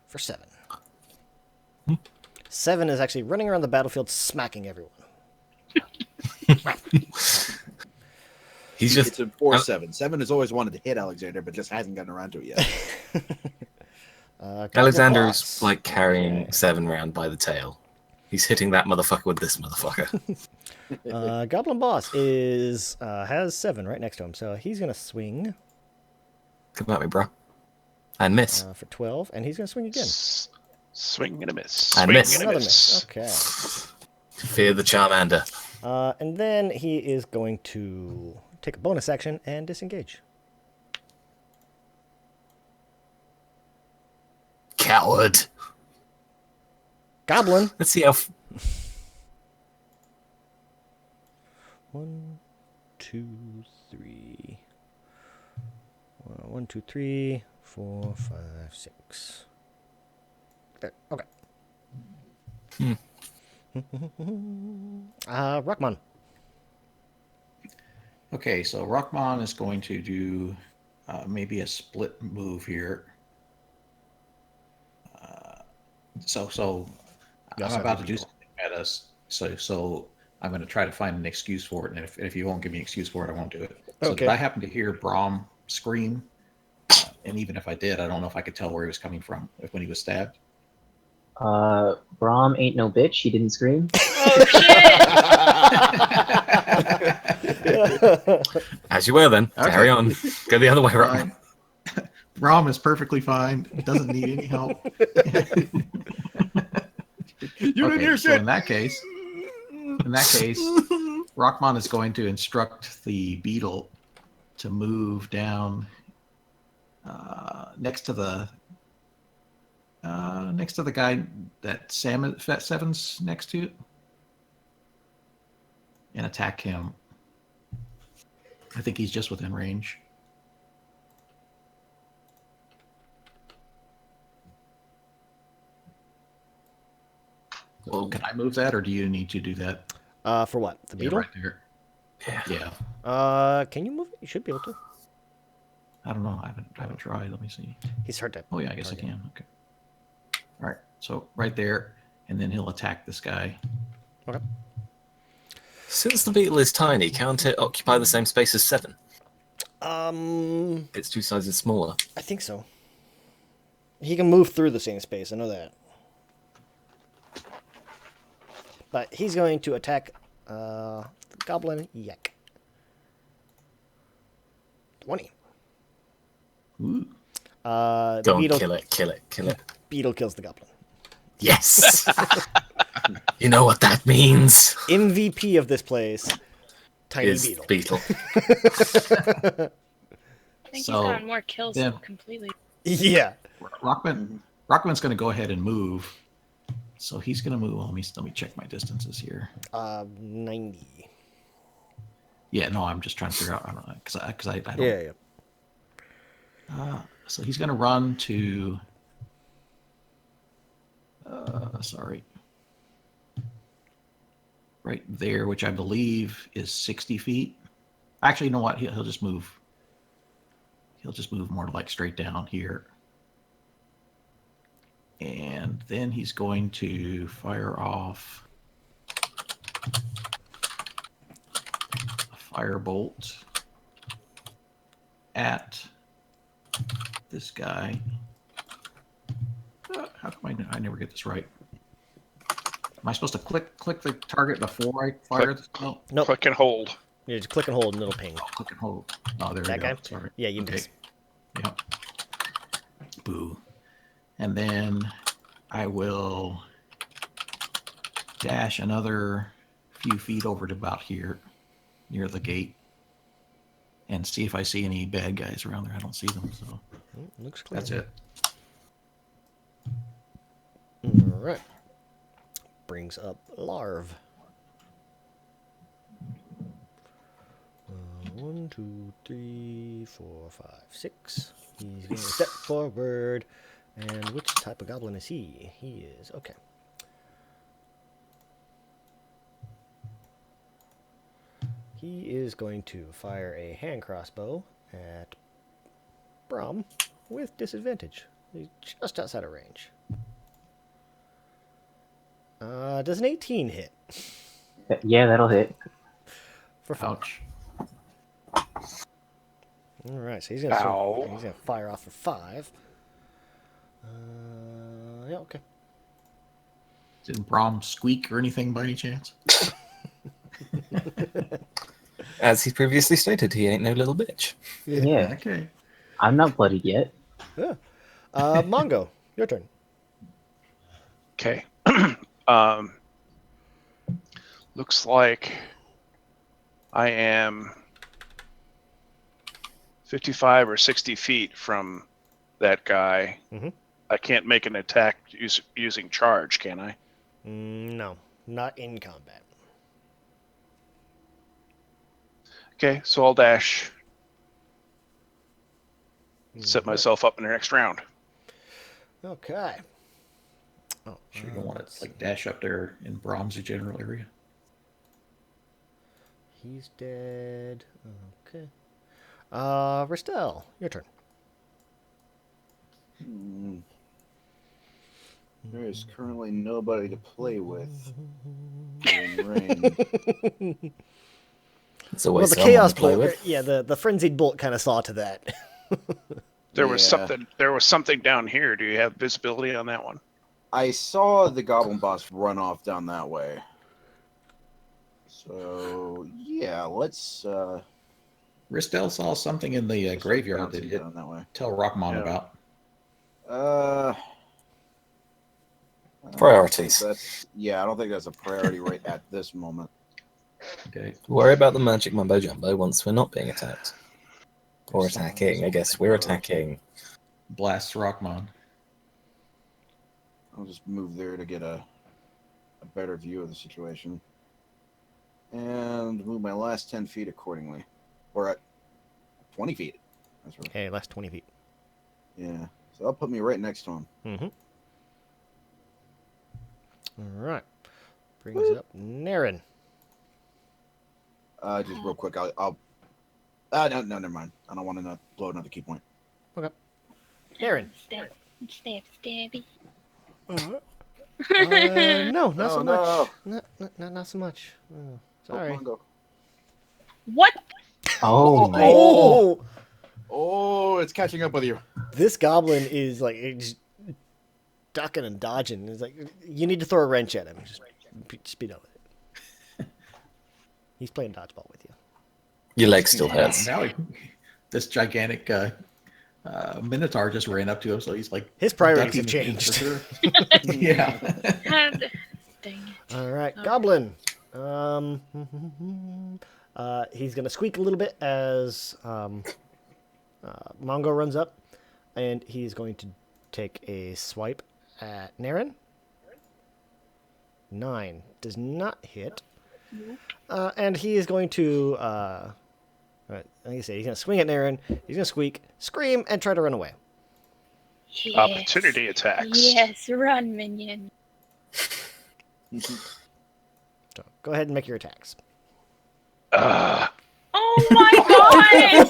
For 7. 7 is actually running around the battlefield smacking everyone. He's just it's a 4-7. 7 has always wanted to hit Alexander, but just hasn't gotten around to it yet. Alexander's like carrying 7 round by the tail. He's hitting that motherfucker with this motherfucker. Goblin Boss is has 7 right next to him, so he's gonna swing. Come at me, bro. And miss. For 12, and he's gonna swing again. Swing and a miss. And Swing miss. and a Another miss. miss. Okay. Fear the Charmander. And then he is going to take a bonus action and disengage. Coward. Goblin. Let's see how. 1, 2, 3. 1, 2, 3, 4, 5, 6. There. Okay. Rockmon. Okay, so Rockmon is going to do maybe a split move here. So I'm about to do something at us. So I'm going to try to find an excuse for it, and if you won't give me an excuse for it, I won't do it. So Okay. did I happen to hear Braum scream? And even if I did, I don't know if I could tell where he was coming from when he was stabbed. Braum ain't no bitch. He didn't scream. Oh, shit! As you were then. Okay. Carry on. Go the other way around. Fine. Braum is perfectly fine. Doesn't need any help. You didn't hear so shit. in that case, Rockmon is going to instruct the beetle to move down next to the guy that Seven's next to, and attack him. I think he's just within range. Well, can I move that, or do you need to do that? For what? The Yeah, beetle? right there. Yeah. Can you move it? You should be able to. I don't know. I haven't tried. Let me see. He's hard to. Oh yeah, I guess I target. can. Okay. All right. So right there, and then he'll attack this guy. Okay. Since the beetle is tiny, can't it occupy the same space as 7? It's 2 sizes smaller. I think so. He can move through the same space. I know that. But he's going to attack the Goblin Yak. 20. Ooh. The Go on, beetle, kill it. beetle kills the Goblin. Yes! You know what that means. MVP of this place, tiny is beetle. beetle. I think So, he's gotten more kills then- completely. Yeah. Rockman's going to go ahead and move. So he's going to move. Well, let me check my distances here. 90. Yeah, no, I'm just trying to figure out because I don't. Yeah. So he's going to run to. Sorry. Right there, which I believe is 60 feet. Actually, you know what? He'll just move. He'll just move more like straight down here. And then he's going to fire off a firebolt at this guy. How come I never get this right? Am I supposed to click the target before I fire this? No. Nope. Click and hold. Yeah, just click and hold and it'll ping. Click and hold. Oh, there That we go. guy? Sorry. Yeah, you Okay. miss. Yep. Boo. And then I will dash another few feet over to about here, near the gate, and see if I see any bad guys around there. I don't see them, so Looks clear. that's it. All right. Brings up Larv. 1, 2, 3, 4, 5, 6. He's going to step forward. And which type of goblin is he? He is. Okay. He is going to fire a hand crossbow at Brom with disadvantage. He's just outside of range. Does an 18 hit? Yeah, that'll hit. For 5. Ouch. All right, so he's gonna fire off for 5. Yeah, okay. Didn't Brom squeak or anything by any chance? As he previously stated, he ain't no little bitch. Yeah. Okay. I'm not bloodied yet. Yeah. Mongo, your turn. Okay. Looks like I am 55 or 60 feet from that guy. Mhm. I can't make an attack using charge, can I? No, not in combat. Okay, so I'll dash. Set myself up in the next round. Okay. Oh, Sure, you don't want to like dash up there in Brom's general area. He's dead. Okay. Ristel, your turn. There is currently nobody to play with in range. It's always Well, the someone chaos to play bolt. with. Yeah, the frenzied bolt kind of saw to that. There was Yeah. something down here. Do you have visibility on that one? I saw the goblin boss run off down that way. So yeah, let's Ristel saw something in the graveyard that he down didn't that way. tell Rockmon Yeah. about. Priorities. I don't think that's a priority right at this moment. Okay. Worry about the magic mumbo jumbo once we're not being attacked. Or attacking. I guess we're attacking. Blast Rockmon. I'll just move there to get a better view of the situation. And move my last 10 feet accordingly. Or at 20 feet. That's right. Hey, last 20 feet. Yeah. So that'll put me right next to him. Mm-hmm. All right. Brings up Naren. Just real quick, I'll no, never mind. I don't want to blow another key point. Okay. Naren. Stabby. No, not so no. much. Not so much. Oh, Oh, sorry. Mongo. What? Oh, my. Oh! Oh, it's catching up with you. This goblin is like just ducking and dodging. It's like you need to throw a wrench at him. Just be done with it. He's playing dodgeball with you. Your leg still hurts. Now this gigantic Minotaur just ran up to him, so he's like His priorities have ducking changed. for sure. Yeah. Dang it. All right, goblin. He's going to squeak a little bit as Mongo runs up, and he's going to take a swipe at Naren. 9 does not hit. And he is going to, like I say, he's going to swing at Naren, he's going to squeak, scream, and try to run away. Yes. Opportunity attacks. Yes, run, minion. So go ahead and make your attacks. Oh my god!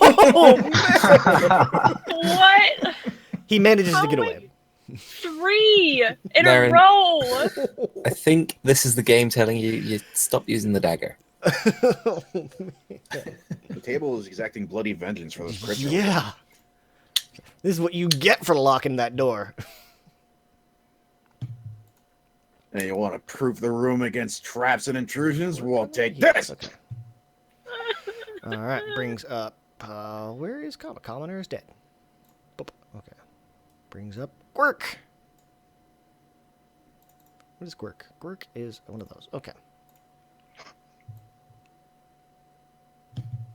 What? He manages to How get am I- away. 3 in Darren. a row. I think this is the game telling you stop using the dagger. The table is exacting bloody vengeance for those crits. Yeah. This is what you get for locking that door. And you want to proof the room against traps and intrusions? Well, take Yes, this! okay. All right, brings up. Where is Commoner? Commoner is dead. Boop. Okay. Brings up Gwerk. What is Gwerk? Gwerk is one of those. Okay.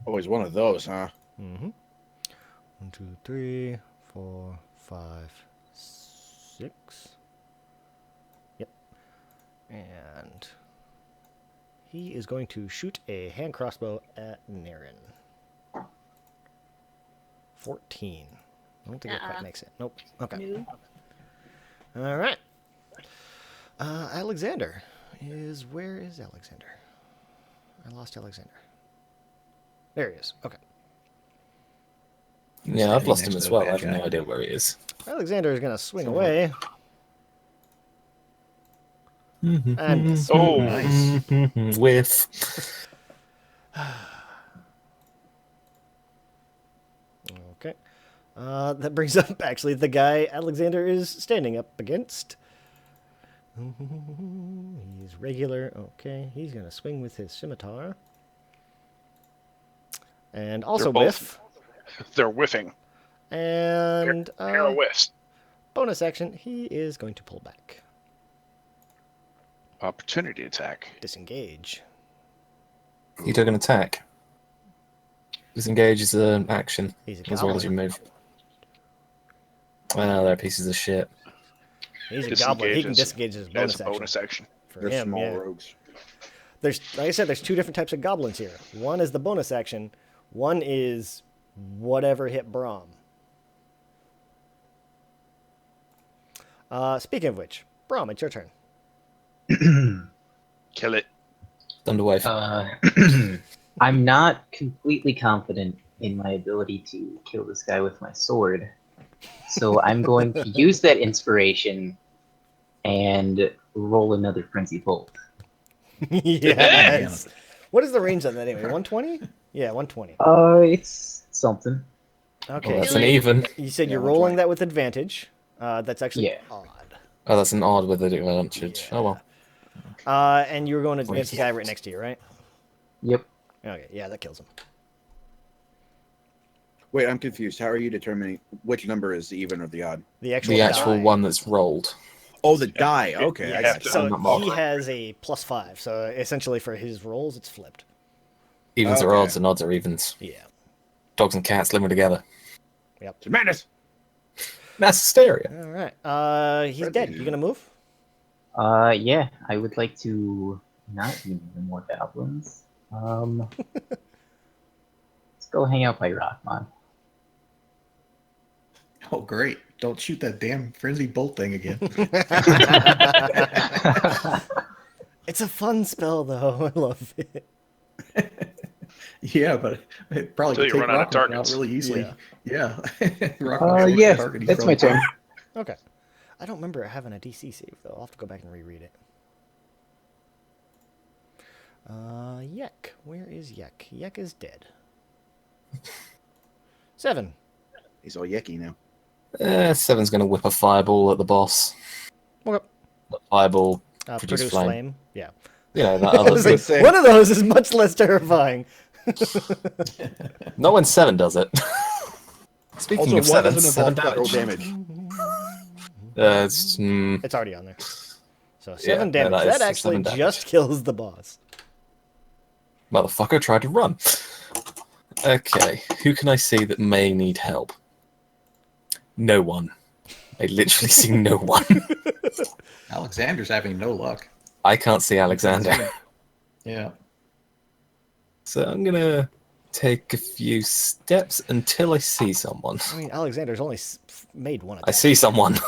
Oh, he's one of those, huh? Mm-hmm. 1, 2, 3, 4, 5, 6. Yep. And he is going to shoot a hand crossbow at Naren. 14. I don't think it quite makes it. Nope. Okay. No. All right. Alexander is... Where is Alexander? I lost Alexander. There he is. Okay. Yeah, I've Standing lost him next as to a well. I bad have no guy. idea where he is. Alexander is going to swing away. And miss. Oh, Nice. Whiff. Okay. That brings up, actually, the guy Alexander is standing up against. He's regular. Okay. He's going to swing with his scimitar. And also They're both- whiff. They're whiffing. And Pair of whiffs. bonus action, he is going to pull back. Opportunity attack. Disengage. You took an attack. Disengage is an action, He's a as well as you goblin. move. Well, they're pieces of shit. He's a goblin. He can Disengage disengage his as bonus a action. bonus action. For They're him, small yeah. rogues. There's, like I said, there's two different types of goblins here. One is the bonus action. One is whatever hit Brahm. Speaking of which, Brahm, it's your turn. Kill it. Thunderwave. I'm not completely confident in my ability to kill this guy with my sword, so I'm going to use that inspiration and roll another frenzy bolt. Yes. What is the range on that anyway? 120? Yeah, 120. It's something. Okay. Well, that's so an even. you said Yeah, you're 120. rolling that with advantage. That's actually Yeah. odd. Oh, that's an odd with the advantage. Yeah. Oh well. And you were going against the guy right next to you, right? Yep. Okay, yeah, that kills him. Wait, I'm confused. How are you determining which number is the even or the odd? The actual The actual die. one that's rolled. Oh, the die. Okay. Yeah, I yeah. got you. So I'm not he marked. has a +5. So essentially for his rolls, it's flipped. Evens are Okay. odds and odds are evens. Yeah. Dogs and cats living together. It's madness. Mass hysteria. All right. He's dead. You gonna move? Yeah, I would like to not do any more goblins. Let's go hang out by Rockmon. Oh, great. Don't shoot that damn frenzy bolt thing again. It's a fun spell, though. I love it. Yeah, but it probably Until could you take run out of Rockmon out targets. really easily. Yeah. Rockmon should Yeah, target you that's from my the top. turn. Okay. I don't remember having a DC save, though. I'll have to go back and reread it. Yek. Where is Yek? Yek is dead. 7. He's all yucky now. Seven's going to whip a fireball at the boss. Okay. The fireball, Produce flame. Yeah. you know, that I other was thing. like, say- one of those is much less terrifying. Not when 7 does it. Speaking Also, of one 7, doesn't 7 involve collateral damage. damage. It's already on there. So 7 Yeah, no, damage. that is That actually 7 damage. just kills the boss. Motherfucker tried to run. Okay, who can I see that may need help? No one. I literally see no one. Alexander's having no luck. I can't see Alexander. Yeah. So I'm gonna take a few steps until I see someone. I mean, Alexander's only made one attack. I see someone.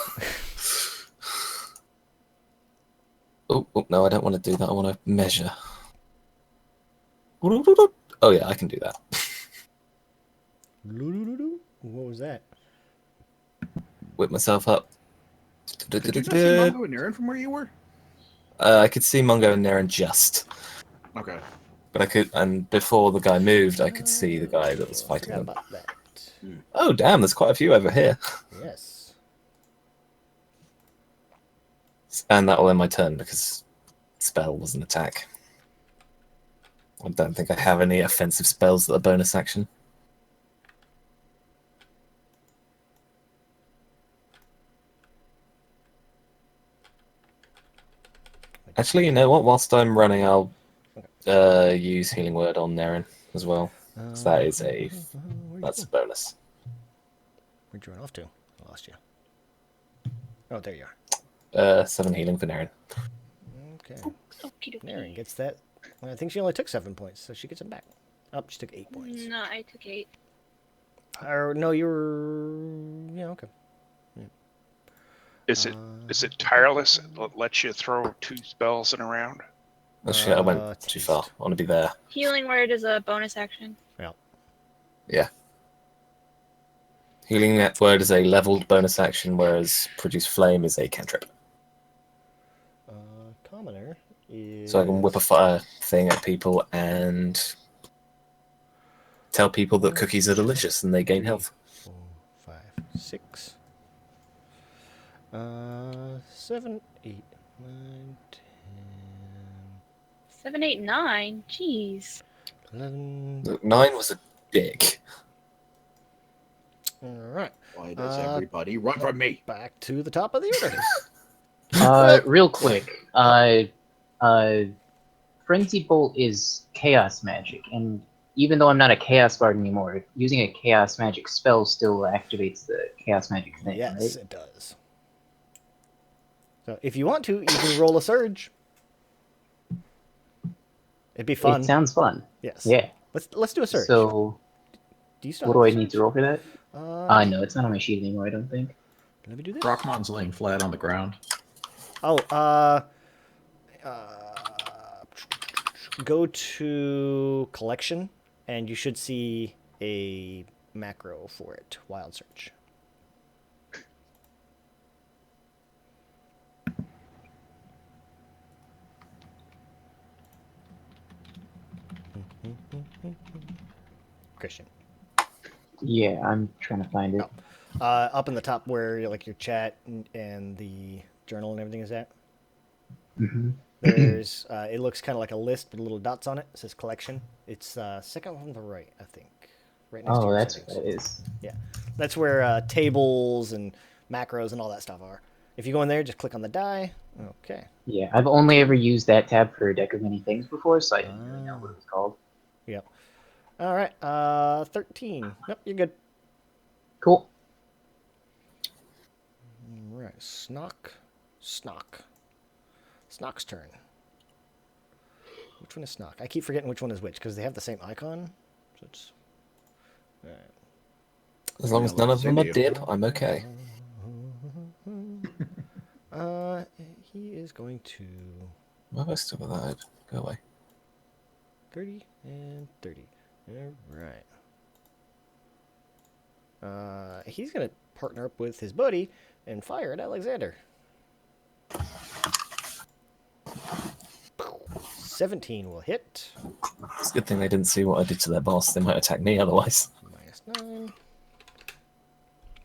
Oh, no, I don't want to do that. I want to measure. Oh yeah, I can do that. What was that? Whip myself up. Could you not see Mongo and Aaron from where you were? I could see Mungo and Naren just. Okay. But I could, and before the guy moved, I could see the guy that was fighting Forgot them. about that. Oh damn, there's quite a few over here. Yes. And that will end my turn because spell was an attack. I don't think I have any offensive spells that are bonus action. Actually, you know what? Whilst I'm running, I'll use Healing Word on Naren as well. So that is that's a bonus. Where'd you run off to? I lost you. Oh, there you are. 7 healing for Naren. Okay. Okie dokie. Naren gets that. Well, I think she only took 7 points, so she gets them back. Oh, she took 8 points. No, I took 8. Or, no, you were... Yeah, okay. Is it tireless? It lets you throw 2 spells in a round? Oh shit, I went too taste. far. I want to be there. Healing Word is a bonus action. Yeah. Healing Word is a leveled bonus action, whereas Produce Flame is a cantrip. Commoner is... So I can whip a fire thing at people and tell people that cookies are delicious and they gain health. 4, 5, 6. 7, 8, 9, 10, 7, 8, 9? Jeez. 11. Look, 9 was a dick. Alright. Why does everybody run from me? Back to the top of the order. Real quick. Frenzy Bolt is chaos magic, and even though I'm not a chaos bard anymore, using a chaos magic spell still activates the chaos magic thing, Yes, right? it does. So if you want to, you can roll a surge. It'd be fun. It sounds fun. Yes. Yeah. Let's do a surge. So, do you still what do I have a need to surge? roll for that? No, it's not on my sheet anymore, I don't think. Let me do this. Rockmon's laying flat on the ground. Oh, go to collection, and you should see a macro for it. Wild search. Christian. Yeah, I'm trying to find it. Up in the top where like your chat and the journal and everything is at. Mm-hmm. There's it looks kind of like a list with little dots on it. It says collection. It's second from the right, I think. Right next to Oh, your that's settings. what it is. Yeah, that's where tables and macros and all that stuff are. If you go in there, just click on the die. Okay. Yeah, I've only ever used that tab for a deck of many things before, so I didn't really know what it was called. Yep. All right. 13. Nope, you're good. Cool. All right. Snock's turn. Which one is Snock? I keep forgetting which one is which because they have the same icon. So it's... All right. As long as none of them are dip, I'm okay. He is going to Why have I still got that open? Go away. 30 and 30. All right. He's gonna partner up with his buddy and fire at Alexander. 17 will hit. It's a good thing they didn't see what I did to their boss. They might attack me otherwise. -9.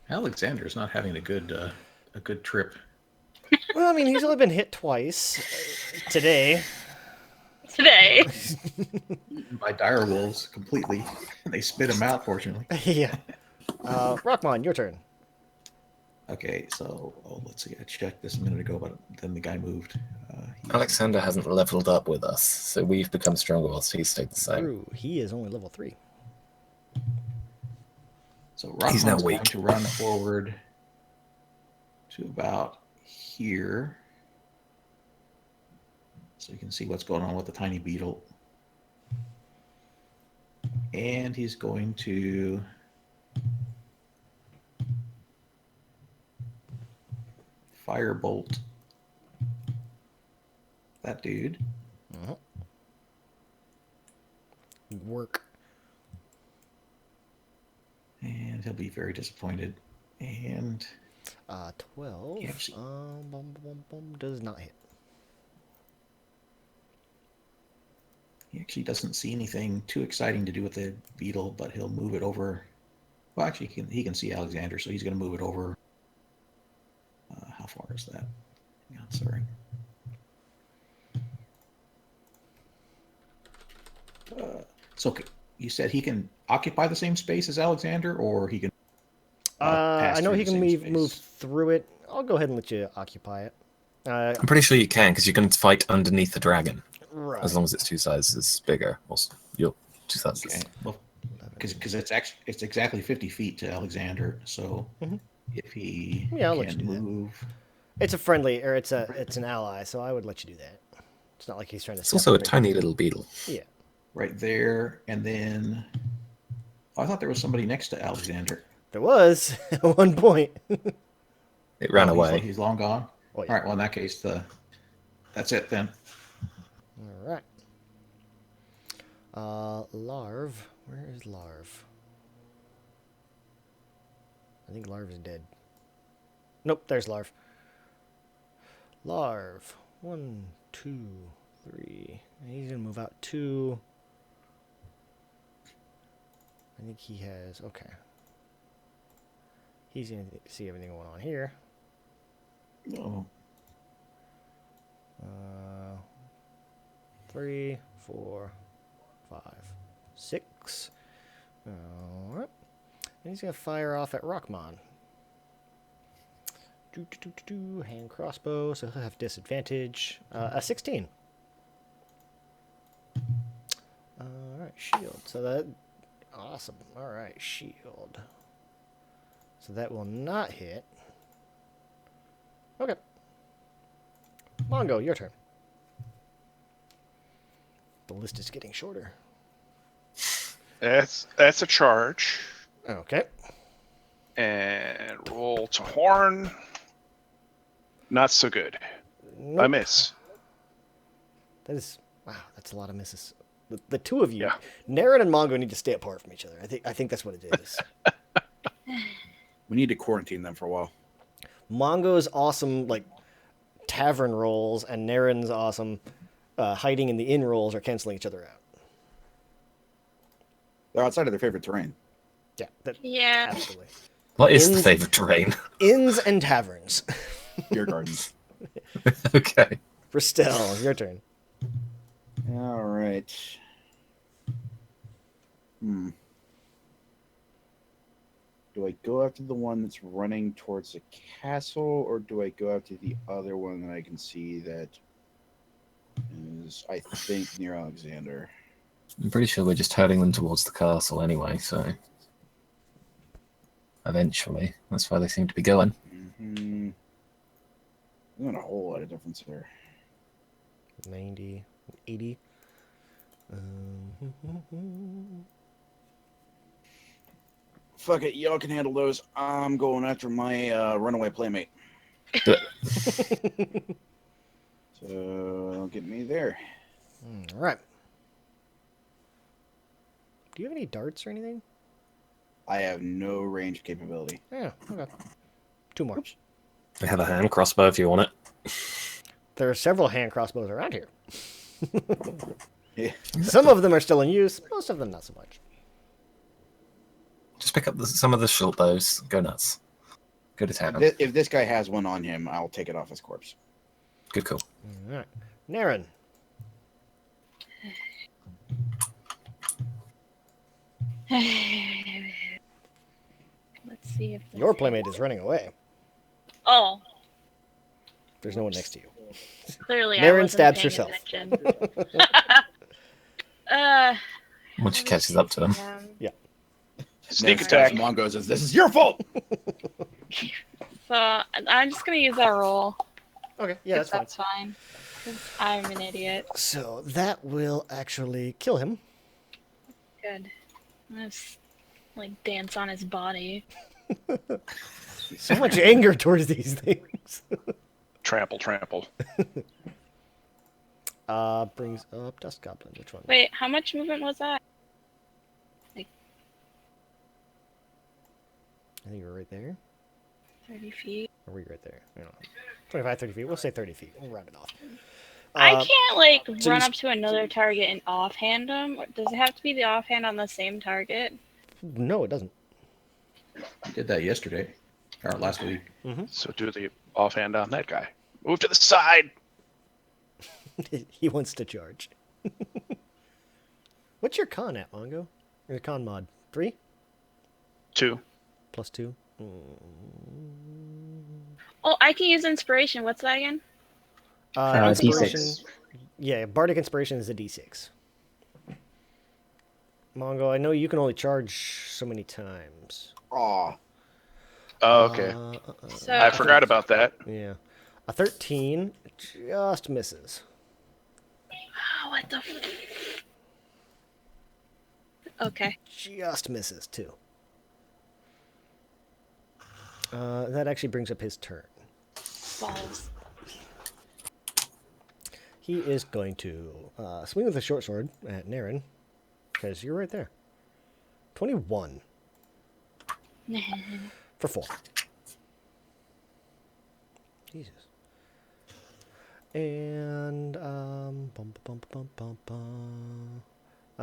Alexander's not having a good trip. Well, I mean, he's only been hit twice today. Today. Eaten by dire wolves completely. They spit him out, fortunately. Yeah. Rockmon, your turn. Okay, so let's see. I checked this a minute ago, but then the guy moved. Alexander hasn't leveled up with us, so we've become stronger whilst he's stayed the same. True. He is only level 3. So He's now Rockman's going weak. to run forward to about here. So you can see what's going on with the tiny beetle. And he's going to firebolt that dude. Work. And he'll be very disappointed. And 12. Yes. Does not hit. he actually doesn't see anything too exciting to do with the beetle, but he'll move it over. Well, actually, he can see Alexander, so he's going to move it over. How far is that? Yeah, sorry. So you said he can occupy the same space as Alexander, or he can pass I know through he the can same move space? through it. I'll go ahead and let you occupy it. I'm pretty sure you can, because you can fight underneath the dragon, Right. as long as it's 2 sizes bigger. Or you're 2 sizes. Okay. Well, because it's exactly 50 feet to Alexander, so if he Yeah, I'll let you can do that. move, It's a friendly, or it's an ally, so I would let you do that. It's not like he's trying to. It's also a separate. tiny little beetle. Yeah. right there, and then I thought there was somebody next to Alexander. There was at one point. It ran Oh, away. He's long gone. Oh, yeah. All right. Well, in that case, that's it then. All right. Larv. Where is Larv? I think Larv is dead. Nope, there's Larv. Larv. 1, 2, 3. And he's gonna move out 2. I think he has. Okay. He's gonna see everything going on here. Oh, 3, 4, 5, 6. All right. And he's gonna fire off at Rockmon. Hand crossbow, so he'll have disadvantage. A 16. All right, shield. So that awesome. All right, shield. So that will not hit. Okay. Mongo, your turn. The list is getting shorter. That's a charge. Okay. And roll to horn. Not so good. Nope. I miss. That is wow. That's a lot of misses. The two of you, Yeah. Naren and Mongo, need to stay apart from each other. I think that's what it is. We need to quarantine them for a while. Mongo's awesome like tavern rolls and Naren's awesome hiding in the inn rolls are canceling each other out. They're outside of their favorite terrain. Yeah. Yeah. Absolutely. What is the Inns- favourite terrain? Inns and taverns. Beer gardens. Okay. Ristel, your turn. All right. Do I go after the one that's running towards the castle, or do I go after the other one that I can see that is, I think, near Alexander? I'm pretty sure we're just herding them towards the castle anyway, so eventually that's where they seem to be going. Mm-hmm. There's not a whole lot of difference there. 90, 80. Fuck it, y'all can handle those. I'm going after my runaway playmate. Do it. So don't get me there. All right. Do you have any darts or anything? I have no range capability. Yeah, okay. 2 more. Oops. We have a hand crossbow if you want it. There are several hand crossbows around here. Yeah. Some of them are still in use, most of them not so much. Just pick up some of the short bows. Go nuts. Go to town. If this guy has one on him, I'll take it off his corpse. Good call. All right. Naren. Let's see if Your playmate is running away. Oh. There's no one next to you. Clearly, I Naren wasn't stabs paying herself. attention. uh, Once she catches up to him. Yeah. Sneak Ned attack. stabs Mongo and says, "This is your fault." So I'm just gonna use that roll. Okay, yeah, if that's fine. fine. 'Cause I'm an idiot. So that will actually kill him. Good. I'm gonna like dance on his body. So much anger towards these things. Trample, trample. Brings up Dust Goblin. Which one? Wait, how much movement was that? I think we're right there. 30 feet. Or are we right there? I don't know. 25, 30 feet. We'll say 30 feet. We'll round it off. I can't like so run you- up to another target and offhand them. Does it have to be the offhand on the same target? No, it doesn't. We did that yesterday, or last week. So do the offhand on that guy. Move to the side. He wants to charge. What's your con at, Mongo? Your con mod? 3? 2. Plus 2? Oh, I can use inspiration. What's that again? Inspiration. D6. Yeah, Bardic Inspiration is a D6. Mongo, I know you can only charge so many times. Aw. Oh, okay. So I forgot about that. Yeah. A 13 just misses. Oh, what the? Okay. Just misses, too. That actually brings up his turn. Balls. He is going to swing with a short sword at Naren, because you're right there. 21 for 4. Jesus. And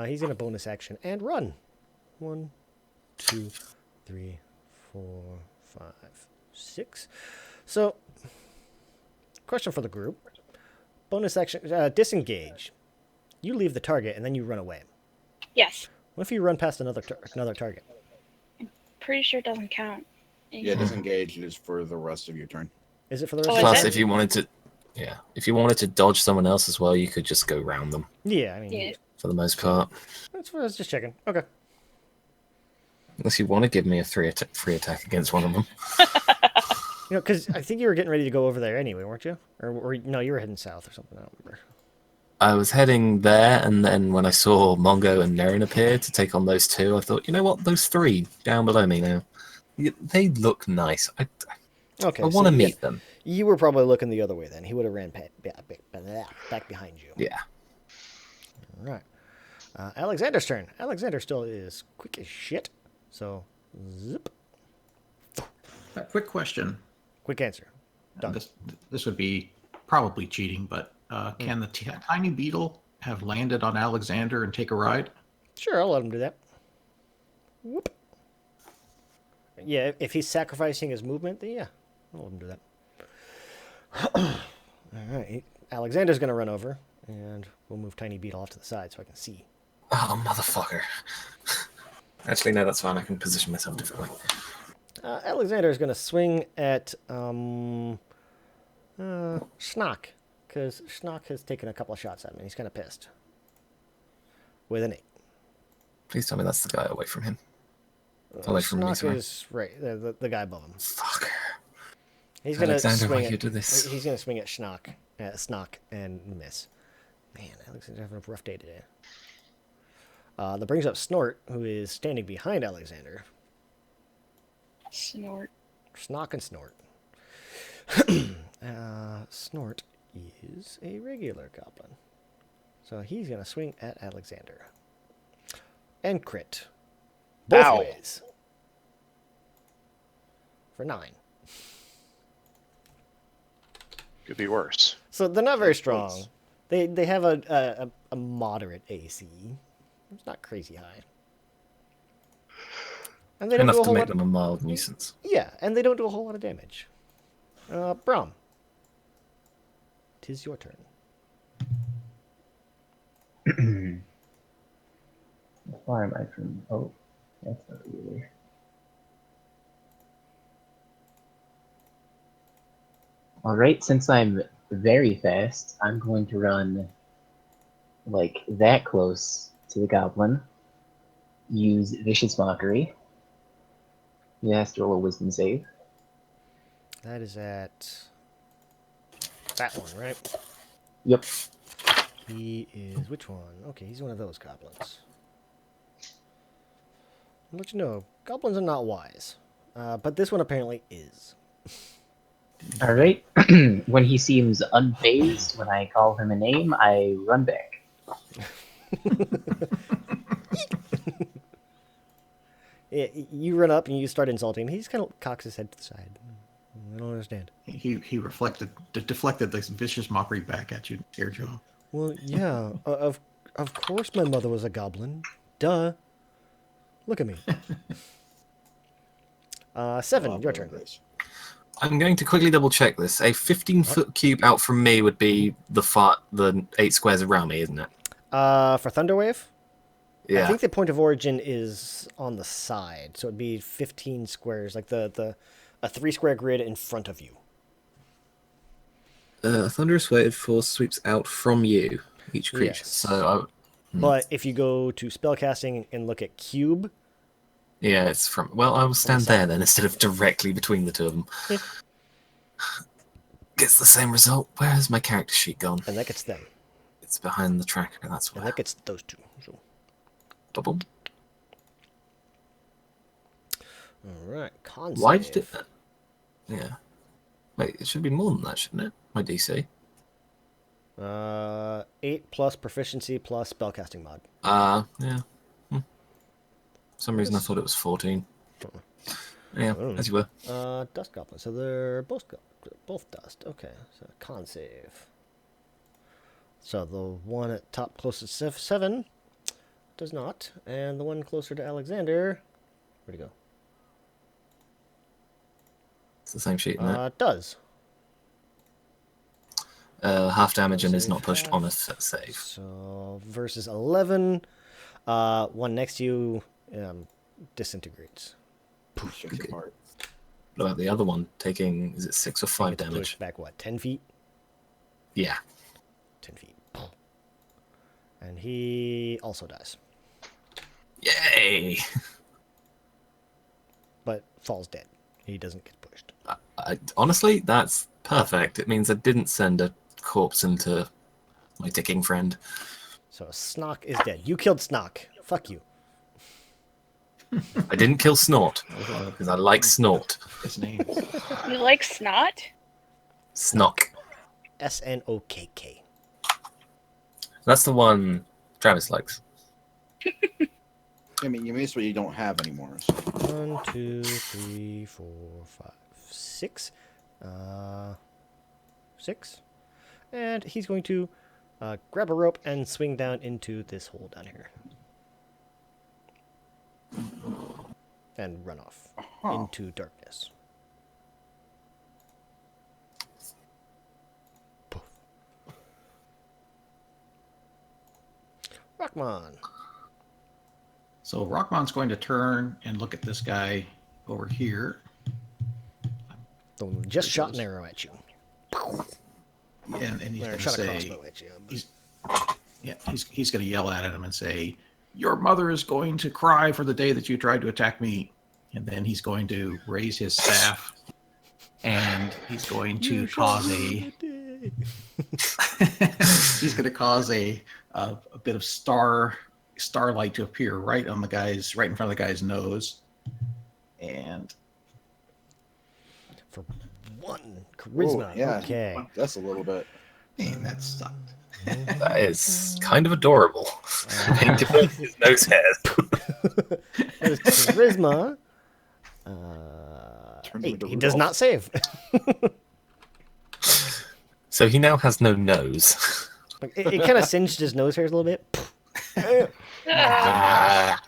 he's gonna bonus action and run. 1, 2, 3, 4, 5, 6. So, question for the group. Bonus action, disengage. You leave the target and then you run away. Yes. What if you run past another target? Pretty sure it doesn't count. Yeah, disengage is for the rest of your turn. Is it for the rest Oh, of Plus, the if you wanted to, if you wanted to dodge someone else as well, you could just go round them. Yeah, I mean, Yeah. For the most part, that's what I was just checking. Okay. unless you want to give me a free attack against one of them. You know, because I think you were getting ready to go over there anyway, weren't you? Or no, you were heading south or something. I don't remember. I was heading there, and then when I saw Mongo and Naren appear to take on those two, I thought, you know what, those 3 down below me now, they look nice. Okay. I want to meet them. You were probably looking the other way then. He would have ran back behind you. Yeah. All right. Alexander's turn. Alexander still is quick as shit. So, zip. A quick question. Quick answer. Done. This would be probably cheating, but can the tiny beetle have landed on Alexander and take a ride? Sure, I'll let him do that. Whoop. Yeah, if he's sacrificing his movement, then yeah, I'll let him do that. All right, Alexander's going to run over, and we'll move Tiny Beetle off to the side so I can see. Oh, motherfucker. Actually, no, that's fine. I can position myself differently. Alexander is going to swing at Schnock, because Schnock has taken a couple of shots at him, and he's kind of pissed. With an 8. Please tell me that's the guy away from him. Away from me, Schnock sorry. is right, the guy above him. Fuck. He's going to Alexander, why swing you do this? He's going to swing at Schnock, and miss. Man, Alexander's having a rough day today. That brings up Snort, who is standing behind Alexander. Snort. Snock and Snort. Snort is a regular goblin. So he's going to swing at Alexander. And crit. Both Ow. ways. For 9. Could be worse. So they're not very strong. They have a moderate AC. It's not crazy high. And they don't do Enough a to whole make lot. them a mild nuisance. Yeah, and they don't do a whole lot of damage. Brom. 'Tis your turn. How far am I from? Oh, that's not really. All right, since I'm very fast, I'm going to run like that close to the goblin. Use Vicious Mockery. He has to roll a Wisdom save. That is at that one, right? Yep. He is which one? Okay, he's one of those goblins. I'll let you know, goblins are not wise, but this one apparently is. All right. When he seems unfazed, when I call him a name, I run back. Yeah, you run up and you start insulting him. He just kind of cocks his head to the side. I don't understand. He deflected this vicious mockery back at you, Airjaw. Well, yeah, of course my mother was a goblin. Duh. Look at me. 7, your turn. I'm going to quickly double check this. A 15-foot cube out from me would be the 8 squares around me, isn't it? For Thunderwave? Yeah. I think the point of origin is on the side, so it'd be 15 squares, like a 3-square grid in front of you. A thunderous wave force sweeps out from you, each creature. Yes. So, But if you go to spellcasting and look at cube, yeah, it's from. Well, I will stand there then instead of directly between the two of them. Yeah. Gets the same result. Where has my character sheet gone? and that gets them, It's behind the tracker. That's and where. that gets those two. So. Double. All right, con Why save. did it? Yeah. Wait, it should be more than that, shouldn't it? My DC. 8 plus proficiency plus spellcasting mod. Yeah. For some reason I thought it was 14. Yeah, as you were. Dust goblin. So they're both dust. Okay, so con save. So the one at top closest to 7 does not, and the one closer to Alexander, where'd he go? It's the same sheet, isn't it? Does. Half damage and is Save not pushed half. on a save. So versus 11, one next to you disintegrates. Shakes apart. What about the other one taking, is it 6 or 5 Get to push damage? back, what, 10 feet? Yeah. 10 feet. And he also dies, Yay! but falls dead. He doesn't get pushed. Honestly, that's perfect. It means I didn't send a corpse into my ticking friend. So Snock is dead. You killed Snock. Fuck you. I didn't kill Snort, because I like Snort. His name. You like snot? Snock. Snokk. That's the one Travis likes. I mean, you missed what you don't have anymore. So. 1, 2, 3, 4, 5, 6. 6. And he's going to grab a rope and swing down into this hole down here. And run off into darkness. Poof. Rockmon. So Rockmon's going to turn and look at this guy over here. The one who just shot an arrow at you. And he's Or going to shot a say, crossbow at you. he's going to yell at him and say, "Your mother is going to cry for the day that you tried to attack me." And then he's going to raise his staff, and he's going to cause a he's going to cause a bit of starlight to appear right in front of the guy's nose, and For 1 charisma. Oh, yeah. Okay. That's a little bit. man, that sucked. That is kind of adorable. Painted his nose hairs. That is charisma. Turns 8. into He does Rudolph. not save. So he now has no nose. It kind of singed his nose hairs a little bit.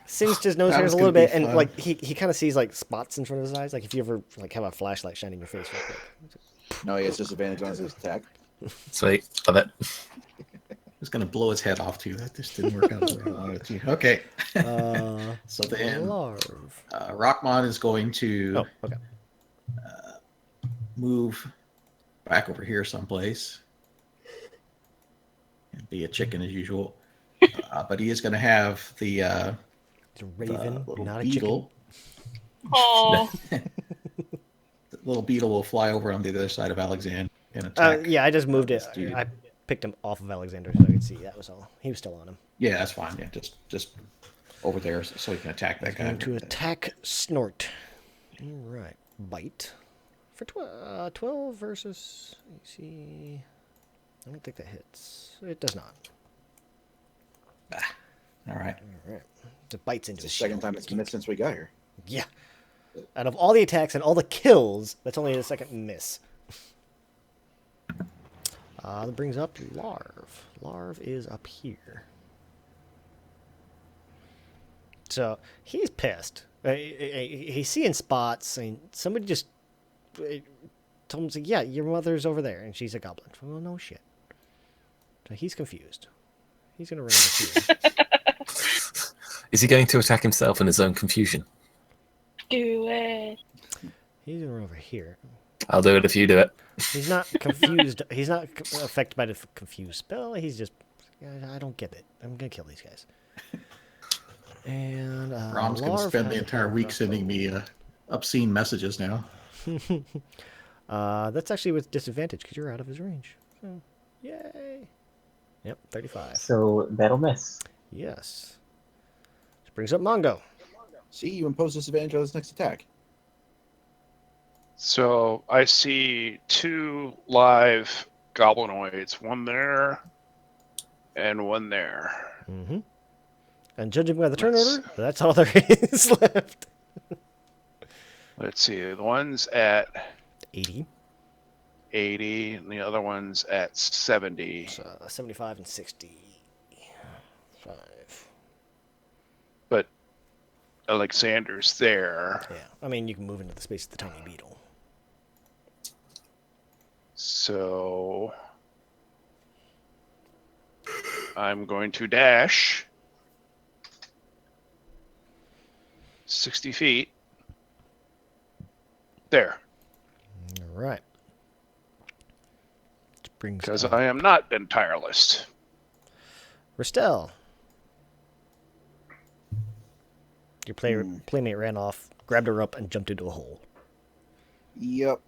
Singed his nose That hairs was a little gonna be bit, and fun. like he kind of sees like spots in front of his eyes. Like if you ever like have a flashlight shining in your face real quick. No, he has disadvantage on his attack. Sweet. Love it. I was going to blow his head off too. That just didn't work out the way I wanted it to. Okay. So then Larv. Rockmon is going to Oh, okay. move back over here someplace and be a chicken as usual. But he is going to have the It's a raven, little not a beetle. Oh, The little beetle will fly over on the other side of Alexander and attack. Yeah, I just moved it. this dude. I picked him off of Alexander so I could see. That was all. He was still on him. Yeah, that's fine. Yeah, just over there so he can attack that guy. Going to attack Snort. All right, bite for 12 versus. Let's see, I don't think that hits. It does not. All right. All right, it bites into It's the his second shield. time it's missed since we got here. Yeah. Out of all the attacks and all the kills, that's only the second miss. That brings up Larv. Larv is up here. So he's pissed. He's seeing spots, and somebody just told him, "Yeah, your mother's over there, and she's a goblin." Well, no shit. So he's confused. He's gonna run over here. Is he going to attack himself in his own confusion? do it. He's gonna run over here. I'll do it if you do it. He's not confused. He's not affected by the confused spell. He's just, I don't get it. I'm gonna kill these guys. And Rom's going to Larv spend the has- entire week sending me obscene messages now. That's actually with disadvantage because you're out of his range. So, yay! Yep, 35. So that'll miss. Yes. This brings up Mongo. See, you impose disadvantage on his next attack. So I see 2 live goblinoids, one there and one there. Mm-hmm. And judging by the turn Nice. order, that's all there is left. Let's see, the one's at 80. 80 and the other one's at 70. So 75 and 65. But Alexander's there. Yeah. I mean, you can move into the space of the tiny beetle. So I'm going to dash 60 feet. There. All right. Which brings Because up I am not been tireless. Ristel. Your playmate ran off, grabbed her up, and jumped into a hole. Yep.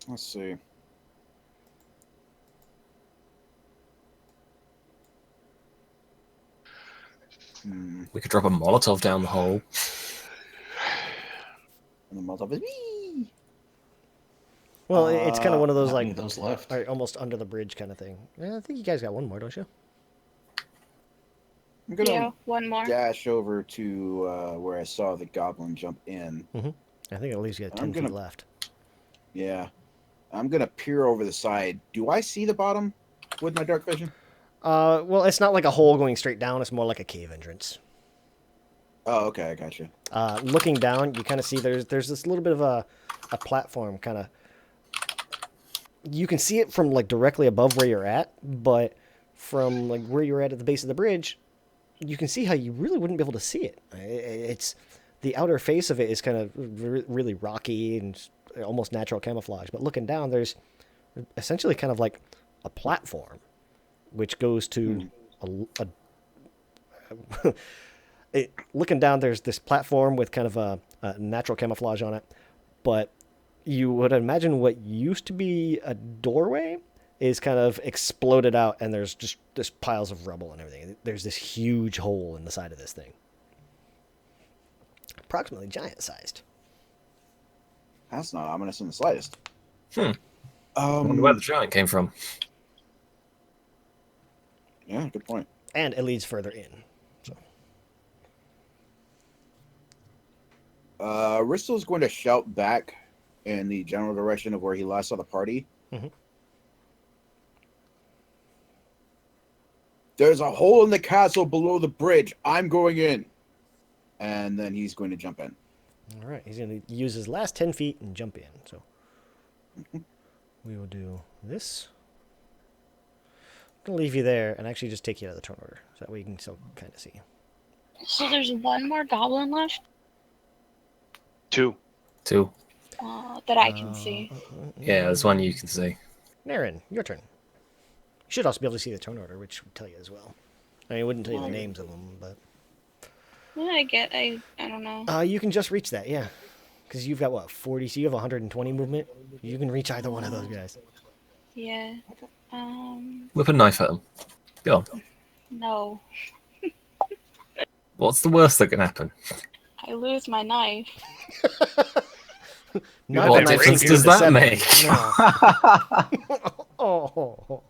Let's see. We could drop a Molotov down the hole. And the Molotov is wee! Well, it's kind of one of those How many like of those left? almost under the bridge kind of thing. Yeah, I think you guys got one more, don't you? I'm gonna Yeah, one more. dash over to where I saw the goblin jump in. I think at least you got 10 I'm gonna- feet left. Yeah. I'm gonna peer over the side. Do I see the bottom with my dark vision? Well, it's not like a hole going straight down. It's more like a cave entrance. Oh, okay, I got you. Looking down, you kind of see there's this little bit of a platform kind of. You can see it from like directly above where you're at, but from like where you're at the base of the bridge, you can see how you really wouldn't be able to see it. It's the outer face of it is kind of really rocky and almost natural camouflage, but looking down, there's essentially kind of like a platform, which goes to looking down, there's this platform with kind of a natural camouflage on it, but you would imagine what used to be a doorway is kind of exploded out, and there's just this piles of rubble and everything. There's this huge hole in the side of this thing, approximately giant-sized. That's not ominous in the slightest. I wonder where the giant came from. Yeah, good point. And it leads further in. So Ristel's going to shout back in the general direction of where he last saw the party. Mhm. There's a hole in the castle below the bridge. I'm going in. And then he's going to jump in. all right, he's going to use his last 10 feet and jump in. So we will do this. I'm going to leave you there and actually just take you out of the turn order, so that way you can still kind of see. So there's one more goblin left? 2. 2. That I can see. Yeah, there's one you can see. Naren, your turn. You should also be able to see the turn order, which would tell you as well. I mean, it wouldn't tell you the names of them, but... Yeah, I don't know. You can just reach that, yeah. Because you've got, what, 40, so you have 120 movement? You can reach either one of those guys. Yeah. Whip a knife at them. Go on. No. What's the worst that can happen? I lose my knife. Not What a knife difference since does the that 70s. make? No. Oh.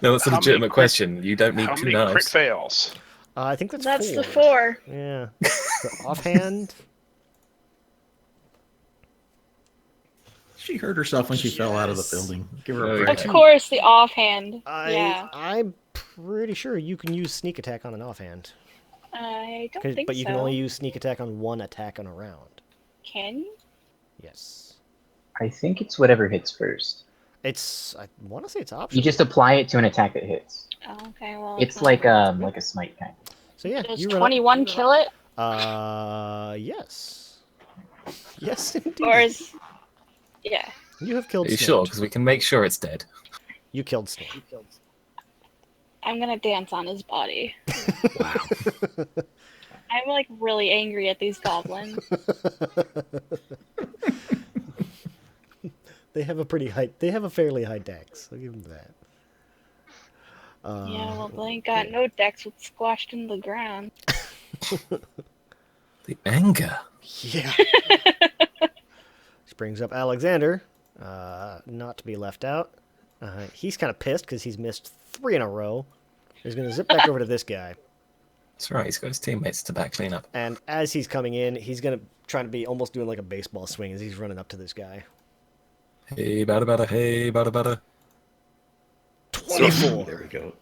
No, it's a How many legitimate crit- question. You don't need How two many crit knives. fails? I think that's That's 4. the 4. Yeah. So offhand... She hurt herself when she fell out of the Yes. building. Give her a Okay. break. Of course, the offhand. Yeah. I'm pretty sure you can use sneak attack on an offhand. I don't think But you so. can only use sneak attack on one attack on a round. Can you? Yes. I think it's whatever hits first. I want to say it's optional. You just apply it to an attack that hits. Oh, okay, well. It's like a smite kind. So yeah, Does you run 21 kill it? Yes. Yes, indeed. Or is. Yeah. You have killed Are you Snort. sure? Because we can make sure it's dead. You killed Snort. I'm gonna dance on his body. Wow. I'm like really angry at these goblins. They have a fairly high dex. I'll give them that. Yeah, well, they ain't got no decks with squashed in the ground. The anger. Yeah. Which brings up Alexander, not to be left out. He's kind of pissed because he's missed 3 in a row. He's going to zip back over to this guy. That's right, he's got his teammates to back clean up. And as he's coming in, he's going to try to be almost doing like a baseball swing as he's running up to this guy. Hey, bada bada, hey, bada bada. 24! There we go.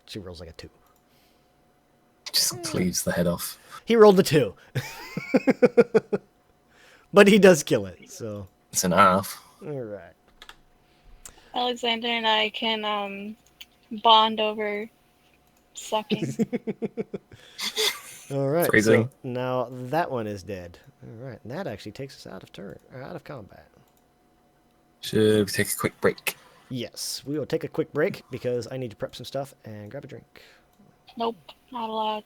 She rolls like a 2. Just cleaves the head off. He rolled a 2. But he does kill it, so... It's an half. Alright. Alexander and I can bond over sucking. Alright, Freezing. so now that one is dead. Alright, and that actually takes us out of combat. Should we take a quick break? Yes, we will take a quick break because I need to prep some stuff and grab a drink. Nope, not allowed.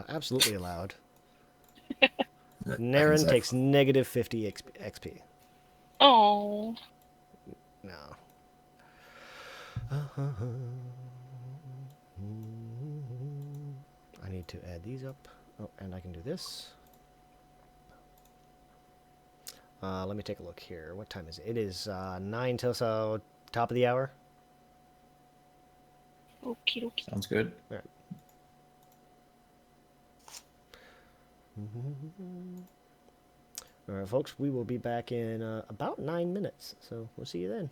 Absolutely allowed. Back in a Naren sec. takes negative 50 XP. Oh. No. I need to add these up. Oh, and I can do this. Let me take a look here. What time is it? It is 9 till so top of the hour. Okie dokie. Sounds good. All right, folks, we will be back in about 9 minutes, so we'll see you then.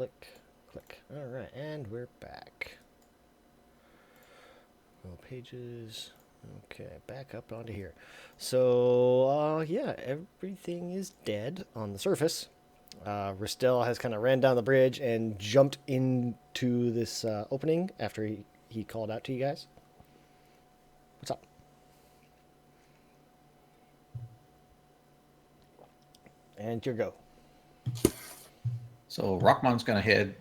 click, click. All right, and we're back. Oh, pages. Okay, back up onto here. So, yeah, everything is dead on the surface. Ristel has kind of ran down the bridge and jumped into this opening after he called out to you guys. What's up? And your go. So Rockmon's going to head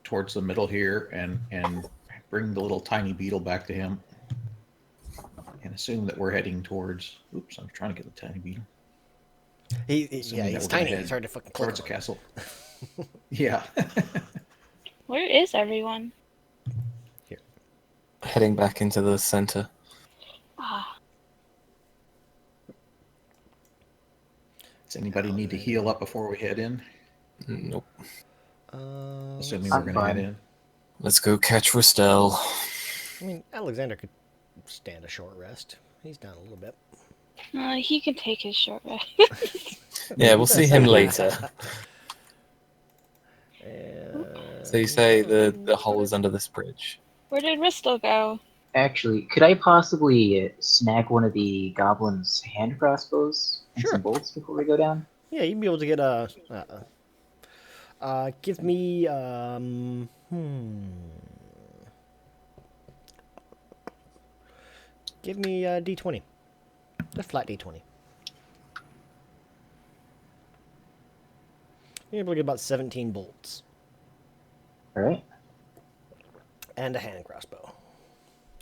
towards the middle here and bring the little tiny beetle back to him. And assume that we're heading towards. Oops, I'm trying to get the tiny beetle. He's tiny. It's hard to fucking click towards him. the castle. Yeah. Where is everyone? Here. Heading back into the center. Ah, Does anybody need to heal up before we head in? Nope. Assuming we're I'm going to head fine. in. Let's go catch Ristel. I mean, Alexander could stand a short rest. He's down a little bit. he can take his short rest. Yeah, we'll see him later. So you say the hole is under this bridge? Where did Ristel go? Actually, could I possibly snag one of the goblins' hand crossbows and Sure. some bolts before we go down? Yeah, you'd be able to get a. Give me Give me a D20. A flat D20. You're able to get about 17 bolts All right. and a hand crossbow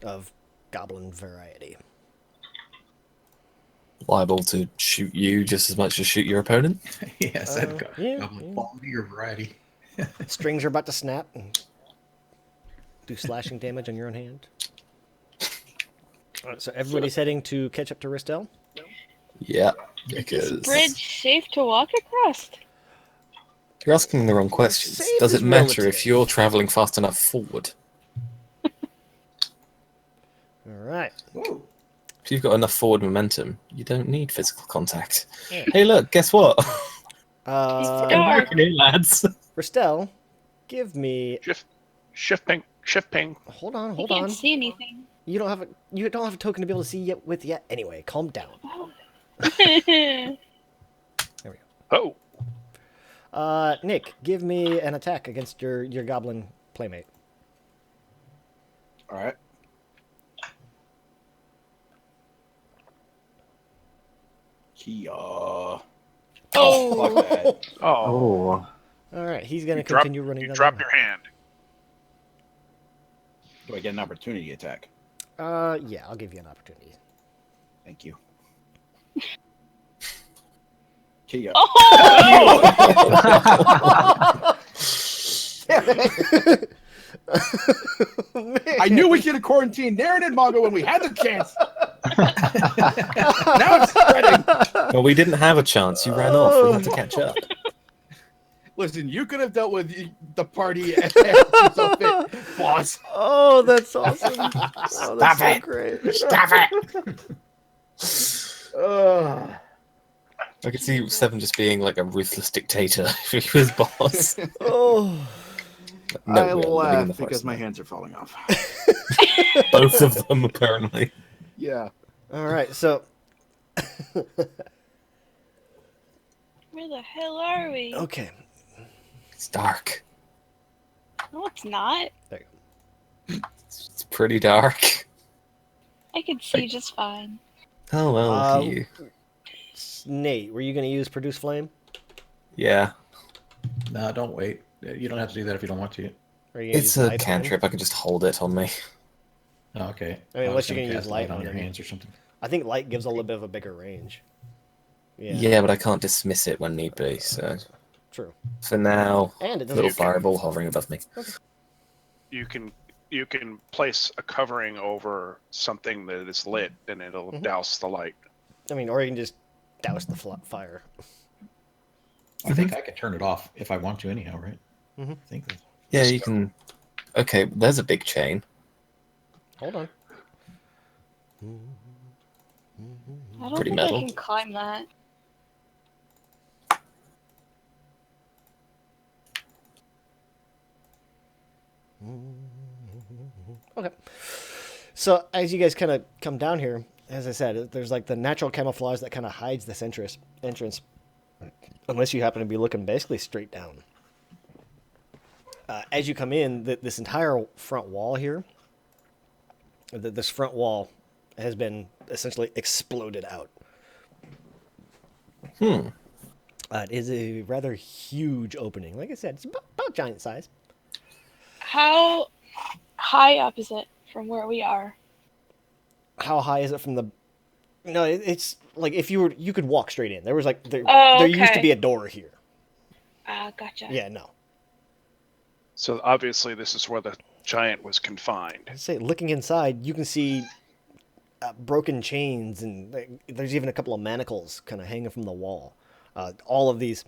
of goblin variety. Liable to shoot you just as much as shoot your opponent? Yes, that yeah. quality or variety. Strings are about to snap and do slashing damage on your own hand. All right, so everybody's heading to catch up to Ristel. Yeah, Is because this bridge safe to walk across? you're asking the wrong questions. Safe Does is it matter relative. if you're traveling fast enough forward? All right. Whoa. If you've got enough forward momentum, you don't need physical contact. Yeah. Hey, look, guess what? Dark. Working here, lads. Ristel, give me. Shift ping. Hold on, I hold can't on. see anything. You don't have a token to be able to see yet with yet. Anyway, calm down. Oh. There we go. Oh, Nick, give me an attack against your goblin playmate. All right. Kia. Oh. Fuck that. oh! Oh, All right, he's gonna You continue running. You down dropped the your hand. Do I get an opportunity attack? line. Yeah, I'll give you an opportunity. Thank you. Kia. Oh! I knew we should have quarantined Darren and Mongo when we had the chance. Now it's spreading. Well, we didn't have a chance. You ran off. We had to catch up. Listen, you could have dealt with the party and so fit, boss. Oh, that's awesome. Oh, that's so great. Stop it! I could see Seven just being like a ruthless dictator if he was boss. Oh, No, I we are living in the laugh forest because my now. hands are falling off. Both of them, apparently. Yeah. all right. So, Where the hell are we? okay. It's dark. No, it's not. There you It's pretty dark. I can see just fine. Oh, well, look at you. go. Nate, were you gonna use produce flame? Yeah. No, don't wait. You don't have to do that if you don't want to. Or are you gonna It's use a light flame? cantrip. I can just hold it on me. Oh, okay. I mean, was unless you're gonna gonna use cast light on on your him. hands or something. I think light gives a little bit of a bigger range. Yeah, but I can't dismiss it when need be, so... True. For now, And it doesn't. little fireball hovering above me. You can place a covering over something that is lit, and it'll douse the light. I mean, or you can just douse the fire. I think I can turn it off if I want to anyhow, right? Mhm. I think that's... Yeah, you can... Okay, there's a big chain. Hold on. I don't Pretty think metal. I can climb that. Okay. So as you guys kind of come down here, as I said, there's like the natural camouflage that kind of hides this entrance, unless you happen to be looking basically straight down. As you come in, this entire front wall here, this front wall has been essentially exploded out. It is a rather huge opening. Like I said, it's about giant size. How high up is it from where we are? How high is it from the? No, it's like if you could walk straight in. There was like there Oh, used to okay. be a door here. Gotcha. Yeah, no. So obviously, this is where the giant was confined. I'd say looking inside, you can see broken chains, and there's even a couple of manacles kind of hanging from the wall. All of these,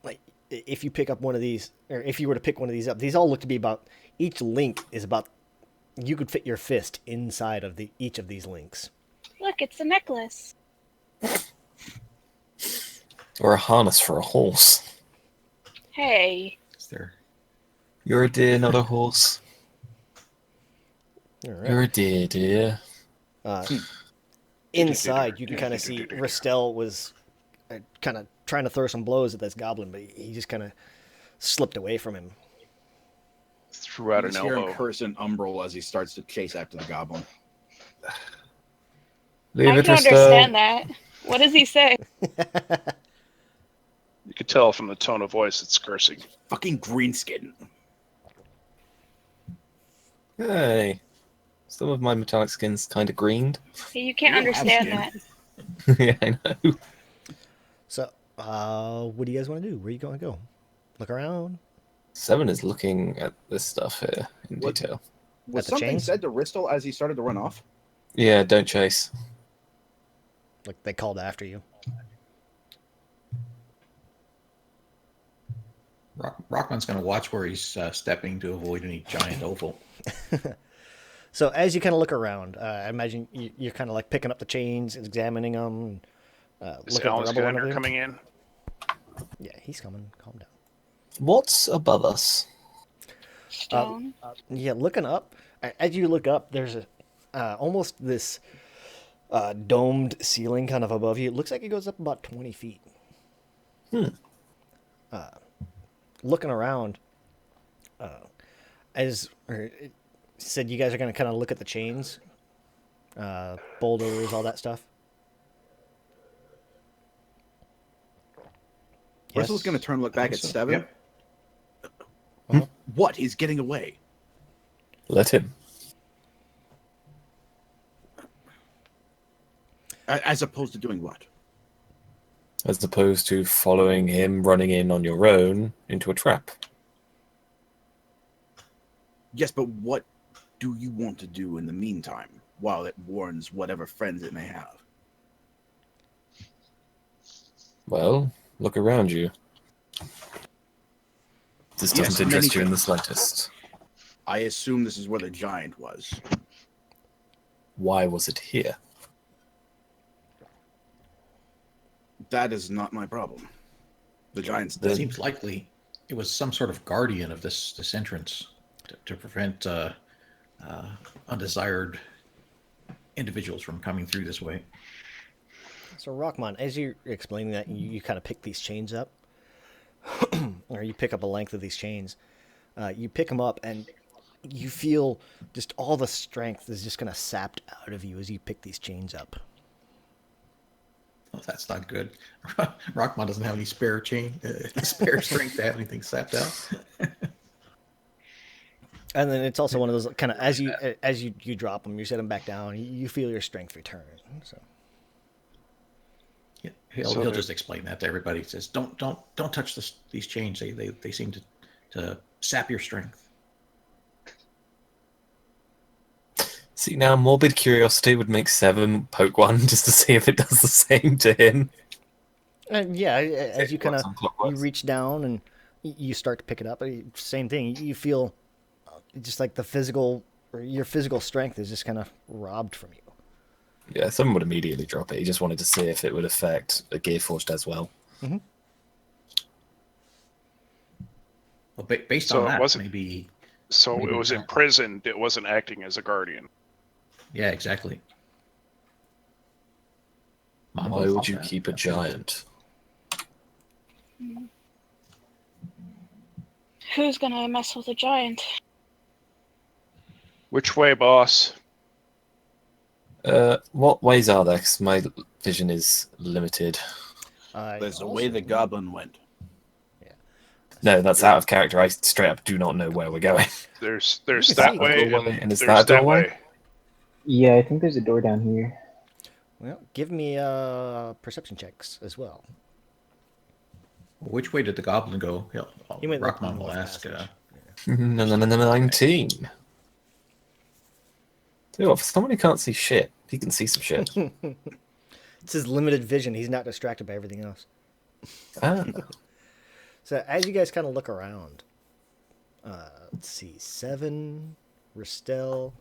like if you pick up one of these, or if you were to pick one of these up, these all look to be about, each link is about, you could fit your fist inside of each of these links. Look, it's a necklace. Or a harness for a horse. Hey. Is there? You're a deer, not a horse. All right. You're a deer. Inside, you can kind of see Ristel was kind of trying to throw some blows at this goblin, but he just kind of slipped away from him. Threw out an He's hearing elbow. curse and umbral as he starts to chase after the goblin. Leave I it, can Ristel. understand that. What does he say? You could tell from the tone of voice it's cursing. Fucking greenskin. Hey. Some of my metallic skin's kind of greened. You can't You don't have understand skin. that. Yeah, I know. So, what do you guys want to do? Where are you going to go? Look around? 7 is looking at this stuff here in What? detail. Was At the something chains? said to Ristel as he started to run off? Yeah, don't chase. Like they called after you. Rockman's going to watch where he's stepping to avoid any giant opal. So as you kind of look around, I imagine you're kind of like picking up the chains, examining them. Is Looking at Alan's the rubble and Gunner everything. coming in? Yeah, he's coming. Calm down. What's above us? Stone. Yeah, looking up. As you look up, there's almost this domed ceiling kind of above you. It looks like it goes up about 20 feet. Looking around, it said you guys are going to kind of look at the chains, boulders, all that stuff. Ristel's going to turn and look back at so. 7. Yep. What? He's getting away. Let him. As opposed to doing what? As opposed to following him, running in on your own into a trap. Yes, but what do you want to do in the meantime while it warns whatever friends it may have? Well, look around you. This Yes, doesn't many interest you in the things. slightest. I assume this is where the giant was. Why was it here? That is not my problem. The giant's It dead. seems likely it was some sort of guardian of this entrance to prevent undesired individuals from coming through this way. So, Rockmon, as you're explaining that, you kind of pick these chains up, or you pick up a length of these chains. You pick them up, and you feel just all the strength is just going to sapped out of you as you pick these chains up. Oh, that's not good. Rockmon doesn't have any spare spare strength to have anything sapped out. And then it's also one of those kind of as you drop them, you set them back down. You feel your strength return. So Yeah, he'll just explain that to everybody. He says, "Don't touch these chains. They seem to sap your strength." See, now morbid curiosity would make 7 poke one just to see if it does the same to him. yeah, as you kind of Clockwise. you reach down and you start to pick it up, same thing. You feel just like your physical strength is just kind of robbed from you. Yeah, 7 would immediately drop it. He just wanted to see if it would affect a Gearforged as well. Well, based So on it that, wasn't- maybe So Maybe it was not. imprisoned. It wasn't acting as a guardian. Yeah, exactly. Mom Why thought would you that. keep a giant? Who's gonna mess with a giant? Which way, boss? What ways are there? 'Cause my vision is limited. There's the way the goblin went. No, that's out of character. I straight up do not know where we're going. There's You can that see way, doorway, and is there's that a doorway? way. Yeah, I think there's a door down here. Well, give me perception checks as well. Which way did the goblin go? He went like Rockmon will north ask. passage. No, 19. Tell you what, for someone who can't see shit, he can see some shit. It's his limited vision. He's not distracted by everything else. Ah. So as you guys kind of look around, let's see, 7, Ristel,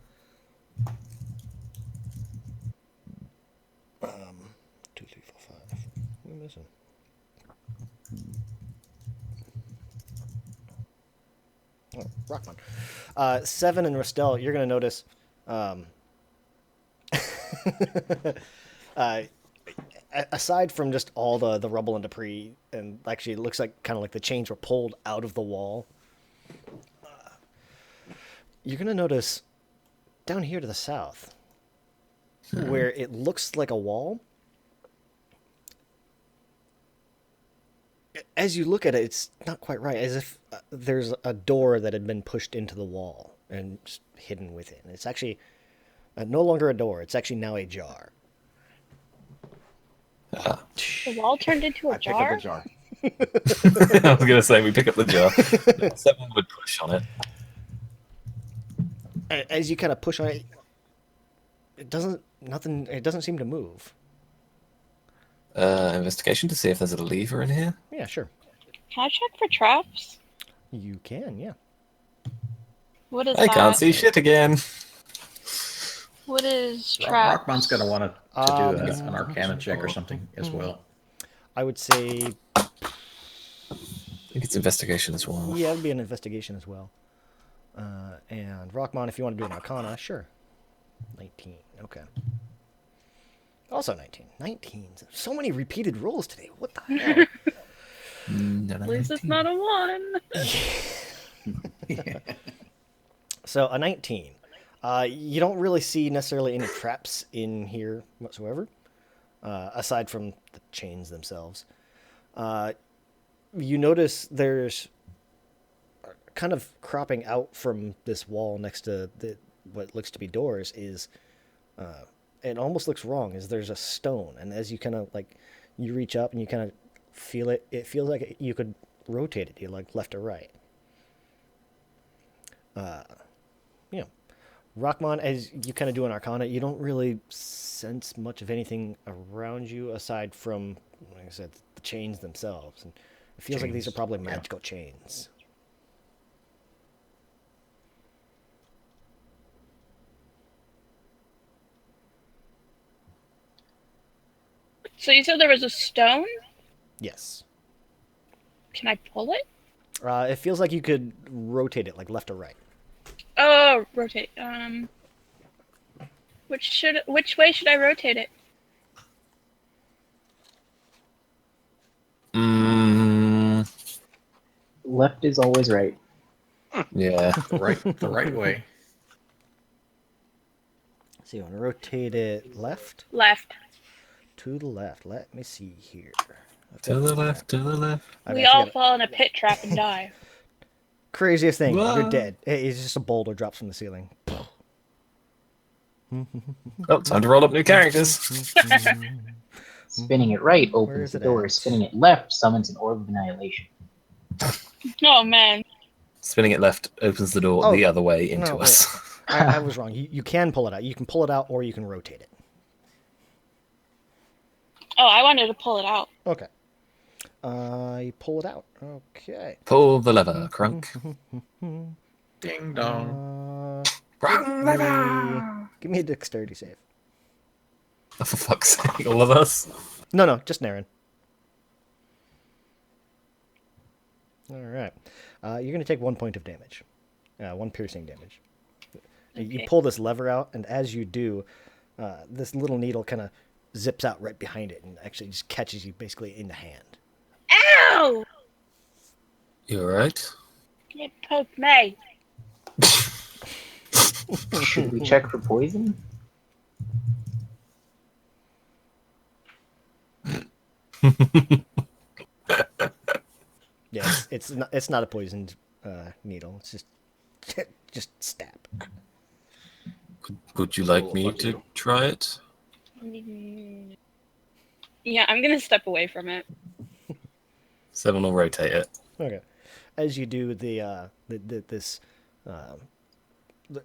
2, 3, 4, 5. What am I missing? Oh, Rockman. 7 and Ristel, you're going to notice. Aside from just all the rubble and debris, and actually it looks like kind of like the chains were pulled out of the wall, you're going to notice down here to the south, where it looks like a wall, as you look at it, it's not quite right, as if there's a door that had been pushed into the wall and just hidden within. It's actually no longer a door, it's actually now a jar. The wall turned into a I pick up jar? the jar. I was gonna say we pick up the jar. 7 would push on it. As you kind of push on it, it doesn't seem to move. Investigation to see if there's a lever in here. Yeah, sure. Can I check for traps? You can, yeah. What is I that? can't see shit again. What is traps? Rockmon's going to want to do Um, an Arcana check or something as well. I would say, I think it's investigation as well. yeah, it would be an investigation as well. And Rockmon, if you want to do an Arcana, sure. 19, okay. Also 19. 19. So many repeated rolls today. What the hell? At least it's not a 1. So a 19. You don't really see necessarily any traps in here whatsoever, aside from the chains themselves. You notice there's kind of cropping out from this wall next to what looks to be doors is, it almost looks wrong, is there's a stone, and as you kind of like, you reach up and you kind of feel it, it feels like you could rotate it, like left or right. You know, Rockmon, as you kind of do an Arcana, you don't really sense much of anything around you aside from, like I said, the chains themselves. And it feels like these are probably magical chains. So you said there was a stone? Yes. Can I pull it? It feels like you could rotate it, like left or right. Oh, rotate. Which way should I rotate it? Left is always right. Yeah. The right way. So you want to rotate it left? Left. To the left. Let me see here. To the left, to the left. We all fall in a pit trap and die. Craziest thing, you're What? dead. It's just a boulder drops from the ceiling. Oh, time to roll up new characters. Spinning it right Where opens is the it door. at? Spinning it left summons an orb of annihilation. Oh man. Spinning it left opens the door Oh, the other way into no, us. I was wrong. You can pull it out. You can pull it out or you can rotate it. Oh, I wanted to pull it out. Okay. You pull it out. Okay. Pull the lever, Crunk. Ding dong. Give me a dexterity save. Oh, for fuck's sake, all of us. No, just Naren. All right. You're going to take 1 point of damage. 1 piercing damage. You Okay. pull this lever out, and as you do, this little needle kind of zips out right behind it and actually just catches you basically in the hand. Ow! You alright? It poked me. Should we check for poison? Yeah, it's not a poisoned needle. It's just stab. Would you like Oh, me fuck to you. try it? Yeah, I'm gonna step away from it. 7 will rotate it. Okay. As you do,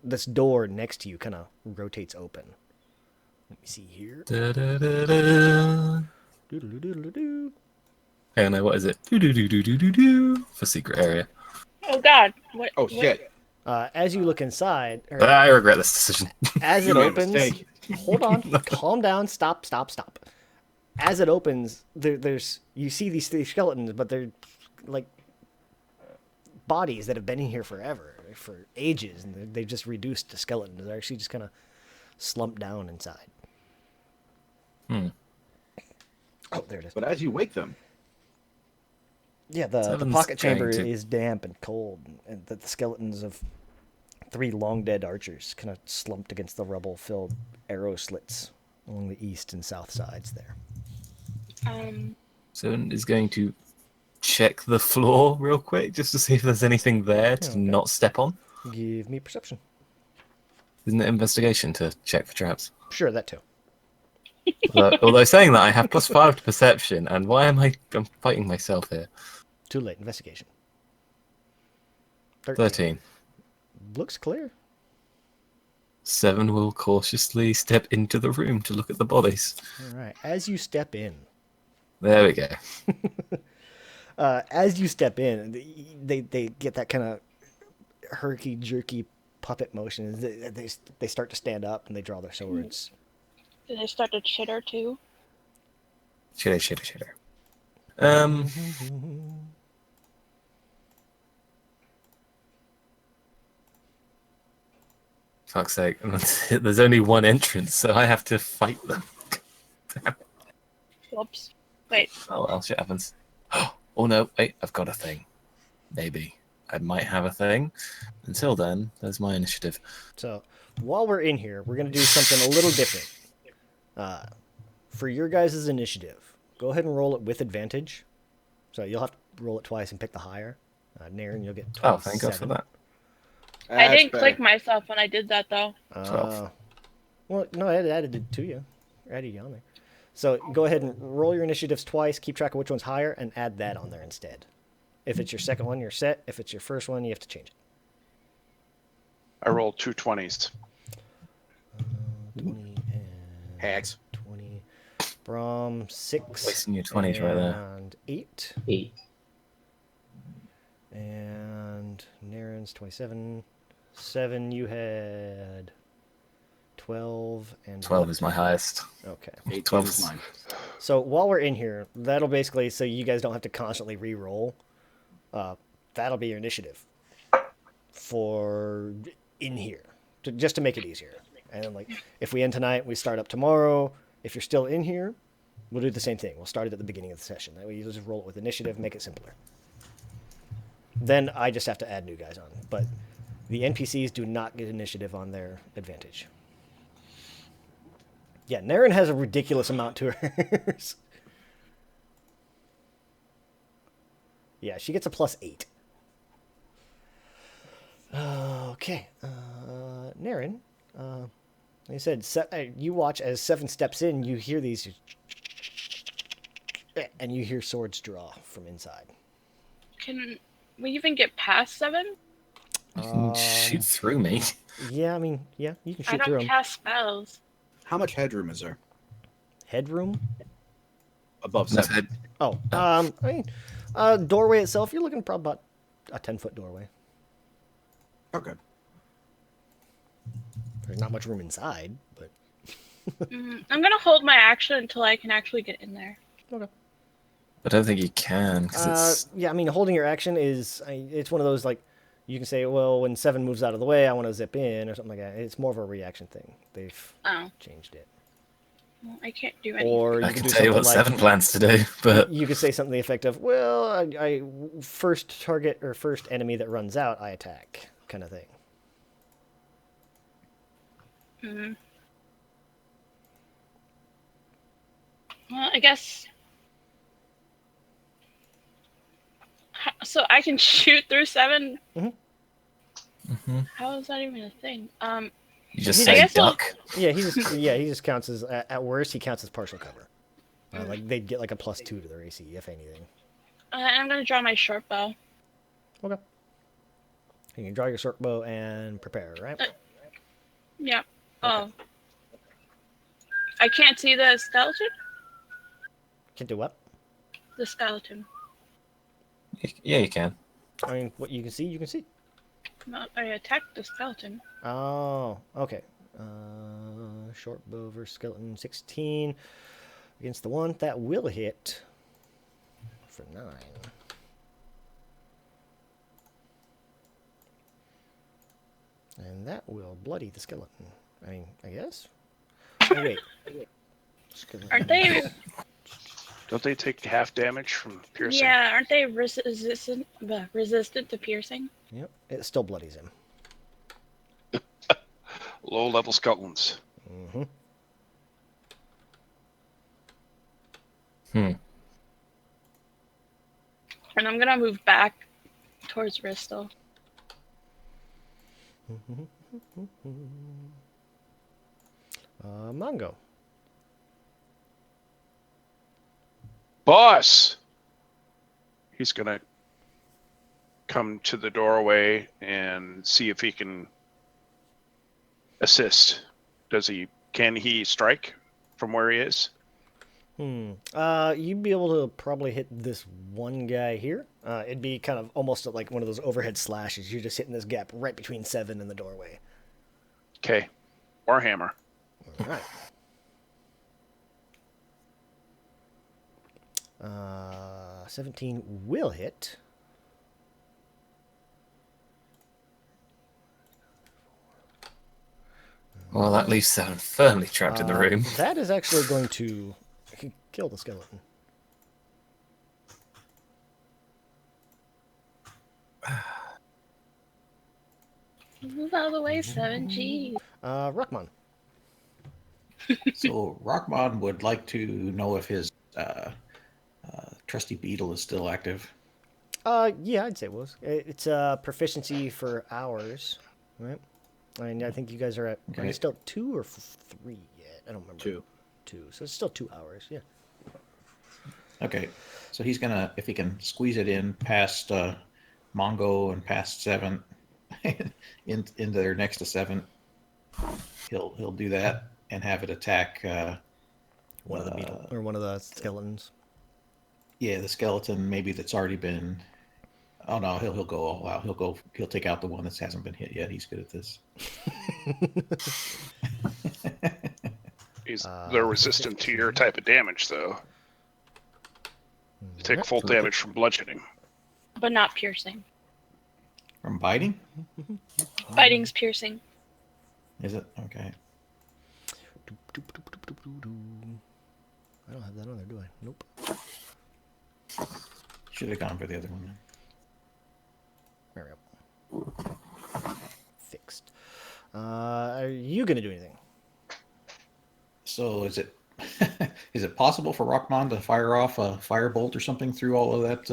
this door next to you kind of rotates open. Let me see here. Da-da-da-da. Doo-doo-doo-doo-doo. Hey, no, what is it? Do-do-do-do-do-do. For secret area. Oh God! What? Oh what- shit! As you look inside, I regret this decision. as You it made a opens, mistake. hold on, calm down, stop. As it opens, you see these 3 skeletons, but they're like bodies that have been in here forever, for ages, and they've just reduced to skeletons. They're actually just kind of slumped down inside. Hmm. Oh, there it is. But as you wake them, Yeah, the Seven's pocket chamber going to- is damp and cold, and the skeletons of 3 long dead archers kind of slumped against the rubble-filled arrow slits along the east and south sides there. 7 is going to check the floor real quick just to see if there's anything there to Okay. not step on. Give me perception. Isn't it investigation to check for traps? Sure, that too. Although saying that, I have +5 to perception, and why am I'm fighting myself here? Too late. Investigation. 13. Looks clear. 7 will cautiously step into the room to look at the bodies. All right. As you step in, There we go. they get that kind of herky jerky puppet motion. They start to stand up and they draw their swords. Did they start to chitter too? Chitter. Fuck's sake. There's only one entrance, so I have to fight them. Whoops. Wait. Oh well, shit happens. Oh no, wait, I've got a thing. Maybe. I might have a thing. Until then, there's my initiative. So while we're in here, we're going to do something a little different. For your guys' initiative, go ahead and roll it with advantage. So you'll have to roll it twice and pick the higher. Naren, you'll get 27. Oh, thank God for that. I didn't That's click better. myself when I did that though. 12. Well, no, I added it to you. I added you on there. So go ahead and roll your initiatives twice, keep track of which one's higher, and add that on there instead. If it's your second one, you're set. If it's your first one, you have to change it. I rolled 2 20s. 20 and Hacks. 20. Brom, 6. Wasting your 20s right there. And 8. 8. And Naren's 27. 7, you had 12. And 12 is my highest. Okay. 18 12 is mine. So while we're in here, that'll basically, so you guys don't have to constantly re-roll. That'll be your initiative for in here, just to make it easier. And then, like, if we end tonight, we start up tomorrow. If you're still in here, we'll do the same thing. We'll start it at the beginning of the session. That way you just roll it with initiative, make it simpler. Then I just have to add new guys on. But the NPCs do not get initiative on their advantage. Yeah, Naren has a ridiculous amount to hers. Yeah, she gets a +8. Okay. Naren, like I said, you watch as 7 steps in, you hear these, and you hear swords draw from inside. Can we even get past 7? You can shoot through me. Yeah, I mean, yeah, you can I shoot through don't them. cast spells. How much headroom is there? Headroom? Above Enough 7. head. Oh, I mean, doorway itself, you're looking probably about a 10-foot doorway. Okay. There's not much room inside, but I'm gonna hold my action until I can actually get in there. okay. I don't think you can, because it's... Yeah, I mean, holding your action is, it's one of those, like, You can say, well, when 7 moves out of the way, I want to zip in or something like that. It's more of a reaction thing. They've changed it. Well, I can't do anything. Or you I can can do tell you something what like 7 plans to do, but you could say something to the effect of, well, I first target or first enemy that runs out, I attack, kind of thing. Hmm. Well, I guess. So I can shoot through 7. How is that even a thing? you just He say guess I'll- duck. Yeah, he just counts as at worst he counts as partial cover. Like they'd get like a +2 to their AC if anything. I'm gonna draw my short bow. Okay. You can draw your short bow and prepare, right? Yeah. Oh. I can't see the skeleton. Can do what? The skeleton. Yeah, you can. I mean, what you can see, you can see. No, I attacked the skeleton. Oh, okay. Short bow versus skeleton, 16 against the 1 that will hit for 9. And that will bloody the skeleton. I mean, I guess. Oh wait. Skeleton. Aren't they? Don't they take half damage from piercing? Yeah, aren't they resistant to piercing? Yep. It still bloodies him. Low-level skeletons. Mm-hmm. And I'm gonna move back towards Bristol. Mongo. Boss! He's gonna come to the doorway and see if he can assist. Can he strike from where he is? You'd be able to probably hit this one guy here. It'd be kind of almost like one of those overhead slashes. You're just hitting this gap right between 7 and the doorway. Okay. Warhammer. All right. 17 will hit. Well, that leaves 7 firmly trapped in the room. That is actually going to kill the skeleton. Move out of the way, 7G. Ruckman. So Rockmon would like to know if his trusty beetle is still active. Yeah, I'd say it was. It's proficiency for hours, right? I mean, I think you guys are at. Are you still at 2 or 3 yet? I don't remember. 2. 2. So it's still 2 hours. Yeah. Okay, so he's gonna, if he can squeeze it in past Mongo and past 7, into their next to 7, he'll do that and have it attack one of the beetle or one of the skeletons. Yeah, the skeleton maybe that's already been. Oh no, he'll go all out. He'll take out the one that hasn't been hit yet. He's good at this. They're resistant to your type of damage, though. You take full damage from bludgeoning. But not piercing. From biting? Biting's piercing. Is it? Okay. I don't have that on there, do I? Nope. Should have gone for the other one then. There we go. Fixed. Are you going to do anything? So is it is it possible for Rockmon to fire off a firebolt or something through all of that?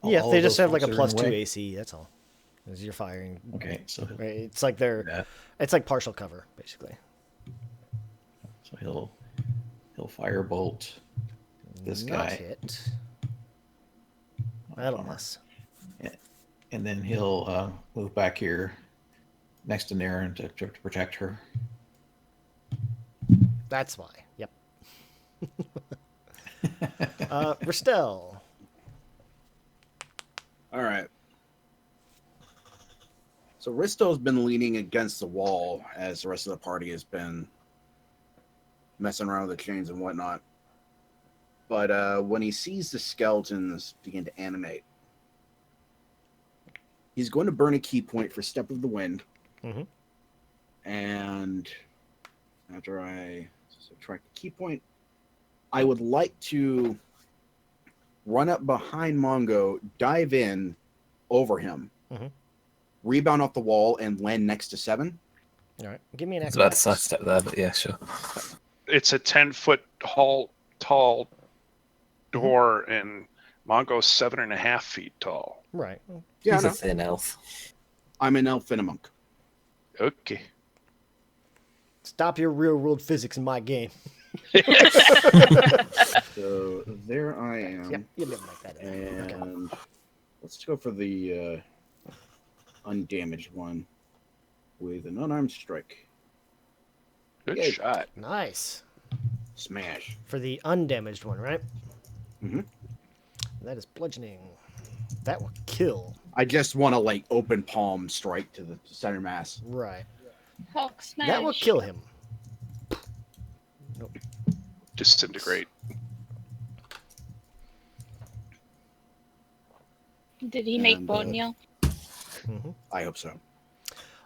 Yeah, all they of just those have like a folks that are in the +2 way? AC. That's all. As you're firing. Okay, so Right, it's like it's like partial cover basically. So he'll firebolt this Not guy. hit. That'll miss. And then he'll move back here next to Naren to protect her. That's why. Yep. Ristel. All right. So Risto's been leaning against the wall as the rest of the party has been messing around with the chains and whatnot. But when he sees the skeletons begin to animate, He's going to burn a key point for Step of the Wind. Mm-hmm. And after I subtract the key point, I would like to run up behind Mongo, dive in over him, rebound off the wall, and land next to 7. All right, give me an It's about to acrobatics. sidestep there, but yeah, sure. It's a 10-foot tall door, and Mongo's 7.5 feet tall. Right. Yeah, He's I a know. thin elf. I'm an elf and a monk. Okay. Stop your real world physics in my game. So there I am. Yep, you didn't like that. And let's go for the undamaged one with an unarmed strike. Good Yay. shot. Nice. Smash. For the undamaged one, right? Mhm. That is bludgeoning. That will kill. I just want to like open palm strike to the center mass. Right. Hulk smash. That will kill him. Nope. Disintegrate. Did he make And, Botniel? Mm-hmm. I hope so.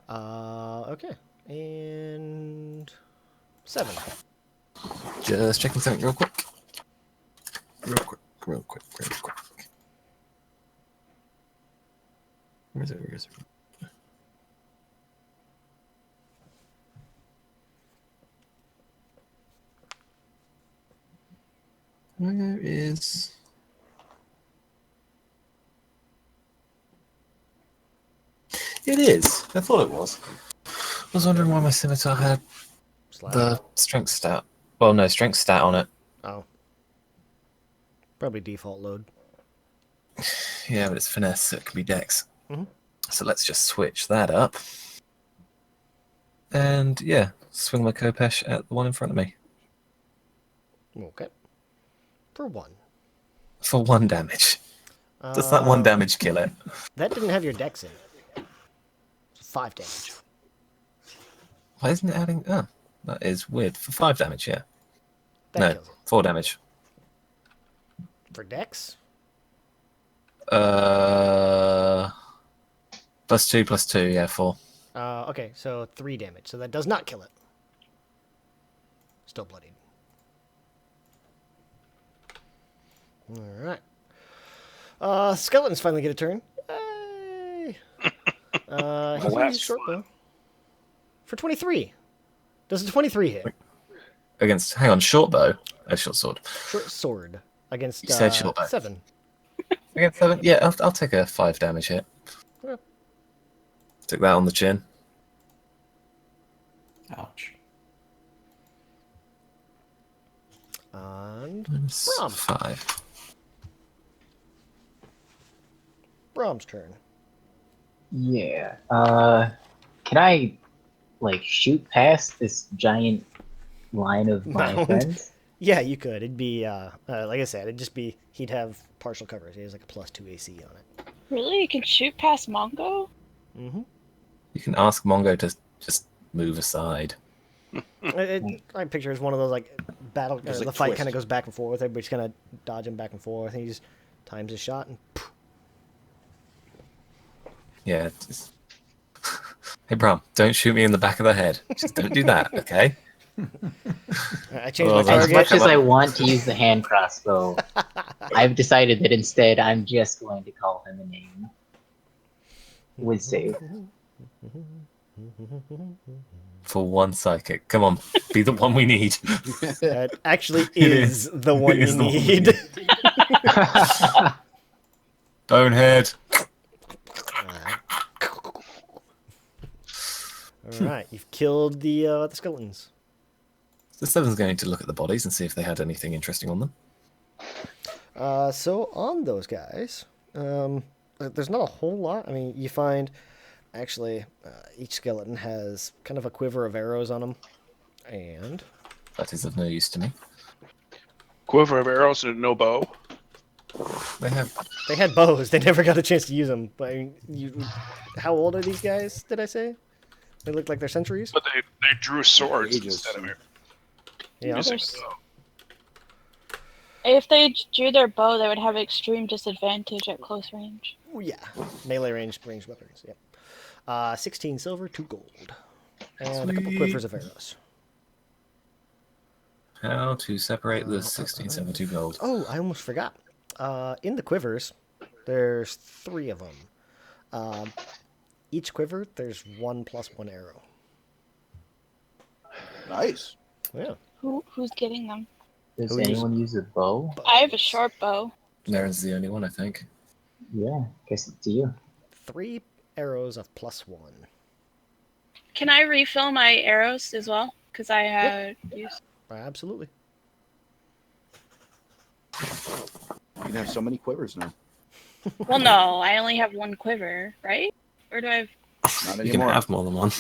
Okay. And 7. Just checking something real quick. Real quick. Where is it? Where is... It is. I thought it was. I was wondering why my scimitar had the strength stat. Well, no, strength stat on it. Oh. Probably default load. Yeah, but it's finesse, so it can be dex. Mhm. So let's just switch that up. And yeah, swing my Kopesh at the one in front of me. Okay. For 1. For 1 damage. Does that 1 damage kill it? That didn't have your dex in it. 5 damage. Why isn't it adding... Oh, that is weird. For 5 damage, yeah. That No, kills it. 4 damage. For dex? +2, yeah, 4. Okay, so 3 damage. So that does not kill it. Still bloodied. Alright. Skeletons finally get a turn. Yay! He's gonna use short bow. For 23. Does a 23 hit? Against... Hang on, short bow? Oh, short sword. Short sword. Against You said short bow. 7. Against 7? Yeah, I'll take a 5 damage hit. Yeah. Took that on the chin. Ouch. And Minus Brom. 5. Brom's turn. Yeah. Can I like shoot past this giant line of my Mound. friends? Yeah, you could. It'd be, like I said, it'd just be, he'd have partial coverage. He has like a +2 AC on it. Really? You can shoot past Mongo? Mm-hmm. You can ask Mongo to just move aside. I picture it as one of those like battle. There's, The like, fight twist. kind of goes back and forth. Everybody's kind of dodging back and forth. And he just times his shot and. Poof. Yeah. Hey, Brom, don't shoot me in the back of the head. Just don't do that, okay? I changed Well, my As target. much as I want to use the hand crossbow, I've decided that instead I'm just going to call him a name. With save. For 1 psychic. Come on, be the one we need. That actually It is the one It you is the one we need. Bonehead. All right, you've killed the skeletons. The 7's going to look at the bodies and see if they had anything interesting on them. So on those guys, there's not a whole lot. I mean, you find actually each skeleton has kind of a quiver of arrows on them, and That is of no use to me. Quiver of arrows and no bow. They have... they had bows. They never got a chance to use them. But I mean, how old are these guys? Did I say? They look like they're centuries. But they drew swords Ages. instead of Yeah. using There's- a bow. If they drew their bow, they would have extreme disadvantage at close range. Yeah, melee ranged weapons. Yep. 16 silver, 2 gold, and a couple Sweet. quivers of arrows. How to separate the 1672 gold? Oh, I almost forgot. In the quivers, there's 3 of them. Each quiver, there's 1 plus 1 arrow. Nice. Yeah. Who's getting them? Does Who uses anyone use a bow? I have a short bow. Naren's the only one, I think. Yeah, guess it's you. 3 arrows of +1. Can I refill my arrows as well? Because I had used. Absolutely. You can have so many quivers now. Well, no, I only have 1 quiver, right? Or do I have? Not You can anymore. have more than one.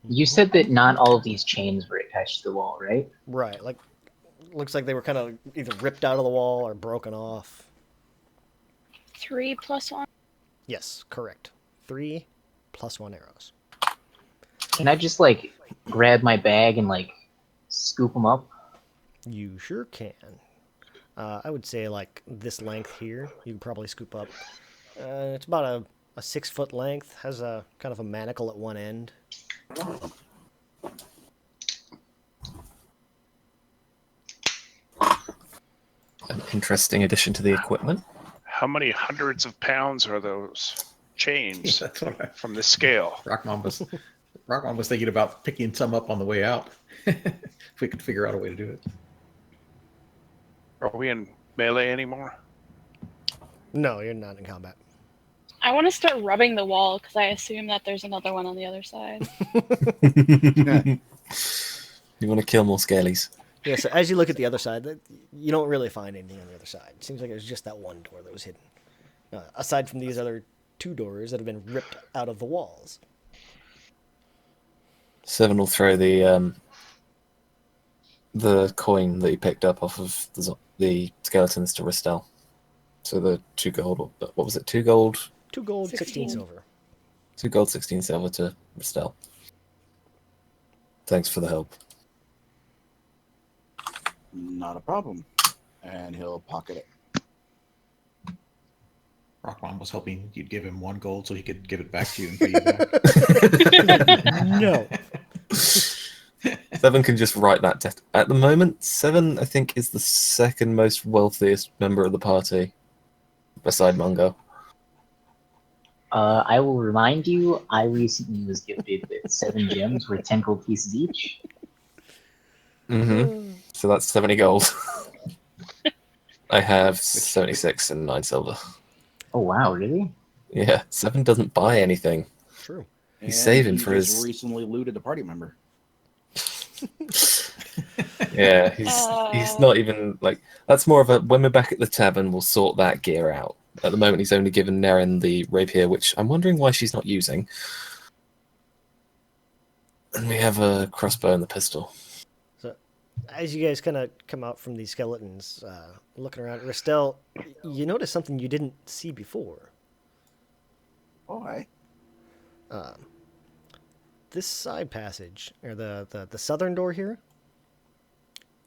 You said that not all of these chains were attached to the wall, right? Right. Like, looks like they were kind of either ripped out of the wall or broken off. 3 plus 1. Yes, correct. 3 plus 1 arrows. Can I just like grab my bag and like scoop them up? You sure can. I would say like this length here, you can probably scoop up. It's about a 6-foot length. Has a kind of a manacle at one end. An interesting addition to the equipment. How many hundreds of pounds are those chains That's what from the scale? Rockmon was thinking about picking some up on the way out. If we could figure out a way to do it. Are we in melee anymore? No, you're not in combat. I want to start rubbing the wall because I assume that there's another one on the other side. You want to kill more scalies. Yeah, so as you look at the other side, you don't really find anything on the other side. It seems like there's just that one door that was hidden. Aside from these other 2 doors that have been ripped out of the walls. Seven will throw the coin that he picked up off of the skeletons to Ristel. So the 2 gold, what was it? 2 gold? 2 gold, 16 16 silver. 2 gold, 16 silver to Ristel. Thanks for the help. Not a problem. And he'll pocket it. Rockmon was hoping you'd give him 1 gold so he could give it back to you and pay you back. No. 7 can just write that debt. At the moment, 7, I think, is the 2nd most wealthiest member of the party, beside Mungo. I will remind you, I recently was gifted with 7 gems worth 10 gold pieces each. Mm-hmm. So that's 70 gold. I have 76 and 9 silver. Oh wow, really? Yeah, 7 doesn't buy anything. True. He's saving he for just his... recently looted a party member. Yeah, he's not even like... That's more of a... When we're back at the tavern, we'll sort that gear out. At the moment, he's only given Naren the rapier, which I'm wondering why she's not using. And we have a crossbow and the pistol. So, as you guys kind of come out from these skeletons, looking around, Ristel, you notice something you didn't see before. Why? This side passage, or the southern door here,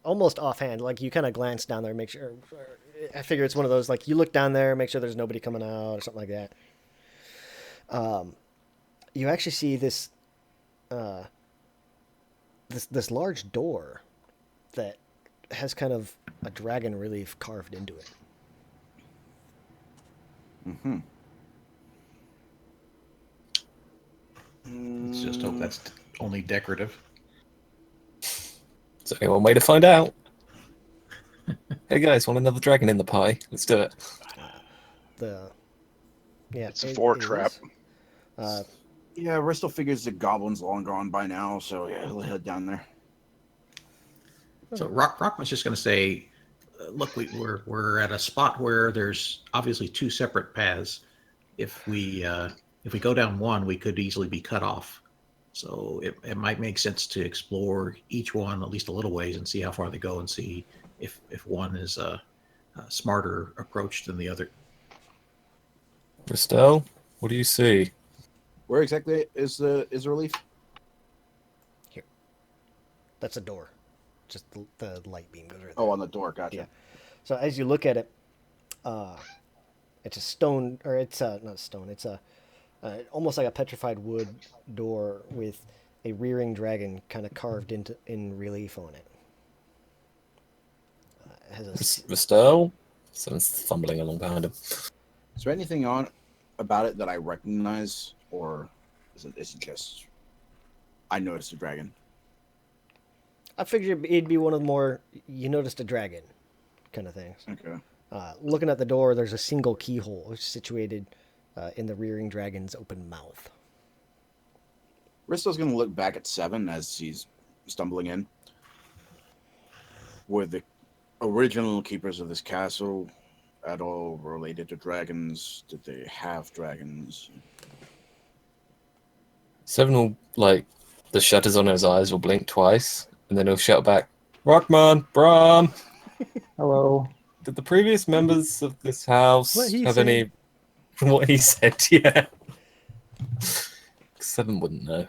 almost offhand, like you kind of glance down there, make sure. I figure it's one of those, like you look down there, make sure there's nobody coming out or something like that. You actually see this, this large door that has kind of a dragon relief carved into it. Mm-hmm. Let's just hope that's only decorative. Is there only one way to find out? Hey guys, want another dragon in the pie? Let's do it. It's a 4 trap. Yeah, Ristel figures the goblin's long gone by now, so yeah, he'll head down there. So Rockman's just going to say, look, we're at a spot where there's obviously 2 separate paths. If we go down one, we could easily be cut off. So it might make sense to explore each one at least a little ways and see how far they go and see if one is a smarter approach than the other. Ristel, what do you see? Where exactly is the relief? Here. That's a door. Just the light beam goes right there. Oh, on the door. Gotcha. Yeah. So as you look at it, it's a stone, or it's not stone. It's a almost like a petrified wood door with a rearing dragon kind of carved in relief on it. It has a Restore? Someone's fumbling along behind him. Is there anything on about it that I recognize, or is it just I noticed a dragon? I figured it'd be one of the more you noticed a dragon kind of things. Okay. Looking at the door, there's a single keyhole situated in the rearing dragon's open mouth. Risto's going to look back at Seven as he's stumbling in. Were the original keepers of this castle at all related to dragons? Did they have dragons? Seven will, like, the shutters on his eyes will blink twice, and then he'll shout back, Rockman, Bram! Hello. Did the previous members of this house What he have said. any... What he said, yeah. Seven wouldn't know.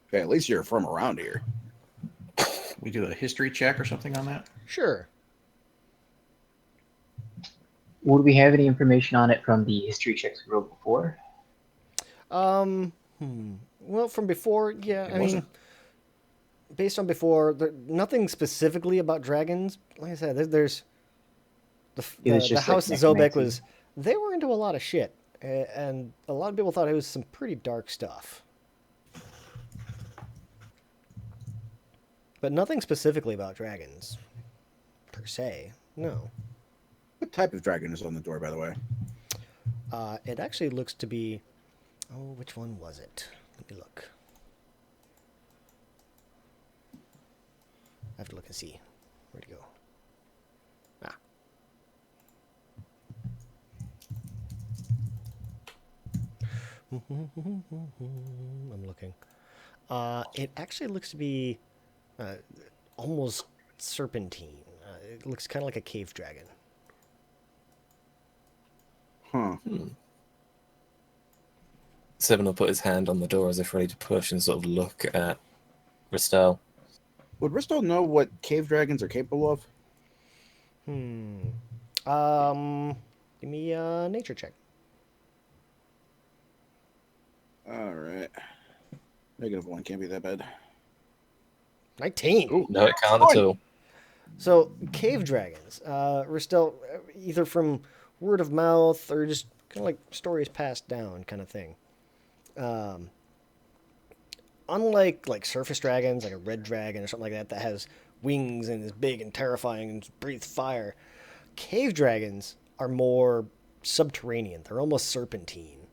Okay, at least you're from around here. We do a history check or something on that? Sure. Would we have any information on it from the history checks we rolled before? Well, from before, yeah. It I mean, wasn't. based on before, nothing specifically about dragons. Like I said, there's It was the just house like Zobek necromancy. was. They were into a lot of shit, and a lot of people thought it was some pretty dark stuff. But nothing specifically about dragons, per se. No. What type of dragon is on the door, by the way? It actually looks to be. Oh, which one was it? Let me look. I have to look and see. Where'd it go? Ah. I'm looking. It actually looks to be almost serpentine. It looks kind of like a cave dragon. Huh. Seven will put his hand on the door as if ready to push and sort of look at Ristel. Would Risto know what cave dragons are capable of? Give me a nature check. All right. -1 can't be that bad. 19. No, it can't at all. So, cave dragons. We're still either from word of mouth or just kind of like stories passed down kind of thing. Unlike like surface dragons, like a red dragon or something like that has wings and is big and terrifying and breathes fire, cave dragons are more subterranean. They're almost serpentine.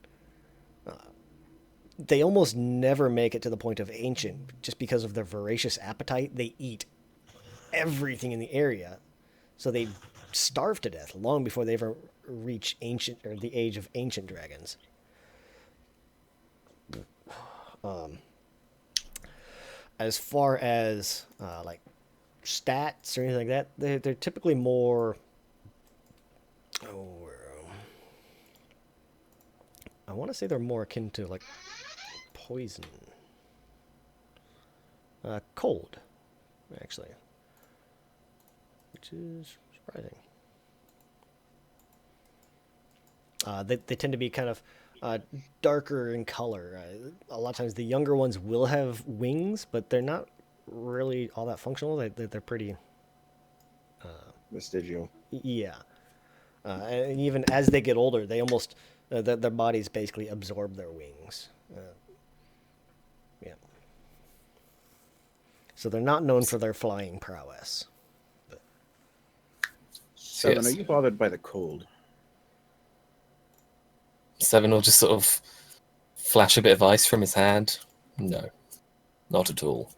They almost never make it to the point of ancient just because of their voracious appetite. They eat everything in the area, so they starve to death long before they ever reach ancient or the age of ancient dragons. As far as like stats or anything like that, they're typically more. I want to say they're more akin to like poison. Cold, actually, which is surprising. They tend to be kind of darker in color. A lot of times the younger ones will have wings, but they're not really all that functional. They're pretty... Vestigial. Yeah. And even as they get older, they almost... their bodies basically absorb their wings. Yeah. So they're not known for their flying prowess. But... Seven, Yes. are you bothered by the cold? Seven will just sort of flash a bit of ice from his hand. No, not at all.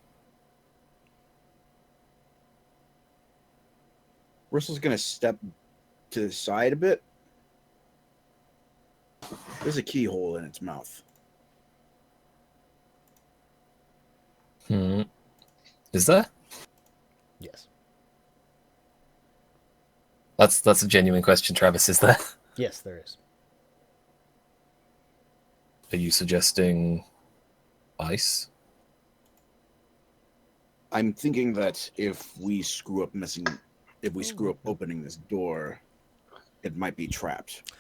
Bristle's gonna step to the side a bit. There's a keyhole in its mouth. Is there? Yes. That's a genuine question, Travis. Is there? Yes, there is. Are you suggesting ice? I'm thinking that if we screw up opening this door, it might be trapped.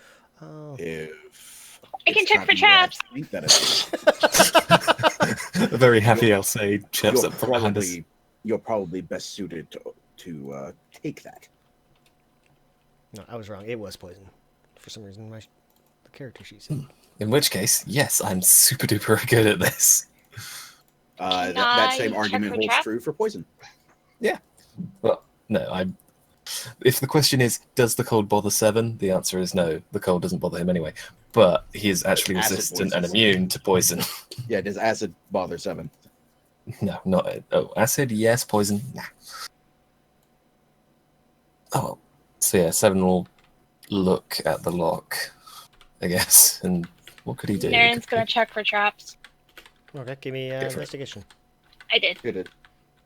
Oh. If I can it's check for trapping where I traps. think that it is, A very happy Alcide checks you're up from behind us. probably best suited to take that. No, I was wrong. It was poison. For some reason, the character sheet said. In which case, yes, I'm super duper good at this. That same I argument check for holds traps? true for poison. Well, no, if the question is, does the cold bother Seven? The answer is no. The cold doesn't bother him anyway. But he is actually Acid resistant and poison. immune to poison. Yeah, does acid bother Seven? No, not it. Oh, acid, yes. Poison, nah. Oh, so yeah, Seven will look at the lock, I guess. And what could he do? Naren's gonna check for traps. Okay, give me Go for it. investigation. I did. It did.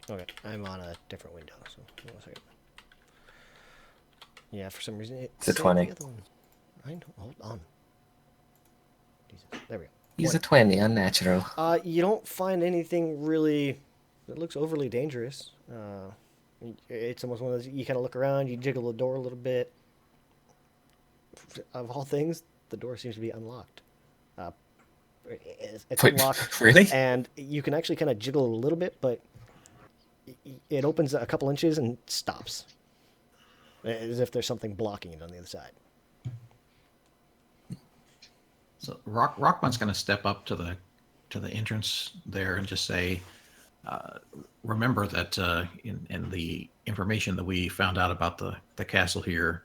Okay, I'm on a different window, so hold on a second. Yeah, for some reason It's a said 20. the other one. I don't. Hold on. Jesus, there we go. He's a 20, unnatural. You don't find anything really that looks overly dangerous. It's almost one of those, you kind of look around, you jiggle the door a little bit. Of all things, the door seems to be unlocked. It's Wait, unlocked, really? and you can actually kind of jiggle it a little bit, but it opens a couple inches and stops, as if there's something blocking it on the other side. So Rockman's going to step up to the entrance there and just say, remember that in the information that we found out about the castle here,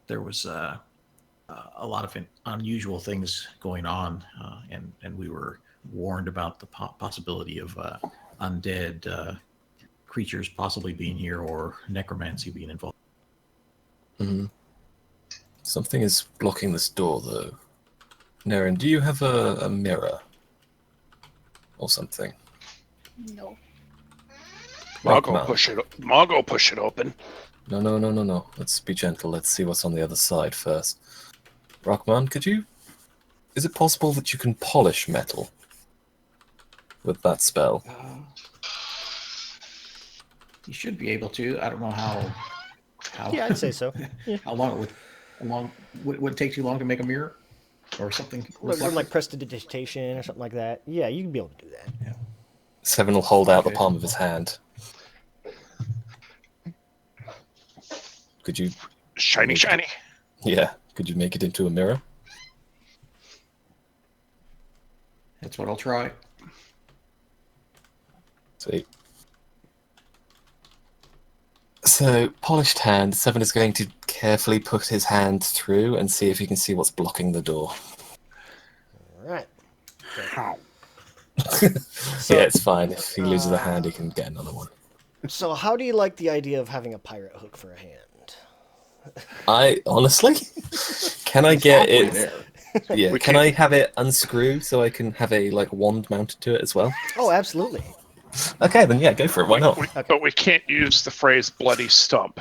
there was a lot of unusual things going on, and we were warned about the possibility of undead creatures possibly being here or necromancy being involved. Mm-hmm. Something is blocking this door, though. Naren, do you have a mirror? Or something? No. Mongo push it open. No. Let's be gentle. Let's see what's on the other side first. Rockman, is it possible that you can polish metal with that spell? You should be able to. I don't know how Yeah, I'd say so. Yeah. How long would it take too long to make a mirror or something? Like prestidigitation or something like that. Yeah, you can be able to do that. Yeah. Seven will hold out the Okay. palm of his hand. Could you? Shiny. Yeah. Could you make it into a mirror? That's what I'll try. Sweet. So, polished hand. Seven is going to carefully put his hand through and see if he can see what's blocking the door. All right. How? Yeah, it's fine. If he loses a hand, he can get another one. So, how do you like the idea of having a pirate hook for a hand? I honestly, can I get Halfway it? there. Yeah, We can can't- I have it unscrew so I can have a wand mounted to it as well? Oh, absolutely. Okay, then yeah, go for it. Why not? But we can't use the phrase bloody stump.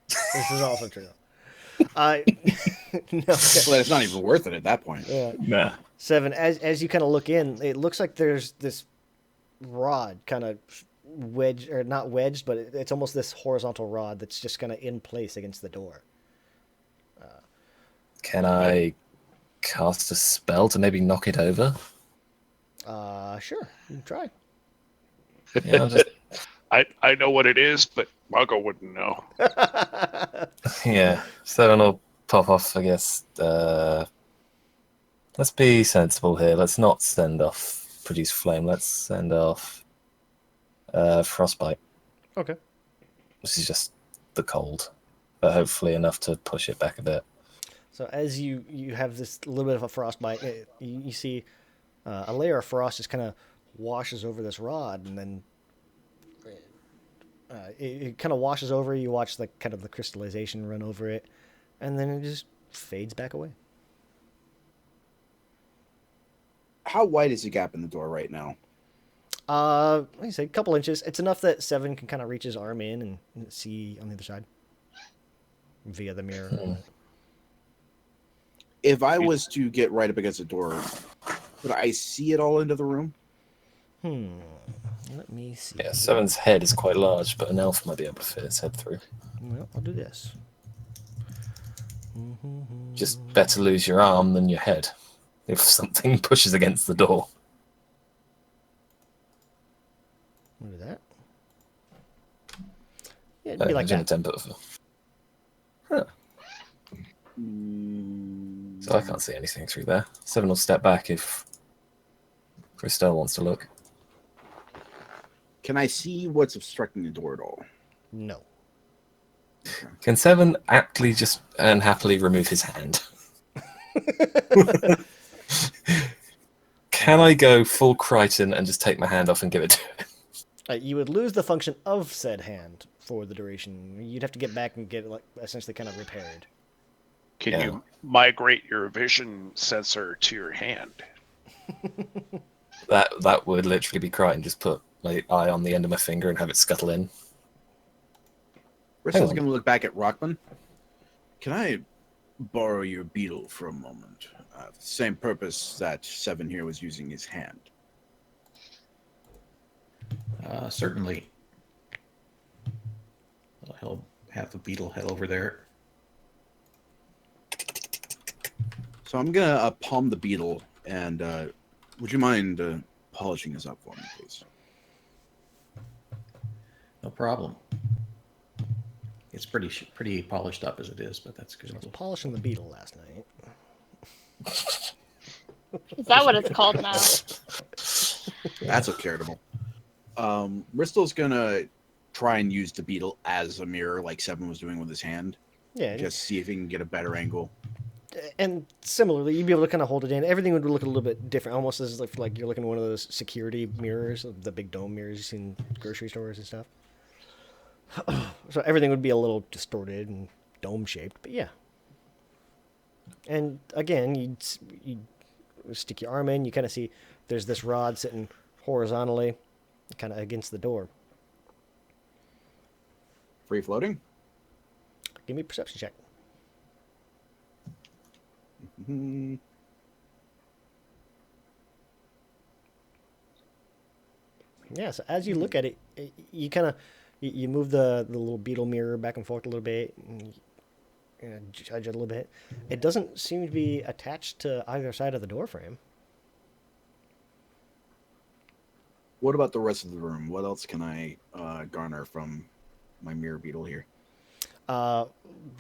This is also true. No. Well, it's not even worth it at that point. Yeah. Nah. Seven, as you kind of look in, it looks like there's this rod kind of wedged, or not wedged, but it's almost this horizontal rod that's just kind of in place against the door. Can I cast a spell to maybe knock it over? Sure, you can try. Yeah, I'll just, I know what it is, but Mongo wouldn't know. yeah. Seven will pop off, I guess. Let's be sensible here. Let's not send off produce flame. Let's send off frostbite. Okay. This is just the cold, but hopefully enough to push it back a bit. So as you have this little bit of a frostbite, you see a layer of frost just kind of washes over this rod, and then it kind of washes over. You watch the kind of the crystallization run over it, and then it just fades back away. How wide is the gap in the door right now? Like I said, a couple inches. It's enough that Seven can kind of reach his arm in and see on the other side via the mirror. If I was to get right up against the door, would I see it all into the room? Let me see. Yeah, Seven's head is quite large, but an elf might be able to fit its head through. Well, I'll do this. Just better lose your arm than your head if something pushes against the door. Look at that. Yeah, it'd be like that. Huh. So I can't see anything through there. Seven will step back if Christelle wants to look. Can I see what's obstructing the door at all? No. Can Seven aptly just and happily remove his hand? Can I go full Crichton and just take my hand off and give it to him? You would lose the function of said hand for the duration. You'd have to get back and get it, like, essentially kind of repaired. Can you migrate your vision sensor to your hand? That would literally be Crichton. Just put my eye on the end of my finger and have it scuttle in. Bristol's going to look back at Rockman. Can I borrow your beetle for a moment? Same purpose that Seven here was using his hand. Certainly. He'll have the beetle head over there. So I'm going to palm the beetle, and would you mind polishing this up for me, please? No problem. It's pretty polished up as it is, but that's good. I was polishing the beetle last night. Is that what it's called now? That's so charitable. Bristol's gonna try and use the beetle as a mirror, like Seven was doing with his hand. Yeah. Just see if he can get a better angle. And similarly, you'd be able to kind of hold it in. Everything would look a little bit different, almost as if like you're looking at one of those security mirrors, the big dome mirrors you see in grocery stores and stuff. So everything would be a little distorted and dome-shaped, but yeah. And again, you'd stick your arm in, you kind of see there's this rod sitting horizontally, kind of against the door. Free floating? Give me a perception check. Mm-hmm. Yeah, so as you look at it, you kind of you move the little beetle mirror back and forth a little bit, and you judge it a little bit. It doesn't seem to be attached to either side of the door frame. What about the rest of the room? What else can I garner from my mirror beetle here?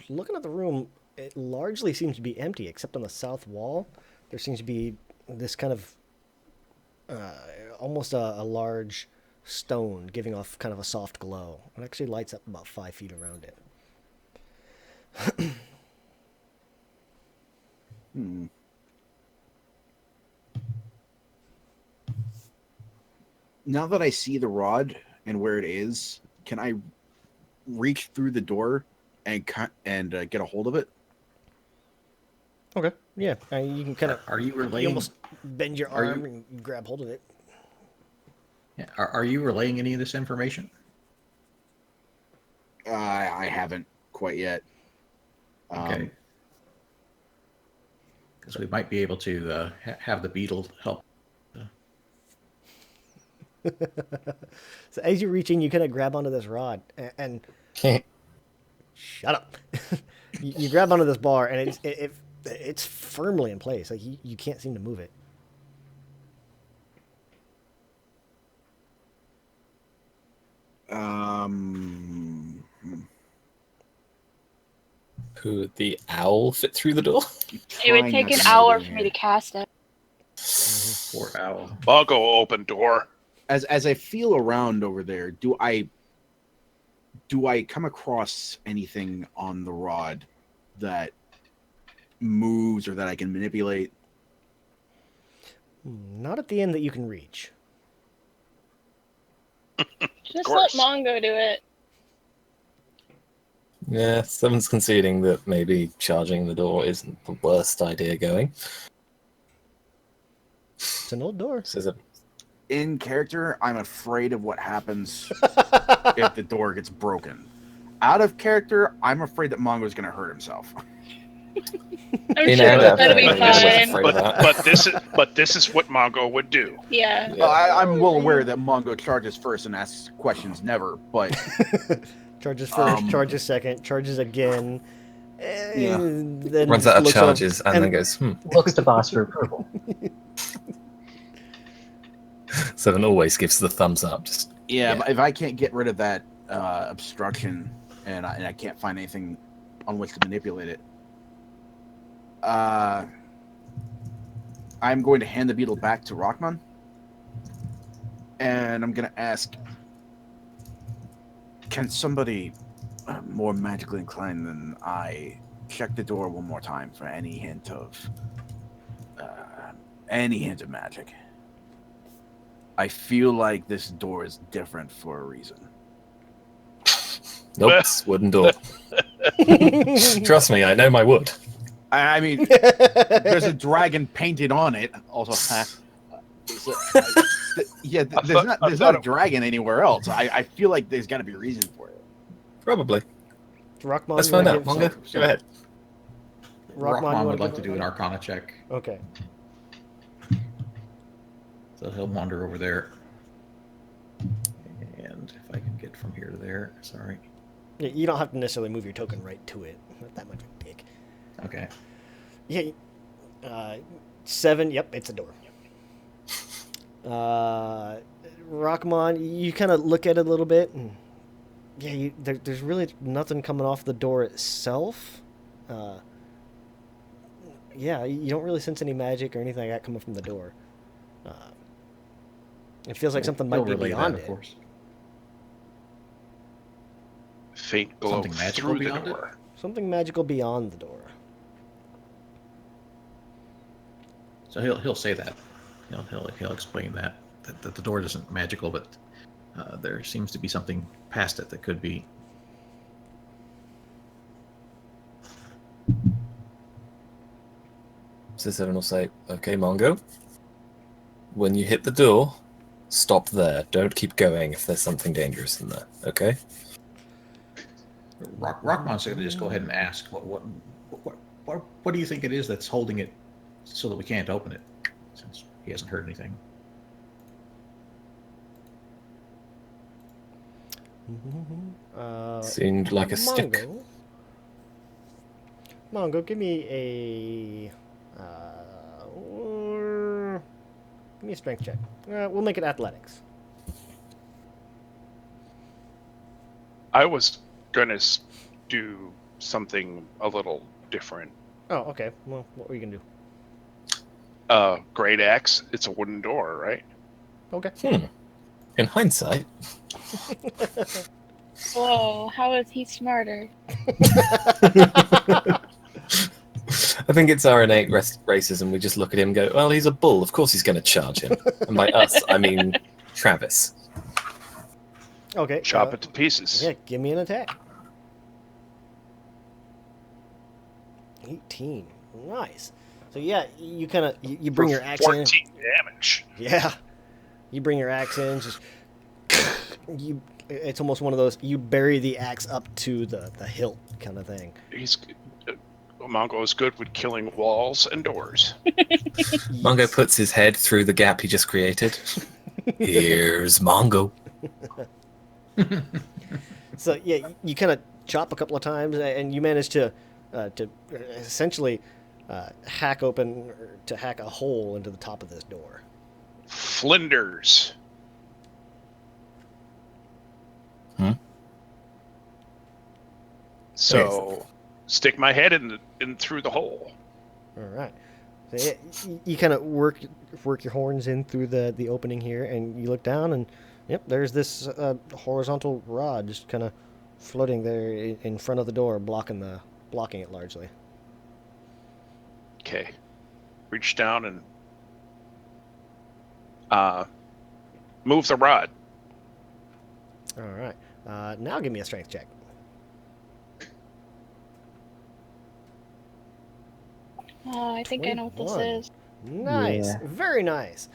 Looking at the room, it largely seems to be empty, except on the south wall. There seems to be this kind of almost a large stone giving off kind of a soft glow. It actually lights up about 5 feet around it. Now that I see the rod and where it is, can I reach through the door and get a hold of it? Okay. Yeah. You can kind of. Are you relaying? You almost bend your arm and grab hold of it. Yeah. Are you relaying any of this information? I haven't quite yet. Okay. Because we might be able to have the beetle help. So as you reach in, you kind of grab onto this rod and shut up. you grab onto this bar and it's firmly in place. Like you can't seem to move it. Could the owl fit through the door? It would take an hour for me to cast it. Poor owl. I'll go open door. As I feel around over there, do I come across anything on the rod that moves or that I can manipulate? Not at the end that you can reach. Just let Mongo do it. Yeah, someone's conceding that maybe charging the door isn't the worst idea going. It's an old door. In character, I'm afraid of what happens if the door gets broken. Out of character, I'm afraid that Mongo's going to hurt himself. I'm In sure and out that'll be there, I was fine. afraid of that. But this is what Mongo would do. Yeah. Yeah. I'm well aware that Mongo charges first and asks questions never, but Charges first, Um, charges second, charges again. Yeah. And then Runs just out of looks over- charges and then goes, Looks to boss for approval. Seven always gives the thumbs up. Just yeah, but if I can't get rid of that obstruction and I can't find anything on which to manipulate it, I'm going to hand the beetle back to Rockman, and I'm going to ask, can somebody more magically inclined than I check the door one more time for any hint of magic? I feel like this door is different for a reason. nope, it's wooden door. Trust me, I know my wood. I mean, there's a dragon painted on it. Also, there's not a dragon anywhere else. I feel like there's got to be a reason for it. Probably. Rockmon, Let's you find wanna out. give Mongo, some- go ahead. Rockmon, you Rockmon wanna would like give to do an Arcana check, Okay. so he'll wander over there. And if I can get from here to there, sorry. Yeah, you don't have to necessarily move your token right to it. Not that much of a dick. Okay. Yeah. 7. Yep, it's a door. Rockmon, you kind of look at it a little bit, and yeah, there's really nothing coming off the door itself. Yeah, you don't really sense any magic or anything like that coming from the door. It feels like something might He'll be relay beyond that, of it. course. Faint glow Something magical through the beyond it? door. Something magical beyond the door. So he'll say that. He'll explain that the door isn't magical, but there seems to be something past it that could be. So Seven will say, okay, Mongo, when you hit the door, stop there. Don't keep going if there's something dangerous in there, okay? Rockmon's going to just go ahead and ask, what do you think it is that's holding it so that we can't open it, since he hasn't heard anything? Seemed like a stick. Mongo, give me a strength check. We'll make it athletics. I was gonna do something a little different. Oh, okay. Well, what were you gonna do? Great axe. It's a wooden door, right? Okay. In hindsight, Whoa, how is he smarter? I think it's our innate racism. We just look at him and go, well, he's a bull. Of course he's going to charge him. And by us, I mean Travis. Okay. Chop it to pieces. Yeah, give me an attack. 18. Nice. So yeah, you kind of you bring your axe in. 14 damage. Yeah. You bring your axe in, just it's almost one of those you bury the axe up to the hilt kind of thing. Mongo is good with killing walls and doors. Mongo puts his head through the gap he just created. Here's Mongo. So yeah, you kind of chop a couple of times, and you manage to essentially hack a hole into the top of this door. Flinders. So, stick my head in through the hole. All right. So yeah, you kind of work your horns in through the opening here, and you look down, and yep, there's this horizontal rod just kind of floating there in front of the door, blocking it largely. Okay. Reach down and move the rod. All right. Now give me a strength check. Oh, I think I know what this 21. is. Nice. Yeah. Very nice.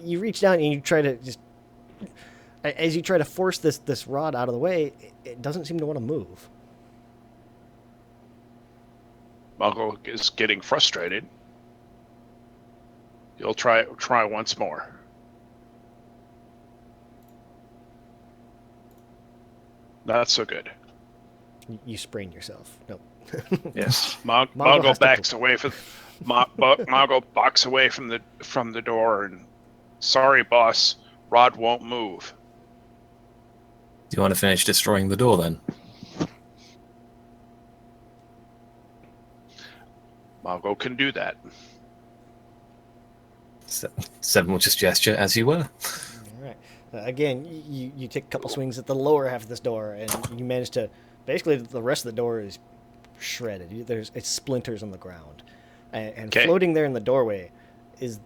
You reach down and you try to as you try to force this rod out of the way, it doesn't seem to want to move. Muggle is getting frustrated. You'll try once more. Not so good. You sprain yourself. Nope. Yes, Muggle Muggle has to backs away from Muggle backs away from the door and, sorry, boss, Rod won't move. Do you want to finish destroying the door then? Muggle can do that. Seven will just gesture as you were. All right. Again, you take a couple swings at the lower half of this door, and you manage to. Basically, the rest of the door is shredded. It's splinters on the ground, and Okay. floating there in the doorway is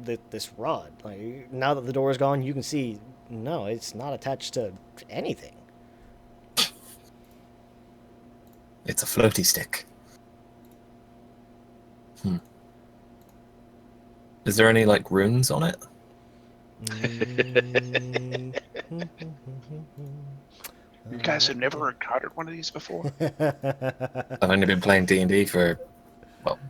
this rod. Like, now that the door is gone, you can see. No, it's not attached to anything. It's a floaty stick. Is there any like runes on it? You guys have never encountered one of these before? I've only been playing D&D for, well,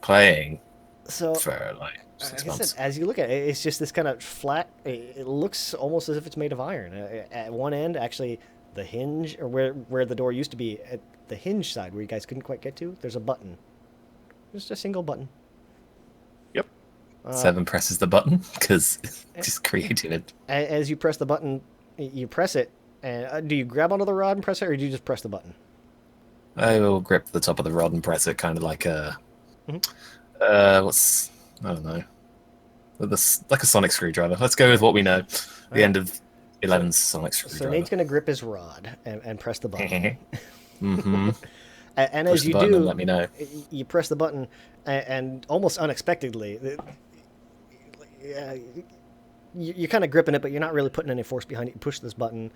playing So, for like like 6 I months. said, as you look at it, it's just this kind of flat. It looks almost as if it's made of iron. At one end, actually, the hinge, or where the door used to be, at the hinge side where you guys couldn't quite get to, there's a button. Just a single button. Yep. Seven presses the button because just created it. As you press the button, you press it, and do you grab onto the rod and press it, or do you just press the button? I will grip the top of the rod and press it, kind of like a, what's, I don't know, like a sonic screwdriver. Let's go with what we know. The end of 11's sonic So screwdriver. Nate's gonna grip his rod and press the button. Mm-hmm. And Push as the you button do, and let me know. you press the button, and almost unexpectedly, you're kind of gripping it, but you're not really putting any force behind it. You push this button,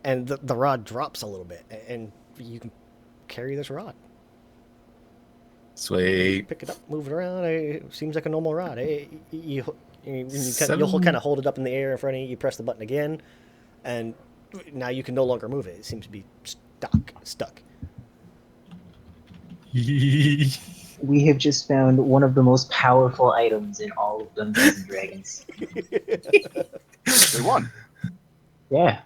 and the rod drops a little bit, and you can carry this rod. Sweet. Pick it up, move it around. It seems like a normal rod. You'll Seven. kind of hold it up in the air in front of you. You press the button again, and now you can no longer move it. It seems to be stuck. We have just found one of the most powerful items in all of Dungeons and Dragons. We won. Yeah.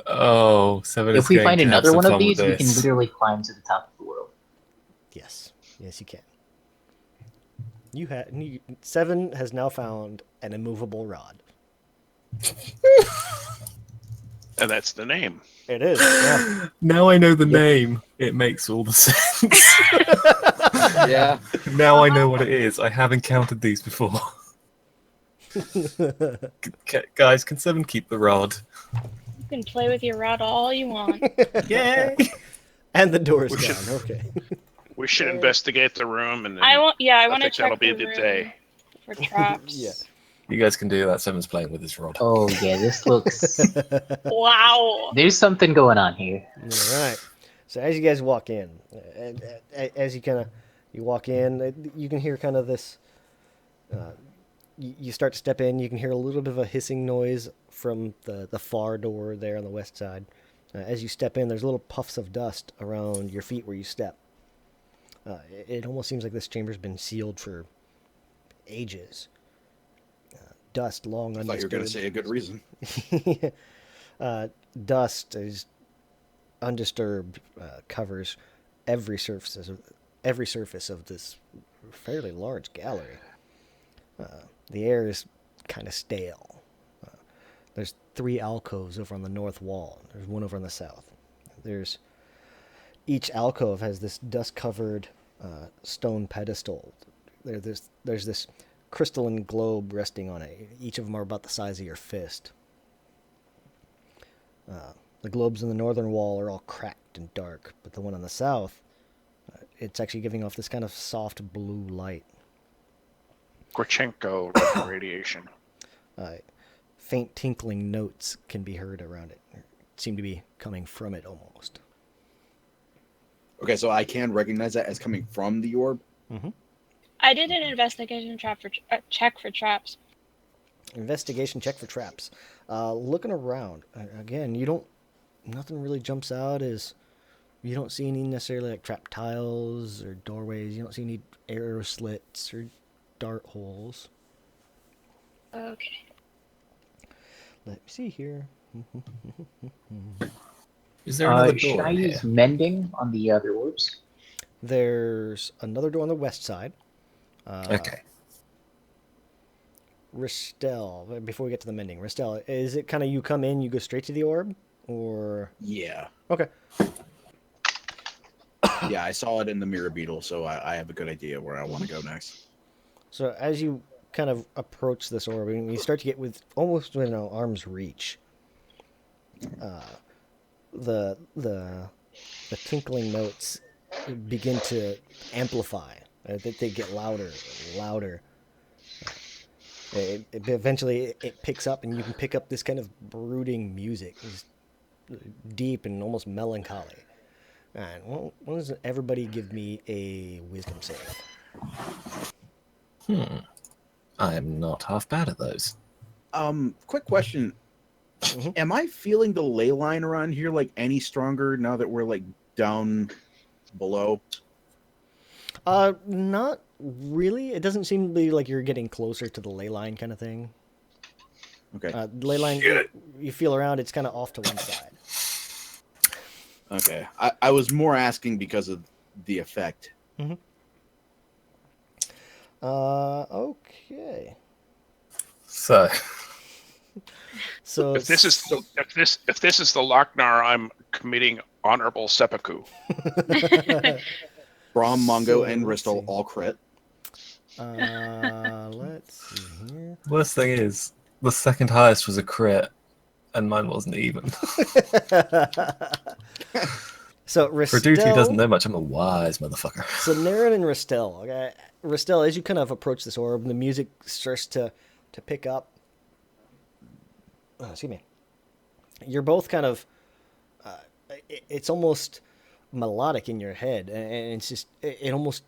Oh, Seven is If we going find to have another some one of fun with these, we can this. literally climb to the top of the world. Yes, you can. Seven has now found an immovable rod. And that's the name. It is. Yeah. Now I know the name. It makes all the sense. Yeah. Now I know what it is. I have encountered these before. Guys, can Seven keep the rod? You can play with your rod all you want. Yay! And the door is We should- down. Okay. We should investigate the room, and then I want to think check that'll be the the room day. for traps. Yeah. You guys can do that. Seven's playing with his rod. Oh, yeah, this looks... Wow. There's something going on here. All right. So as you guys walk in, as you walk in, you can hear kind of this. You start to step in. You can hear a little bit of a hissing noise from the far door there on the west side. As you step in, there's little puffs of dust around your feet where you step. It almost seems like this chamber's been sealed for ages. Dust long I undisturbed. thought you were going to say a good reason. Dust is undisturbed, covers every surface of this fairly large gallery. The air is kind of stale. There's 3 alcoves over on the north wall. There's one over on the south. Each alcove has this dust-covered stone pedestal. There's this crystalline globe resting on it. Each of them are about the size of your fist. The globes in the northern wall are all cracked and dark, but the one on the south, it's actually giving off this kind of soft blue light. Gorchenko radiation. Faint tinkling notes can be heard around it. Seem to be coming from it almost. Okay, so I can recognize that as coming from the orb. Mm-hmm. I did an investigation check for traps. Investigation check for traps. Looking around again, nothing really jumps out as You don't see any necessarily like trap tiles or doorways. You don't see any arrow slits or dart holes. Okay. Let me see here. Is there another Should door I in use here? mending on the other orbs? There's another door on the west side. Okay. Ristel, before we get to the mending, Ristel, is it kind of you come in, you go straight to the orb? Or. Yeah. Okay. Yeah, I saw it in the mirror beetle, so I have a good idea where I want to go next. So as you kind of approach this orb, and you start to get with almost arm's reach, the tinkling notes begin to amplify. They get louder and louder. Eventually, it picks up, and you can pick up this kind of brooding music, it's deep and almost melancholy. And why doesn't everybody give me a wisdom save? I am not half bad at those. Quick question. Mhm. Am I feeling the ley line around here like any stronger now that we're like down below? Not really. It doesn't seem to be like you're getting closer to the ley line kind of thing. Okay. Ley line, you feel around, it's kind of off to one side. Okay. I was more asking because of the effect. Okay. So, So If this is the Lochnar, I'm committing honorable seppuku. Brahm, Mongo, So, and let's Ristal see. all crit. Let's see here. worst thing is, the second highest was a crit, and mine wasn't even. So For a dude who doesn't Ristel. know much, I'm a wise motherfucker. So Naren and Ristel. Okay, Ristel, as you kind of approach this orb, the music starts to pick up. Oh, excuse me. You're both kind of. It's almost melodic in your head, and it's just it almost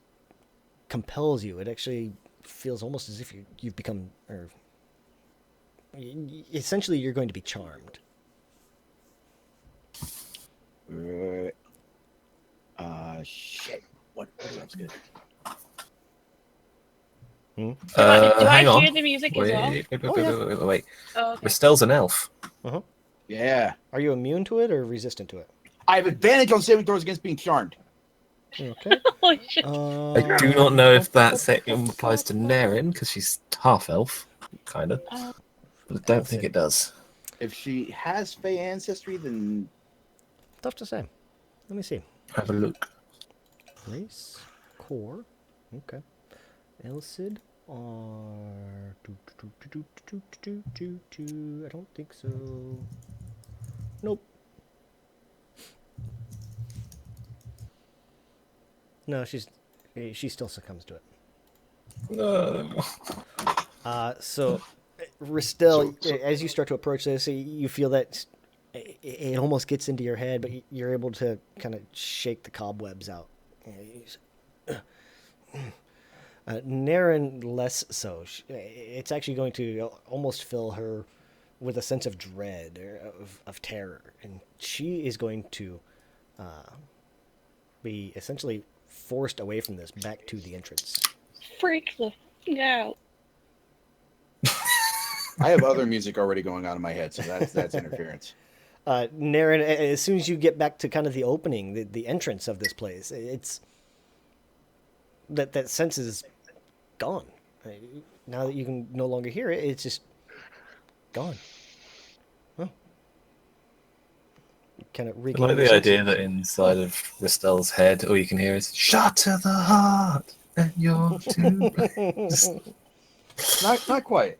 compels you. It actually feels almost as if you've become, or essentially you're going to be charmed. Shit. What else good? Do I hang on. hear the music as well? Wait. Oh, yeah. Oh, okay. Ristel's an elf. Yeah. Are you immune to it or resistant to it? I have advantage on saving throws against being charmed. Okay. Holy shit. I do not know if that applies to Naren, because she's half elf, kind of. But I don't think it does. If she has Fey ancestry, then Tough to say. Let me see. Have a look. Race, core. Okay. Elcid are. I don't think so. Nope. No, she still succumbs to it. No. So, Ristel, as you start to approach this, you feel that it almost gets into your head, but you're able to kind of shake the cobwebs out. Naren less so. It's actually going to almost fill her with a sense of dread or of terror, and she is going to be essentially forced away from this back to the entrance. Freak the f out. I have other music already going on in my head, so that's interference. Naren, as soon as you get back to kind of the opening, the entrance of this place, it's that sense is gone. Now that you can no longer hear it, it's just gone. Oh. Kind of I like the idea that inside of Ristel's head, all you can hear is "Shot to the heart," and you're too. Not quite.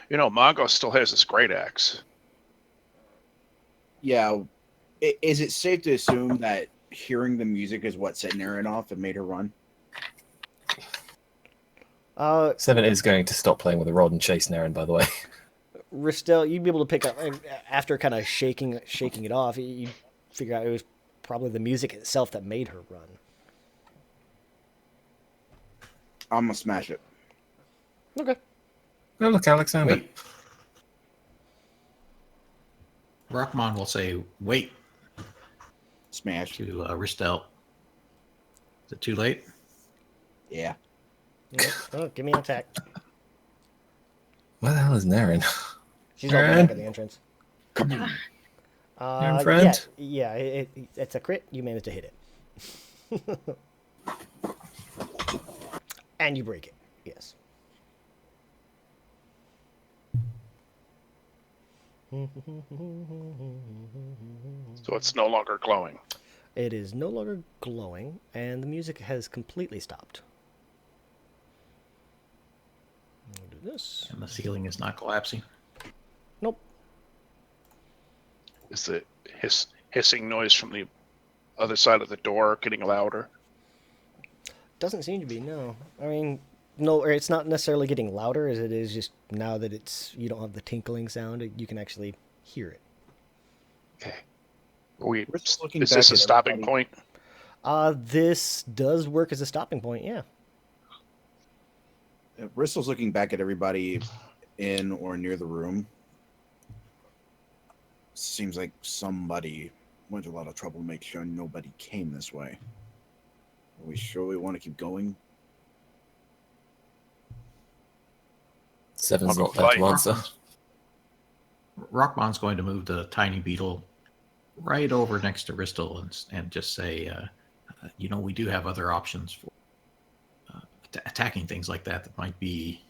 You know, Mongo still has this great axe. Yeah. Is it safe to assume that hearing the music is what set Naren off and made her run? 7 is going to stop playing with a rod and chase Naren, by the way. Ristel, you'd be able to pick up after kind of shaking it off. You figure out it was probably the music itself that made her run. I'm gonna smash it. Okay. Oh, look, Alexander. Wait. Rockmon will say, wait. Smash. to Ristel. Is it too late? Yeah. Nope. Oh, give me an attack. Where the hell is Naren? She's over Aaron? back at the entrance. Come on. Aaron friend? Yeah. It's a crit. You managed to hit it. And you break it. Yes. So it's no longer glowing. It is no longer glowing, and the music has completely stopped. We'll do this. And the ceiling is not collapsing. Nope. Is the hissing noise from the other side of the door getting louder? Doesn't seem to be, no. I mean, no, or it's not necessarily getting louder as it is just now that you don't have the tinkling sound, you can actually hear it. Okay. Looking Is back this a at stopping everybody. point? This does work as a stopping point, yeah. Bristol's looking back at everybody in or near the room. Seems like somebody went to a lot of trouble to make sure nobody came this way. Are we sure we want to keep going? Seven's I'll not go there to fight. answer. Rockmon's going to move the tiny beetle right over next to Ristel and just say, we do have other options for attacking things like that might be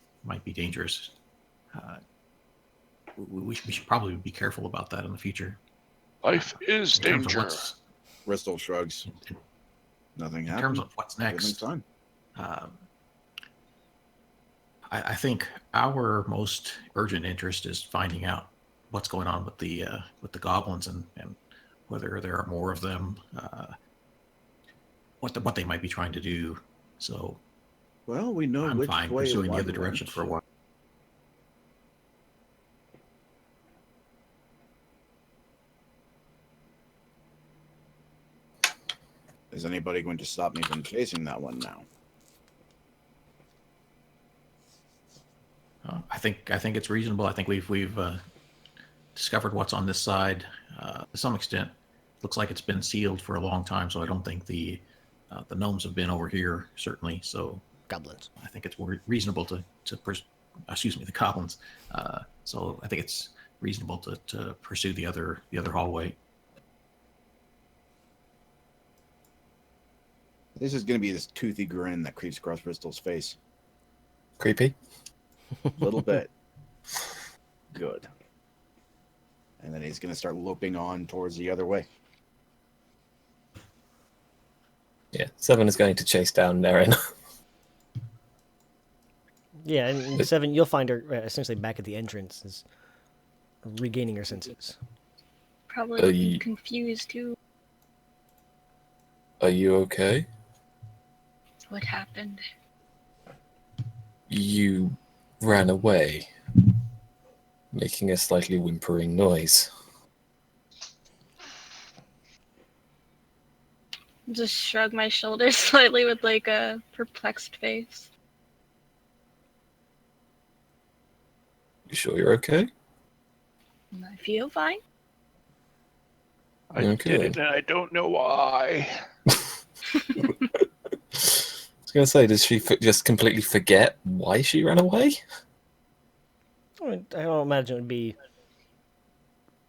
dangerous. We should probably be careful about that in the future. Life is In terms of danger. Bristol shrugs. Nothing In happened. terms of what's Everything's next, fine. I think our most urgent interest is finding out what's going on with the goblins and whether there are more of them, what they might be trying to do. So, Well, we know I'm which fine way pursuing the one other direction went. for a while. Is anybody going to stop me from chasing that one now? I think it's reasonable. I think we've discovered what's on this side to some extent. Looks like it's been sealed for a long time, so I don't think the gnomes have been over here certainly. So Goblins. I think it's reasonable the goblins. So I think it's reasonable to pursue the other hallway. This is going to be this toothy grin that creeps across Bristol's face. Creepy. A little bit. Good. And then he's going to start loping on towards the other way. Yeah, Seven is going to chase down Naren. Yeah, and Seven, you'll find her essentially back at the entrance, is regaining her senses. Probably confused too. Are you okay? What happened? You ran away, making a slightly whimpering noise. Just shrug my shoulders slightly with like a perplexed face. You sure you're okay? I feel fine. I Okay. did it, and I don't know why. I was going to say, does she just completely forget why she ran away? I don't imagine it would be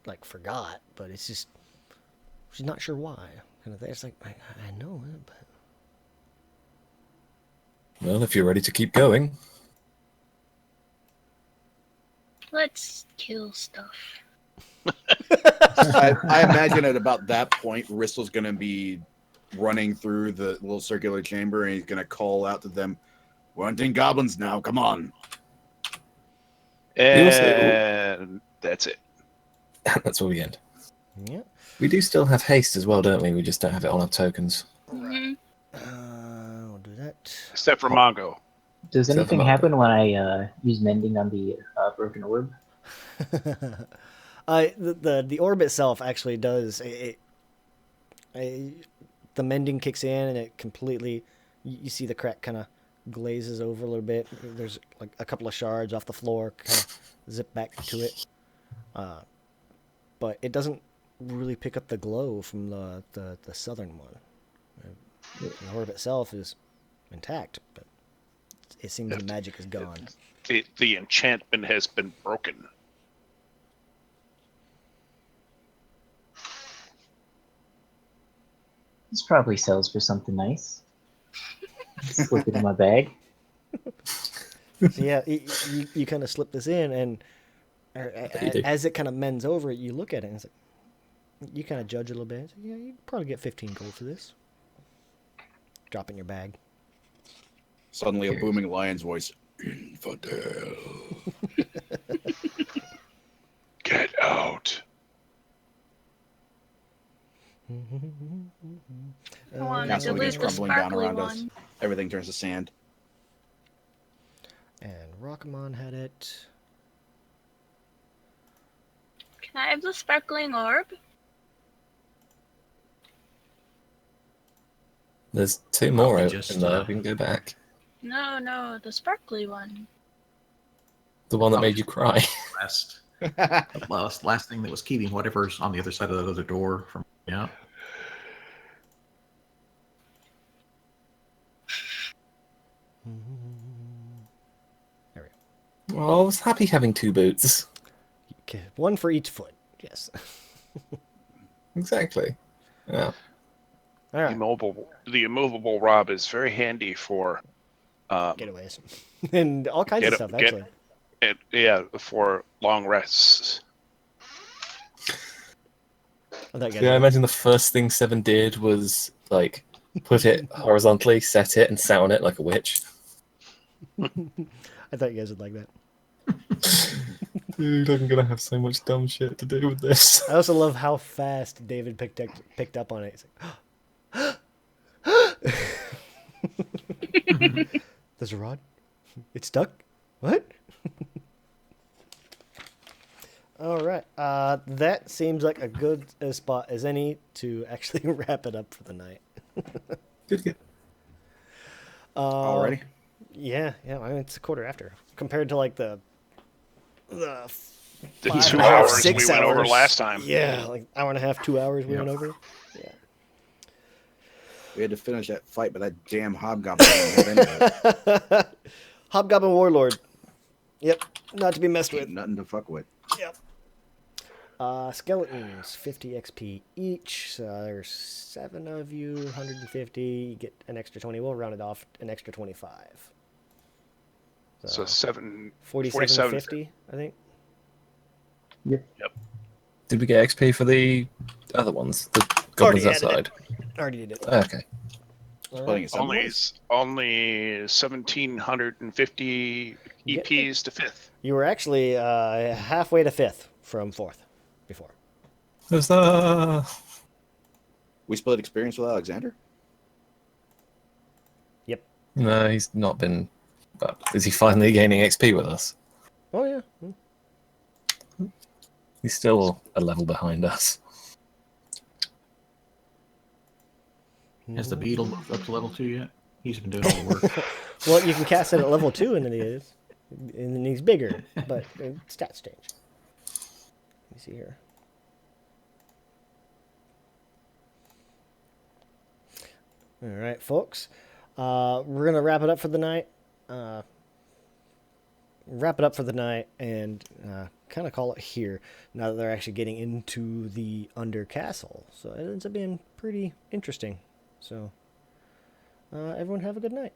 like forgot, but it's just she's not sure why. Kind of thing. It's like I know it, but Well, if you're ready to keep going. Let's kill stuff. I imagine at about that point, Ristel's going to be running through the little circular chamber, and he's going to call out to them, "We're hunting goblins now. Come on!" And that's it. That's where we end. yeah. We do still have haste as well, don't we? We just don't have it on our tokens. Mm-hmm. We'll do that. Except for Mongo. Does Except anything for happen when I use mending on the broken orb? The orb itself actually does the mending kicks in and it completely you see the crack kind of glazes over a little bit. There's like a couple of shards off the floor kind of zip back to it, but it doesn't really pick up the glow from the southern one. The orb itself is intact, but it seems the magic is gone. The enchantment has been broken. This probably sells for something nice. Slip it in my bag. So yeah, you kind of slip this in, and you do. as it kind of mends over, you look at it, and it's like, you kind of judge a little bit. It's like, yeah, you probably get 15 gold for this. Drop in your bag. Suddenly, a booming lion's voice. Infidel. Get out. I want to Castle begins delete the crumbling down sparkly around us. one. Everything turns to sand. And Rock'emon had it. Can I have the sparkling orb? There's two more Probably out just, in there. We can go back. No, the sparkly one. The one that made you cry. last thing that was keeping whatever's on the other side of that other door from out. There we go. Well, I was happy having two boots. Okay, one for each foot. Yes. Exactly. Yeah. All right. The immovable Rob is very handy for Getaways. And all kinds of stuff, actually. For long rests. Yeah, I imagine the first thing Seven did was like put it horizontally, set it, and sat on it like a witch. I thought you guys would like that. Dude, I'm gonna have so much dumb shit to do with this. I also love how fast David picked up on it. He's like, there's a rod? It's stuck? What? All right. That seems like a good spot as any to actually wrap it up for the night. Good. Already? Yeah. I mean, it's a quarter after compared to like the The 5 2 and a half, hours 6 we went over hours. last time. Yeah, like hour and a half, 2 hours we went over. Yeah. We had to finish that fight, but that damn hobgoblin didn't have any. Hobgoblin Warlord. Yep, not to be messed with. Ain't nothing to fuck with. Yep. Skeletons, 50 XP each. So there's 7 of you, 150. You get an extra 20. We'll round it off, an extra 25. So 47.50, I think. Yep. Did we get XP for the other ones? The goblins Already added outside? Already did it. Okay. Splitting it Only 1,750 EPs to 5th. You were actually halfway to 5th from 4th before. We split experience with Alexander? Yep. No, he's not been. But is he finally gaining XP with us? Oh, yeah. He's still a level behind us. Has the beetle moved up to level 2 yet? He's been doing all the work. Well, you can cast it at level 2 and then he's bigger, but stats change. Let me see here. All right, folks. We're going to wrap it up for the night. And kind of call it here now that they're actually getting into the under castle. So it ends up being pretty interesting. So everyone have a good night.